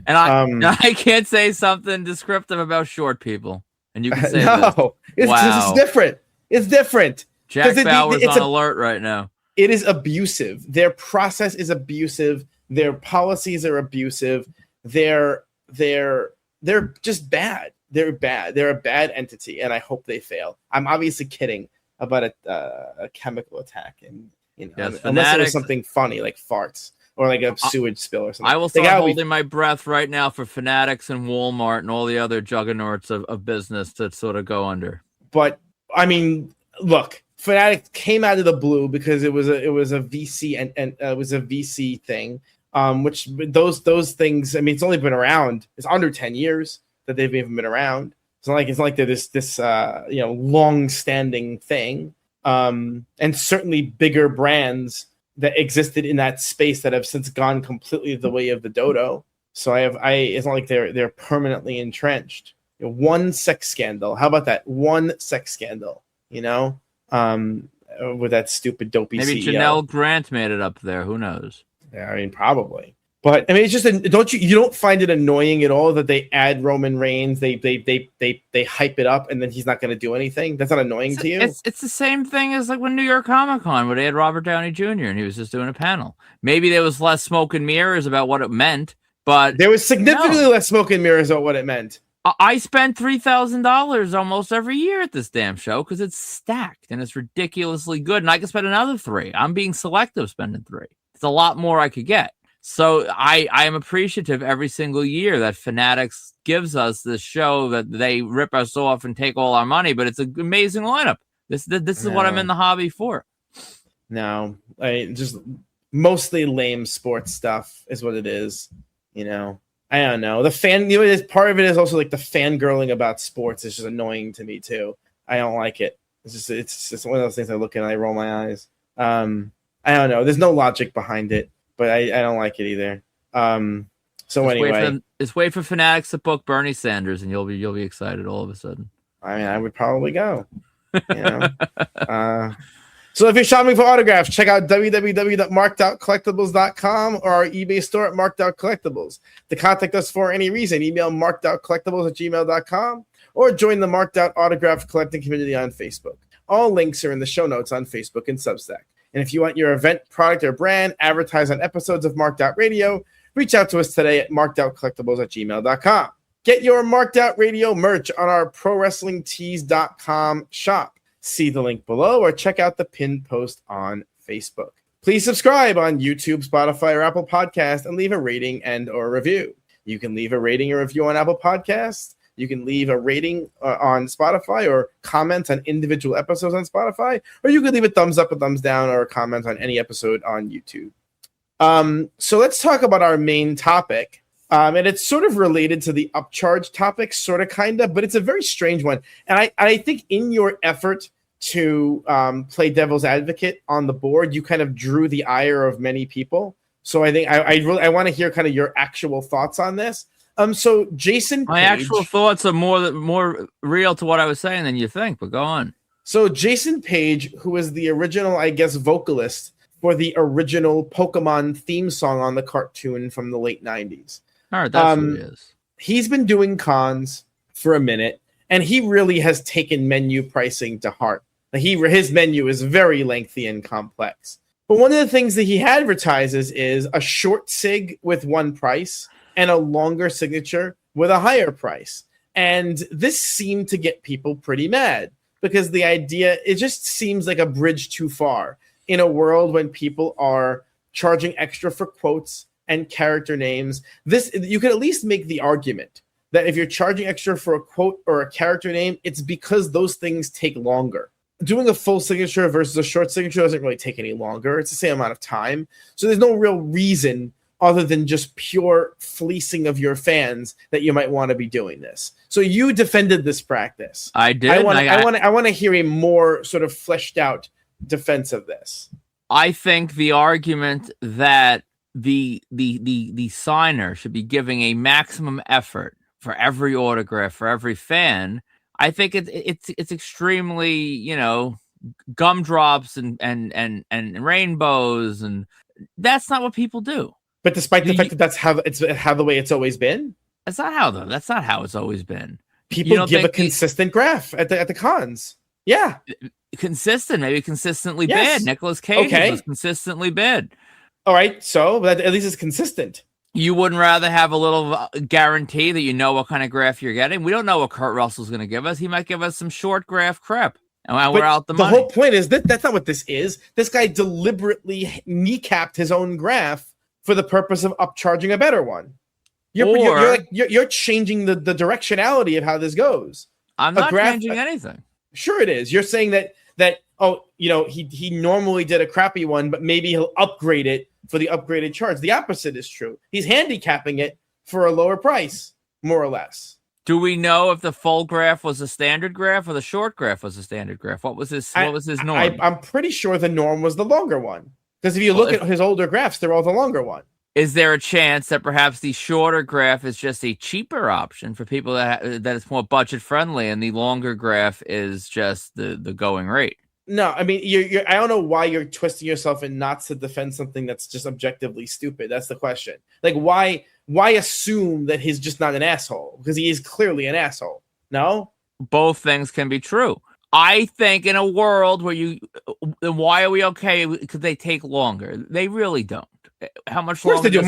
Speaker 2: And I can't say something descriptive about short people. And you can say
Speaker 1: no,
Speaker 2: this.
Speaker 1: It's different. It's different.
Speaker 2: Jack Bauer's on alert right now.
Speaker 1: It is abusive. Their process is abusive. Their policies are abusive. They're just bad. They're bad. They're a bad entity, and I hope they fail. I'm obviously kidding about a chemical attack, and unless it was something funny like farts or like a sewage spill or something.
Speaker 2: I will start holding my breath right now for Fanatics and Walmart and all the other juggernauts of business that sort of go under.
Speaker 1: But I mean, look. Fanatics came out of the blue because it was a VC and it was a VC thing, which those things. I mean, it's only been around. It's under 10 years that they've even been around. It's not like they're this long-standing thing. And certainly bigger brands that existed in that space that have since gone completely the way of the dodo. So it's not like they're permanently entrenched. One sex scandal. How about that? One sex scandal. With that stupid dopey
Speaker 2: maybe
Speaker 1: CEO.
Speaker 2: Janelle Grant made it up there. Who knows?
Speaker 1: Yeah, I mean, probably. But I mean, it's just you don't find it annoying at all that they add Roman Reigns, they hype it up, and then he's not going to do anything? That's not annoying to you?
Speaker 2: It's the same thing as like when New York Comic Con, where they had Robert Downey Jr. and he was just doing a panel. Maybe there was less smoke and mirrors about what it meant, but
Speaker 1: there was significantly less smoke and mirrors about what it meant.
Speaker 2: I spend $3,000 almost every year at this damn show because it's stacked and it's ridiculously good. And I can spend another $3. I'm being selective spending $3. It's a lot more I could get. So I am appreciative every single year that Fanatics gives us this show that they rip us off and take all our money. But it's an amazing lineup. This is what I'm in the hobby for. No,
Speaker 1: just mostly lame sports stuff is what it is, I don't know. The fan, part of it is also like the fangirling about sports is just annoying to me too. I don't like it. It's just one of those things I look at and I roll my eyes. I don't know. There's no logic behind it, but I don't like it either.
Speaker 2: Just wait for Fanatics to book Bernie Sanders, and you'll be excited all of a sudden.
Speaker 1: I mean, I would probably go. So if you're shopping for autographs, check out www.markedoutcollectibles.com or our eBay store at markedoutcollectibles. To contact us for any reason, email markedoutcollectibles@gmail.com or join the Marked Out Autograph Collecting community on Facebook. All links are in the show notes on Facebook and Substack. And if you want your event, product, or brand advertised on episodes of Marked Out Radio, reach out to us today at markedoutcollectibles@gmail.com. Get your Marked Out Radio merch on our ProWrestlingTees.com shop. See the link below or check out the pinned post on Facebook. Please subscribe on YouTube, Spotify, or Apple Podcasts and leave a rating and or review. You can leave a rating or review on Apple Podcasts. You can leave a rating on Spotify or comment on individual episodes on Spotify, or you can leave a thumbs up, a thumbs down, or a comment on any episode on YouTube. So let's talk about our main topic. And it's sort of related to the upcharge topic, sort of, kind of, but it's a very strange one. And I think in your effort to play devil's advocate on the board, you kind of drew the ire of many people. So I think I want to hear kind of your actual thoughts on this. So Jason Page,
Speaker 2: my actual thoughts are more real to what I was saying than you think, but go on.
Speaker 1: So Jason Page, who was the original, I guess, vocalist for the original Pokemon theme song on the cartoon from the late 90s.
Speaker 2: All right, that's who he is.
Speaker 1: He's been doing cons for a minute, and he really has taken menu pricing to heart. His menu is very lengthy and complex. But one of the things that he advertises is a short sig with one price and a longer signature with a higher price. And this seemed to get people pretty mad because the idea, it just seems like a bridge too far in a world when people are charging extra for quotes and character names. You can at least make the argument that if you're charging extra for a quote or a character name, it's because those things take longer. Doing a full signature versus a short signature doesn't really take any longer. It's the same amount of time. So there's no real reason other than just pure fleecing of your fans that you might want to be doing this. So you defended this practice.
Speaker 2: I did.
Speaker 1: I want to hear a more sort of fleshed out defense of this.
Speaker 2: I think the argument that the signer should be giving a maximum effort for every autograph for every fan. I think it's extremely, you know, gumdrops and rainbows, and that's not what people do.
Speaker 1: But despite the fact that that's how the way it's always been,
Speaker 2: that's not how though. That's not how it's always been.
Speaker 1: People give a consistent graph at the cons. Yeah,
Speaker 2: consistent, maybe consistently
Speaker 1: yes.
Speaker 2: bad. Nicolas Cage was consistently bad.
Speaker 1: All right, so at least it's consistent.
Speaker 2: You wouldn't rather have a little guarantee that you know what kind of graph you're getting? We don't know what Kurt Russell's going to give us. He might give us some short graph crap. And we're out the money.
Speaker 1: The whole point is that's not what this is. This guy deliberately kneecapped his own graph for the purpose of upcharging a better one. You're changing the directionality of how this goes.
Speaker 2: I'm not changing anything.
Speaker 1: Sure it is. You're saying that he normally did a crappy one, but maybe he'll upgrade it for the upgraded charge. The opposite is true. He's handicapping it for a lower price, more or less.
Speaker 2: Do we know if the full graph was a standard graph or the short graph was a standard graph? What was his norm?
Speaker 1: I'm pretty sure the norm was the longer one. Because if you look at his older graphs, they're all the longer one.
Speaker 2: Is there a chance that perhaps the shorter graph is just a cheaper option for people that it's more budget friendly, and the longer graph is just the going rate?
Speaker 1: No, I mean, I don't know why you're twisting yourself in knots to defend something that's just objectively stupid. That's the question. Like, why assume that he's just not an asshole? Because he is clearly an asshole. No?
Speaker 2: Both things can be true. I think in a world where why are we okay? Because they take longer. They really don't. How much longer?
Speaker 1: Of course they do.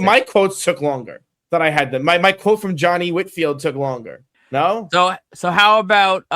Speaker 1: My quotes took longer than I had them. My quote from Johnny Whitfield took longer. No.
Speaker 2: So how about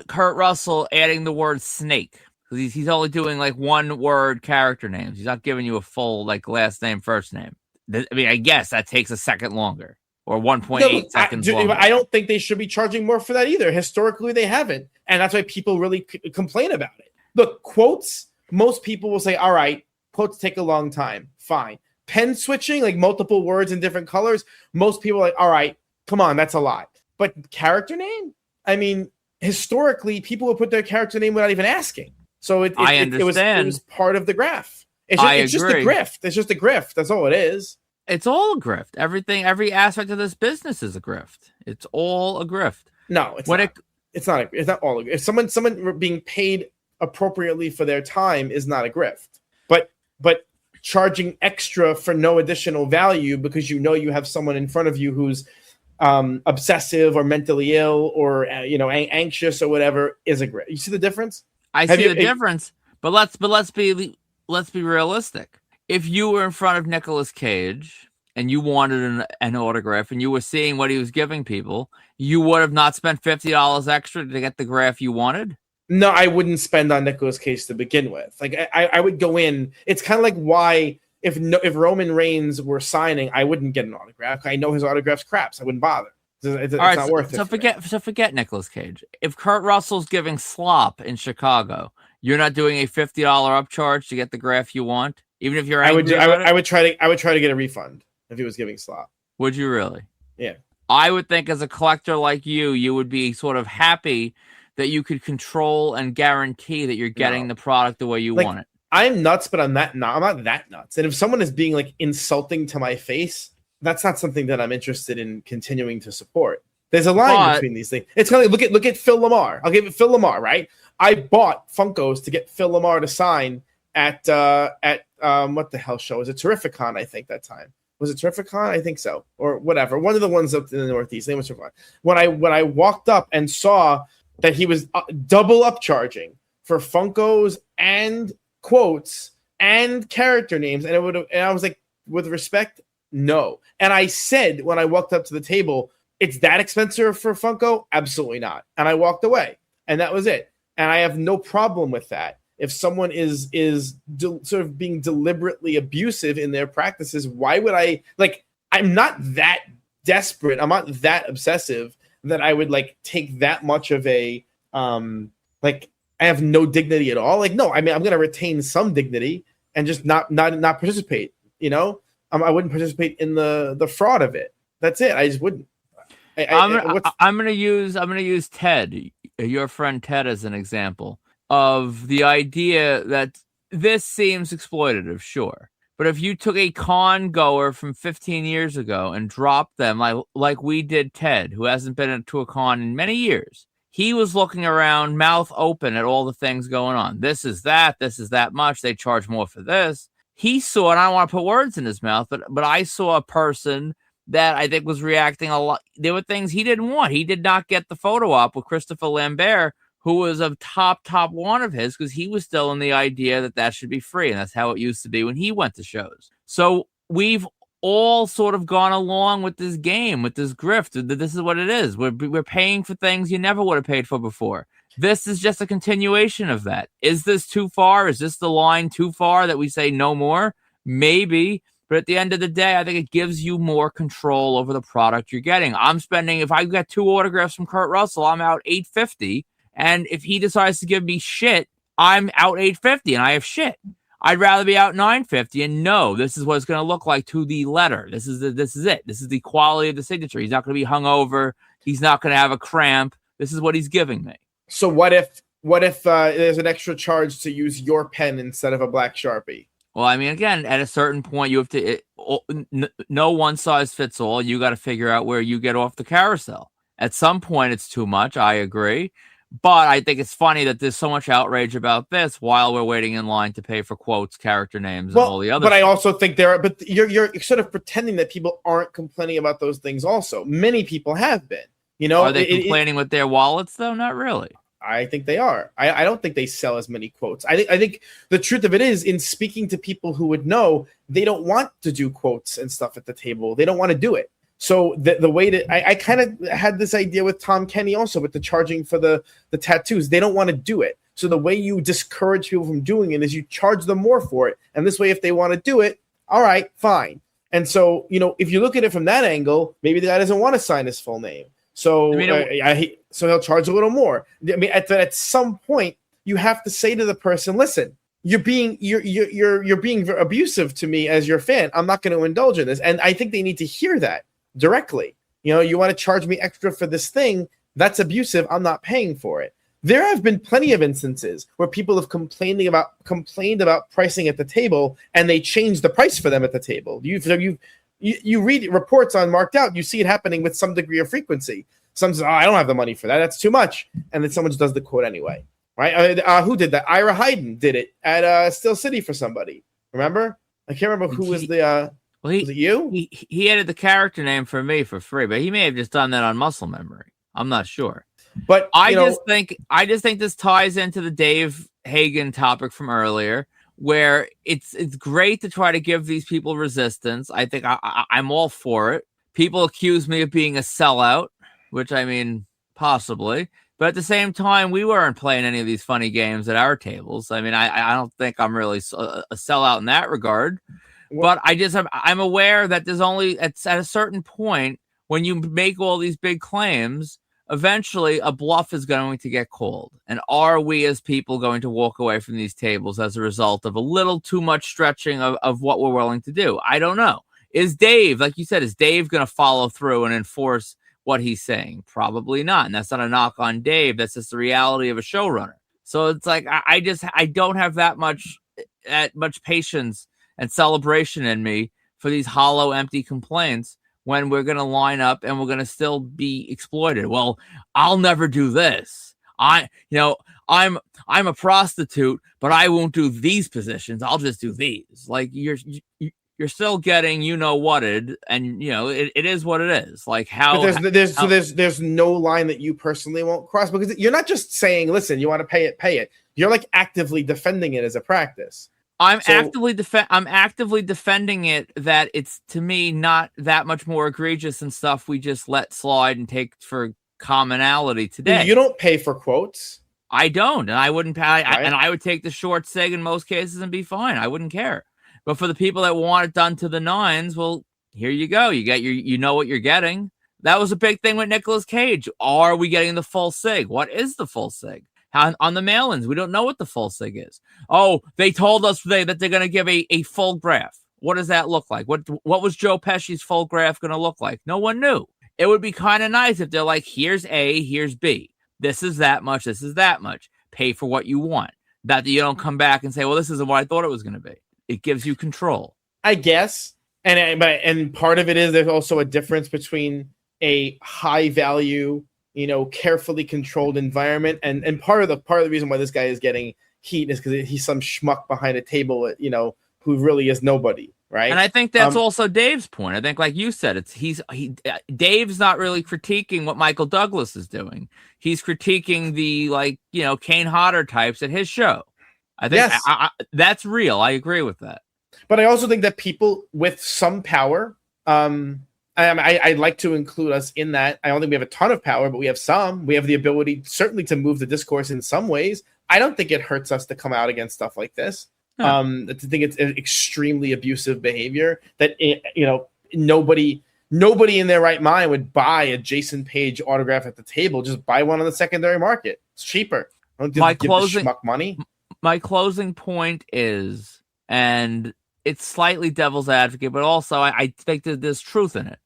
Speaker 2: Kurt Russell adding the word snake? Because he's only doing like one word character names. He's not giving you a full like last name, first name. I mean, I guess that takes a second longer or 1.8 seconds longer.
Speaker 1: I don't think they should be charging more for that either. Historically, they haven't, and that's why people really complain about it. Look, quotes. Most people will say, "All right, quotes take a long time." Fine. Pen switching, like multiple words in different colors. Most people are like, "All right, come on, that's a lot." But character name? I mean, historically, people would put their character name without even asking. So it was part of the graph. It's just a grift. It's just a grift. That's all it is.
Speaker 2: It's all a grift. Every aspect of this business is a grift. It's all a grift.
Speaker 1: No, it's not. It's not. It's not all a grift. If someone being paid appropriately for their time is not a grift. But charging extra for no additional value because you know you have someone in front of you who's obsessive or mentally ill or anxious or whatever is a grift. You see the difference?
Speaker 2: I see the difference. But let's be realistic. If you were in front of Nicolas Cage and you wanted an autograph and you were seeing what he was giving people, you would have not spent $50 extra to get the graph you wanted?
Speaker 1: No, I wouldn't spend on Nicolas Cage to begin with. Like I would go in. It's kind of like why if Roman Reigns were signing, I wouldn't get an autograph. I know his autograph's craps. I wouldn't bother. It's not worth it. So
Speaker 2: forget Nicolas Cage. If Kurt Russell's giving slop in Chicago, you're not doing a $50 upcharge to get the graph you want, even if you're angry
Speaker 1: I would try to get a refund if he was giving slop.
Speaker 2: Would you really?
Speaker 1: Yeah.
Speaker 2: I would think as a collector like you would be sort of happy that you could control and guarantee that you're getting the product the way you want it. I'm
Speaker 1: nuts, but I'm not that nuts. And if someone is being like insulting to my face, that's not something that I'm interested in continuing to support. There's a line between these things. It's kind of like, look at Phil Lamar. I'll give it Phil Lamar, right? I bought Funkos to get Phil Lamar to sign at what the hell show? Was it Terrificon, I think, that time. Was it Terrificon? I think so. Or whatever. One of the ones up in the Northeast. Name was Terrificon. When I walked up and saw that he was double upcharging for Funkos and quotes and character names, and I was like, with respect, no. And I said when I walked up to the table, it's that expensive for Funko? Absolutely not. And I walked away, and that was it. And I have no problem with that. If someone is sort of being deliberately abusive in their practices, why would I like? I'm not that desperate. I'm not that obsessive that I would like take that much of a like I have no dignity at all. Like, no, I mean, I'm going to retain some dignity and just not participate. You know, I wouldn't participate in the fraud of it. That's it. I just wouldn't.
Speaker 2: I'm gonna use Ted, your friend Ted, as an example of the idea that this seems exploitative, sure. But if you took a con goer from 15 years ago and dropped them like we did Ted, who hasn't been to a con in many years, he was looking around, mouth open at all the things going on. This is that much. They charge more for this. He saw, and I don't want to put words in his mouth, but I saw a person that I think was reacting a lot. There were things he didn't want. He did not get the photo op with Christopher Lambert, who was a top one of his, because he was still in the idea that should be free. And that's how it used to be when he went to shows. So we've all sort of gone along with this game, with this grift. This is what it is. We're paying for things you never would have paid for before. This is just a continuation of that. Is this too far? Is this the line too far that we say no more? Maybe. But at the end of the day, I think it gives you more control over the product you're getting. I'm spending, if I get 2 autographs from Kurt Russell, I'm out $850. And if he decides to give me shit, I'm out $850 and I have shit. I'd rather be out $950 and know this is what it's going to look like to the letter. This is it. This is the quality of the signature. He's not going to be hungover. He's not going to have a cramp. This is what he's giving me.
Speaker 1: So what if there's an extra charge to use your pen instead of a black Sharpie?
Speaker 2: Well, I mean, again, at a certain point, you have to. No one size fits all. You got to figure out where you get off the carousel. At some point, it's too much. I agree. But I think it's funny that there's so much outrage about this while we're waiting in line to pay for quotes, character names, and all the other.
Speaker 1: But I also think but you're sort of pretending that people aren't complaining about those things. Also, many people have been. You know,
Speaker 2: are they complaining with their wallets though? Not really.
Speaker 1: I think they are. I don't think they sell as many quotes. I think the truth of it is, in speaking to people who would know, they don't want to do quotes and stuff at the table. They don't want to do it. So the way that I kind of had this idea with Tom Kenny also with the charging for the tattoos. They don't want to do it. So the way you discourage people from doing it is you charge them more for it. And this way, if they want to do it, all right, fine. And so, you know, if you look at it from that angle, maybe the guy doesn't want to sign his full name. So so he'll charge a little more. I mean, at some point, you have to say to the person, listen, you're being abusive to me as your fan. I'm not going to indulge in this. And I think they need to hear that directly. You know, you want to charge me extra for this thing, that's abusive. I'm not paying for it. There have been plenty of instances where people have complained about pricing at the table, and they changed the price for them at the table. You read reports on Marked Out, you see it happening with some degree of frequency. Some says, I don't have the money for that. That's too much. And then someone just does the quote anyway. Right? Who did that? Ira Hayden did it at Steel City for somebody. Remember? I can't remember who was the...
Speaker 2: was it you? He added the character name for me for free, but he may have just done that on muscle memory. I'm not sure. But I just think this ties into the Dave Hagen topic from earlier, where it's great to try to give these people resistance. I think I'm all for it. People accuse me of being a sellout, which I mean, possibly. But at the same time, we weren't playing any of these funny games at our tables. I mean, I don't think I'm really a sellout in that regard. But I'm aware that there's only at a certain point when you make all these big claims, eventually a bluff is going to get called. And are we as people going to walk away from these tables as a result of a little too much stretching of what we're willing to do? I don't know. Is Dave, like you said, is Dave going to follow through and enforce what he's saying? Probably not. And that's not a knock on Dave. That's just the reality of a showrunner. So it's like, I don't have that much patience and celebration in me for these hollow, empty complaints when we're going to line up and we're going to still be exploited. Well, I'll never do this. I'm a prostitute, but I won't do these positions. I'll just do these. Like you're still getting, whatted, and it is what it is. Like how there's no line that you personally won't cross, because you're not just saying, listen, you want to pay it. You're like actively defending it as a practice. I'm actively defending it, that it's, to me, not that much more egregious than stuff we just let slide and take for commonality today. You don't pay for quotes. I don't, and I wouldn't pay. Right. And I would take the short sig in most cases and be fine. I wouldn't care. But for the people that want it done to the nines, well, here you go. You get you know what you're getting. That was a big thing with Nicolas Cage. Are we getting the full sig? What is the full sig? On the mail-ins, we don't know what the full sig is. Oh, they told us today that they're going to give a full graph. What does that look like? What was Joe Pesci's full graph going to look like? No one knew. It would be kind of nice if they're like, here's A, here's B. This is that much. This is that much. Pay for what you want. that you don't come back and say, well, this isn't what I thought it was going to be. It gives you control,
Speaker 1: I guess. And part of it is there's also a difference between a high value, carefully controlled environment, and part of the reason why this guy is getting heat is because he's some schmuck behind a table, who really is nobody, right?
Speaker 2: And I think that's also Dave's point. I think, like you said, Dave's not really critiquing what Michael Douglas is doing. He's critiquing the Kane Hodder types at his show. I think that's real. I agree with that.
Speaker 1: But I also think that people with some power, I'd like to include us in that. I don't think we have a ton of power, but we have some. We have the ability, certainly, to move the discourse in some ways. I don't think it hurts us to come out against stuff like this. I think it's an extremely abusive behavior that, nobody in their right mind would buy a Jason Page autograph at the table. Just buy one on the secondary market. It's cheaper. Don't give the schmuck money.
Speaker 2: My closing point is, and it's slightly devil's advocate, but also I think that there's truth in it.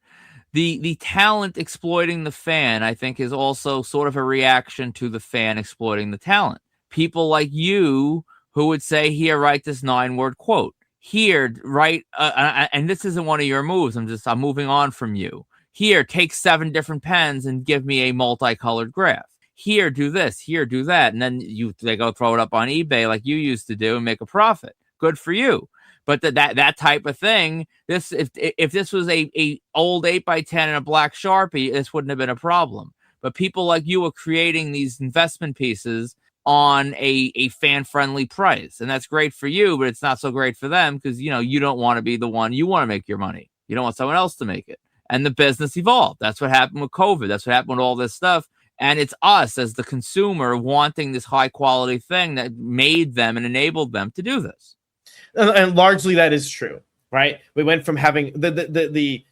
Speaker 2: The talent exploiting the fan, I think, is also sort of a reaction to the fan exploiting the talent. People like you who would say, here, write this 9-word quote. Here, write, and this isn't one of your moves. I'm moving on from you. Here, take 7 different pens and give me a multicolored graph. Here, do this. Here, do that. And then they go throw it up on eBay like you used to do and make a profit. Good for you. But that type of thing, if this was a old 8x10 and a black Sharpie, this wouldn't have been a problem. But people like you are creating these investment pieces on a fan-friendly price. And that's great for you, but it's not so great for them because, you don't want to be the one. You want to make your money. You don't want someone else to make it. And the business evolved. That's what happened with COVID. That's what happened with all this stuff. And it's us as the consumer wanting this high-quality thing that made them and enabled them to do this.
Speaker 1: And largely that is true, right? We went from having the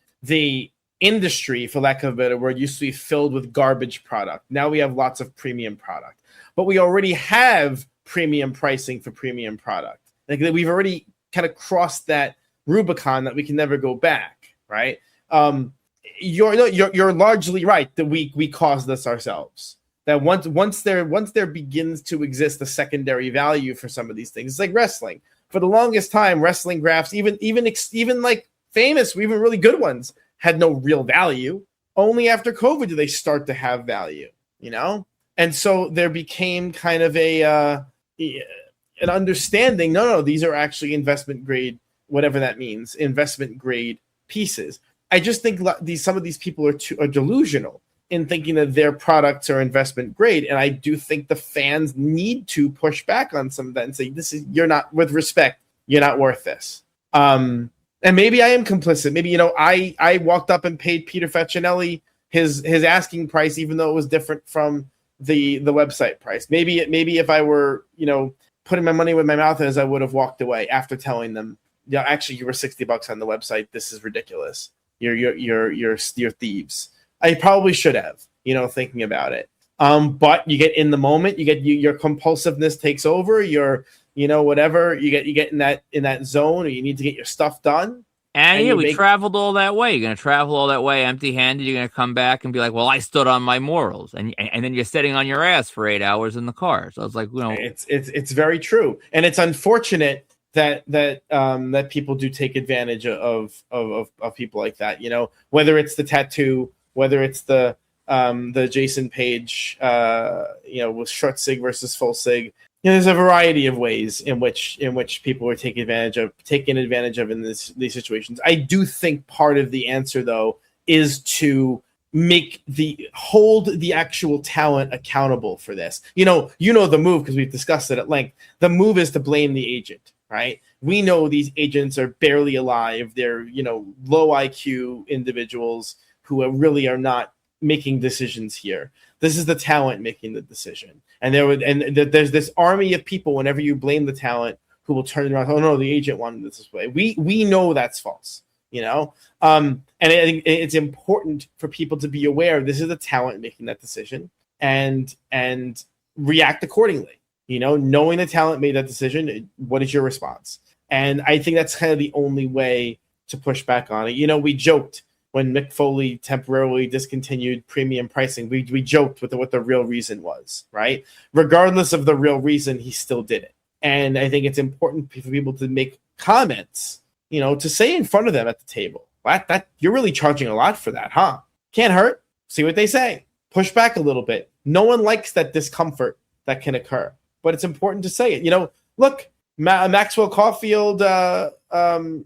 Speaker 1: industry, for lack of a better word, used to be filled with garbage product. Now we have lots of premium product, but we already have premium pricing for premium product. Like we've already kind of crossed that Rubicon that we can never go back, right? You're largely right that we caused this ourselves. That once there begins to exist a secondary value for some of these things, it's like wrestling. For the longest time, wrestling graphs, even like famous, even really good ones, had no real value. Only after COVID do they start to have value, And so there became kind of an understanding. No, these are actually investment grade, whatever that means, investment grade pieces. I just think some of these people are delusional in thinking that their products are investment grade. And I do think the fans need to push back on some of that and say, you're not, with respect, you're not worth this. And maybe I am complicit. Maybe, I walked up and paid Peter Facinelli his asking price, even though it was different from the website price. Maybe if I were, putting my money where my mouth is, I would have walked away after telling them, actually you were $60 on the website. This is ridiculous. You're thieves. I probably should have, thinking about it. But you get in the moment, your compulsiveness takes over, whatever, you get in that zone, or you need to get your stuff done.
Speaker 2: And we traveled all that way. You're going to travel all that way empty-handed. You're going to come back and be like, well, I stood on my morals. And then you're sitting on your ass for 8 hours in the car. So it's like,
Speaker 1: it's very true. And it's unfortunate that people do take advantage of people like that, whether it's the tattoo, whether it's the Jason Page, with short sig versus full sig. There's a variety of ways in which people are taken advantage of in these situations. I do think part of the answer, though, is to hold the actual talent accountable for this. The move, because we've discussed it at length. The move is to blame the agent, right? We know these agents are barely alive. They're, low IQ individuals who really are not making decisions here. This is the talent making the decision. And there's this army of people, whenever you blame the talent, who will turn around, oh no, the agent wanted this way. We know that's false, And I think it's important for people to be aware this is the talent making that decision and react accordingly. Knowing the talent made that decision, what is your response? And I think that's kind of the only way to push back on it. We joked when Mick Foley temporarily discontinued premium pricing. We joked with what the real reason was, right? Regardless of the real reason, he still did it. And I think it's important for people to make comments, to say in front of them at the table. That you're really charging a lot for that, huh? Can't hurt. See what they say. Push back a little bit. No one likes that discomfort that can occur, but it's important to say it. Look, Maxwell Caulfield, Johnny,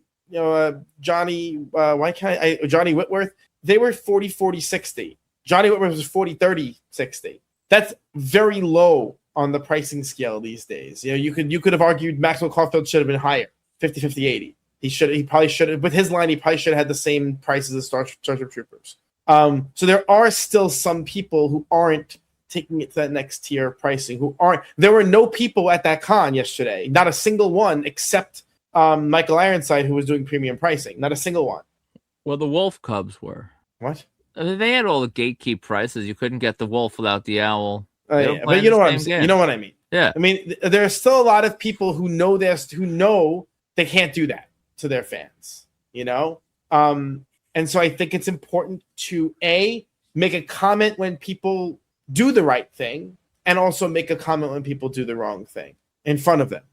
Speaker 1: Johnny Whitworth, they were 40-40-60. Johnny Whitworth was 40-30-60. That's very low on the pricing scale these days. You could have argued Maxwell Caulfield should have been higher, 50-50-80. He probably should have, with his line, he probably should have had the same prices as Starship Troopers. So there are still some people who aren't taking it to that next tier of pricing, there were no people at that con yesterday, not a single one except Michael Ironside, who was doing premium pricing, not a single one.
Speaker 2: Well, the Wolf Cubs were.
Speaker 1: What?
Speaker 2: They had all the gatekeep prices. You couldn't get the wolf without the owl.
Speaker 1: Yeah, but you know what I'm saying. You know what I mean.
Speaker 2: Yeah.
Speaker 1: I mean, there are still a lot of people who know this, who know they can't do that to their fans. And so I think it's important to make a comment when people do the right thing, and also make a comment when people do the wrong thing in front of them.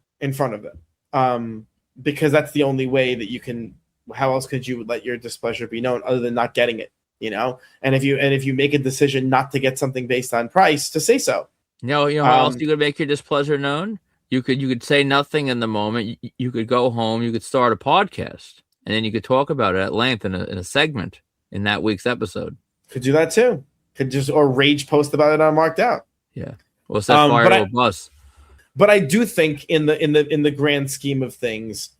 Speaker 1: Because that's the only way that you can. How else could you let your displeasure be known other than not getting it? And if you make a decision not to get something based on price, to say so.
Speaker 2: How else you could make your displeasure known? You could say nothing in the moment. You could go home. You could start a podcast, and then you could talk about it at length in a segment in that week's episode.
Speaker 1: Could do that too. Or rage post about it on Marked Out.
Speaker 2: Yeah. Or set fire to a bus.
Speaker 1: But I do think in the grand scheme of things,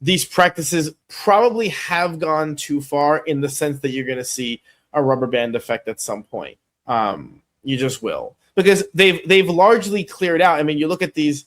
Speaker 1: these practices probably have gone too far in the sense that you're going to see a rubber band effect at some point. You just will, because they've largely cleared out. I mean, you look at these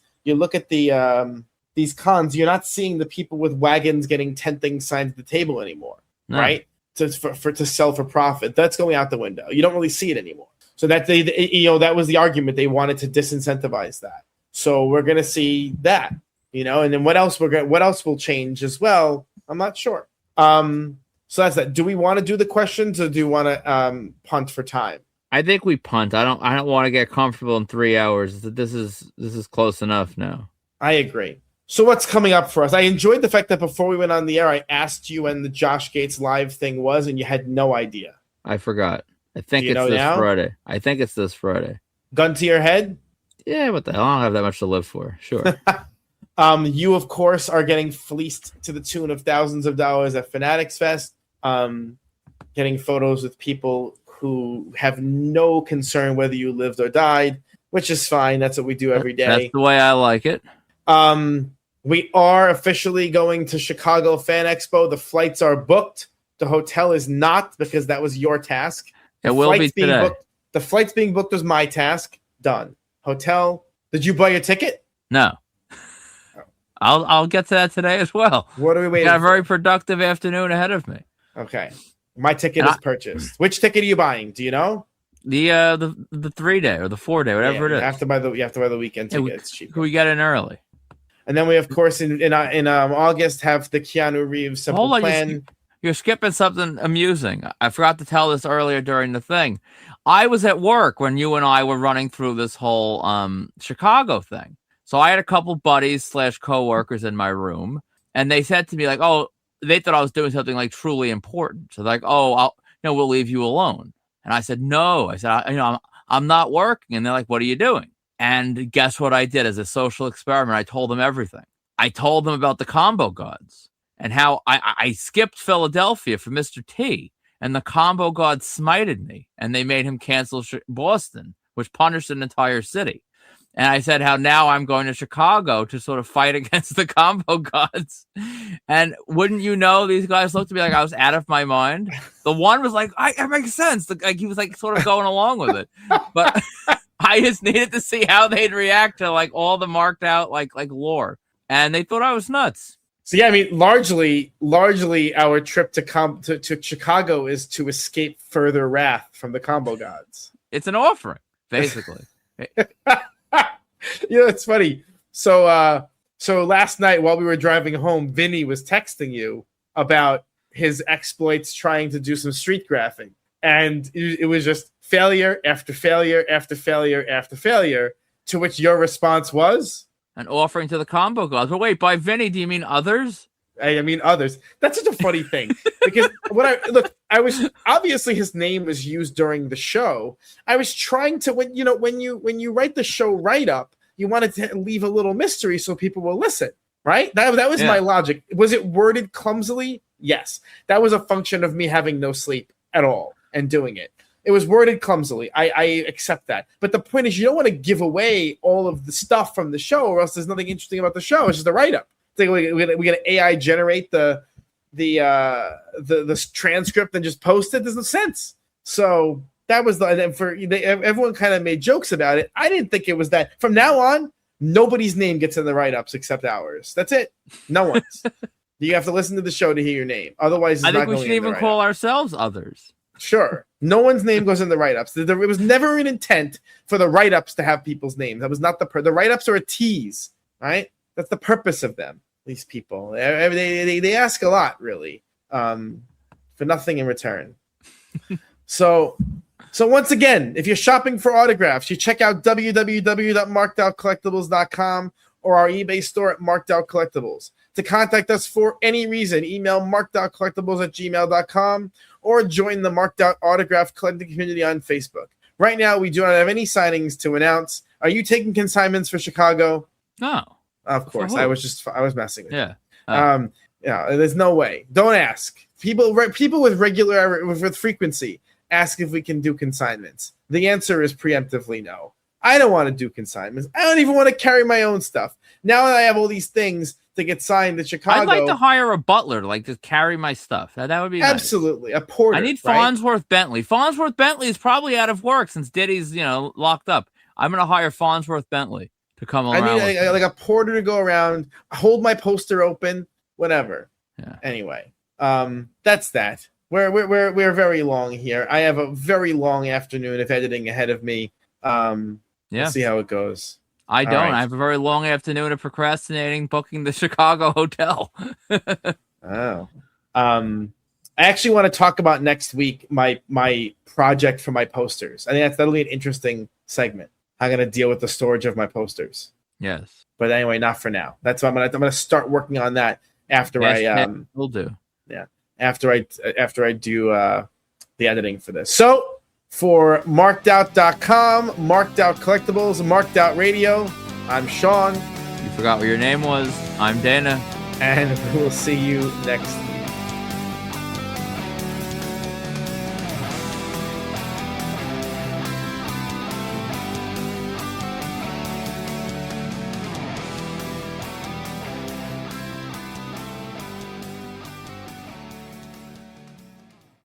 Speaker 1: cons, you're not seeing the people with wagons getting 10 things signed at the table anymore, right? To sell for profit. That's going out the window. You don't really see it anymore. So that that was the argument. They wanted to disincentivize that. So we're going to see that. And then what else will change as well? I'm not sure. So that's that. Do we want to do the questions, or do you want to punt for time?
Speaker 2: I think we punt. I don't want to get comfortable in 3 hours. This is close enough now.
Speaker 1: I agree. So what's coming up for us? I enjoyed the fact that before we went on the air, I asked you when the Josh Gates live thing was, and you had no idea.
Speaker 2: I forgot. I think it's this Friday. I think it's this Friday.
Speaker 1: Gun to your head?
Speaker 2: Yeah, what the hell? I don't have that much to live for. Sure.
Speaker 1: You, of course, are getting fleeced to the tune of thousands of dollars at Fanatics Fest, getting photos with people who have no concern whether you lived or died, which is fine. That's what we do every day.
Speaker 2: That's the way I like it.
Speaker 1: We are officially going to Chicago Fan Expo. The flights are booked. The hotel is not, because that was your task.
Speaker 2: It will be today.
Speaker 1: The flights being booked was my task. Done. Hotel. Did you buy your ticket?
Speaker 2: No. I'll get to that today as well.
Speaker 1: What are we waiting for?
Speaker 2: Got a very productive afternoon ahead of me.
Speaker 1: Okay. My ticket is purchased. Which ticket are you buying? Do you know?
Speaker 2: The 3-day or the 4-day, whatever it is.
Speaker 1: You have to buy the weekend ticket. It's cheap.
Speaker 2: We get in early.
Speaker 1: And then we, of course, in August have the Keanu Reeves Simple Plan.
Speaker 2: You're skipping something amusing. I forgot to tell this earlier during the thing. I was at work when you and I were running through this whole Chicago thing. So I had a couple buddies / coworkers in my room, and they said to me, like, oh, they thought I was doing something like truly important. So like, oh, we'll leave you alone. And I said, no. I said, I'm not working. And they're like, what are you doing? And guess what I did as a social experiment? I told them everything. I told them about the combo gods and how I skipped Philadelphia for Mr. T, and the combo gods smited me, and they made him cancel Boston, which punished an entire city. And I said how now I'm going to Chicago to sort of fight against the combo gods. And wouldn't you know, these guys looked at me like I was out of my mind. The one was like, it makes sense. Like he was like sort of going along with it. But I just needed to see how they'd react to like all the marked out like lore. And they thought I was nuts.
Speaker 1: So yeah, I mean, largely our trip to Chicago is to escape further wrath from the combo gods.
Speaker 2: It's an offering, basically.
Speaker 1: It's funny. So last night while we were driving home, Vinny was texting you about his exploits trying to do some street graphing. And it was just failure after failure after failure after failure, to which your response was?
Speaker 2: An offering to the combo gods. But wait, by Vinny, do you mean others?
Speaker 1: I mean others. That's such a funny thing because I was obviously his name was used during the show. I was trying to when you write the show write up, you wanted to leave a little mystery so people will listen, right? That was my logic. Was it worded clumsily? Yes, that was a function of me having no sleep at all and doing it. It was worded clumsily. I accept that. But the point is, you don't want to give away all of the stuff from the show, or else there's nothing interesting about the show. It's just a write up. It's like we're gonna AI generate the transcript and just post it. There's no sense. So that was everyone kind of made jokes about it. I didn't think it was that. From now on, nobody's name gets in the write ups except ours. That's it. No one's. You have to listen to the show to hear your name. Otherwise, it's
Speaker 2: I think
Speaker 1: not
Speaker 2: we
Speaker 1: going
Speaker 2: should even call ourselves others.
Speaker 1: Sure. No one's name goes in the write-ups. It was never an intent for the write-ups to have people's names. That was not the write-ups are a tease, right? That's the purpose of them. These people, they ask a lot, really, for nothing in return. So once again, if you're shopping for autographs, you check out www.markedoutcollectibles.com or our eBay store at Marked Out Collectibles. To contact us for any reason, email markedoutcollectibles@gmail.com or join the Marked Out Autograph Collecting Community on Facebook. Right now, we do not have any signings to announce. Are you taking consignments for Chicago?
Speaker 2: No.
Speaker 1: Of course. I was messing with you. There's no way. Don't ask. People with frequency ask if we can do consignments. The answer is preemptively no. I don't want to do consignments. I don't even want to carry my own stuff. Now that I have all these things to get signed in Chicago,
Speaker 2: I'd like to hire a butler to to carry my stuff. That would be
Speaker 1: absolutely
Speaker 2: nice.
Speaker 1: A porter.
Speaker 2: I need Farnsworth Bentley. Farnsworth Bentley is probably out of work since Diddy's locked up. I'm gonna hire Farnsworth Bentley to come around.
Speaker 1: I need like a porter to go around, hold my poster open, whatever.
Speaker 2: Yeah.
Speaker 1: Anyway, that's that. We're very long here. I have a very long afternoon of editing ahead of me. We'll see how it goes.
Speaker 2: I don't. Right. I have a very long afternoon of procrastinating booking the Chicago hotel.
Speaker 1: Oh. I actually want to talk about next week my project for my posters. I think that'll be an interesting segment. I'm going to deal with the storage of my posters.
Speaker 2: Yes.
Speaker 1: But anyway, not for now. That's why I'm going to start working on that after
Speaker 2: we'll do.
Speaker 1: Yeah. After I do the editing for this. So, for markedout.com, Marked Out Collectibles, Marked Out Radio, I'm Sean.
Speaker 2: You forgot what your name was. I'm Dana.
Speaker 1: And we will see you next week.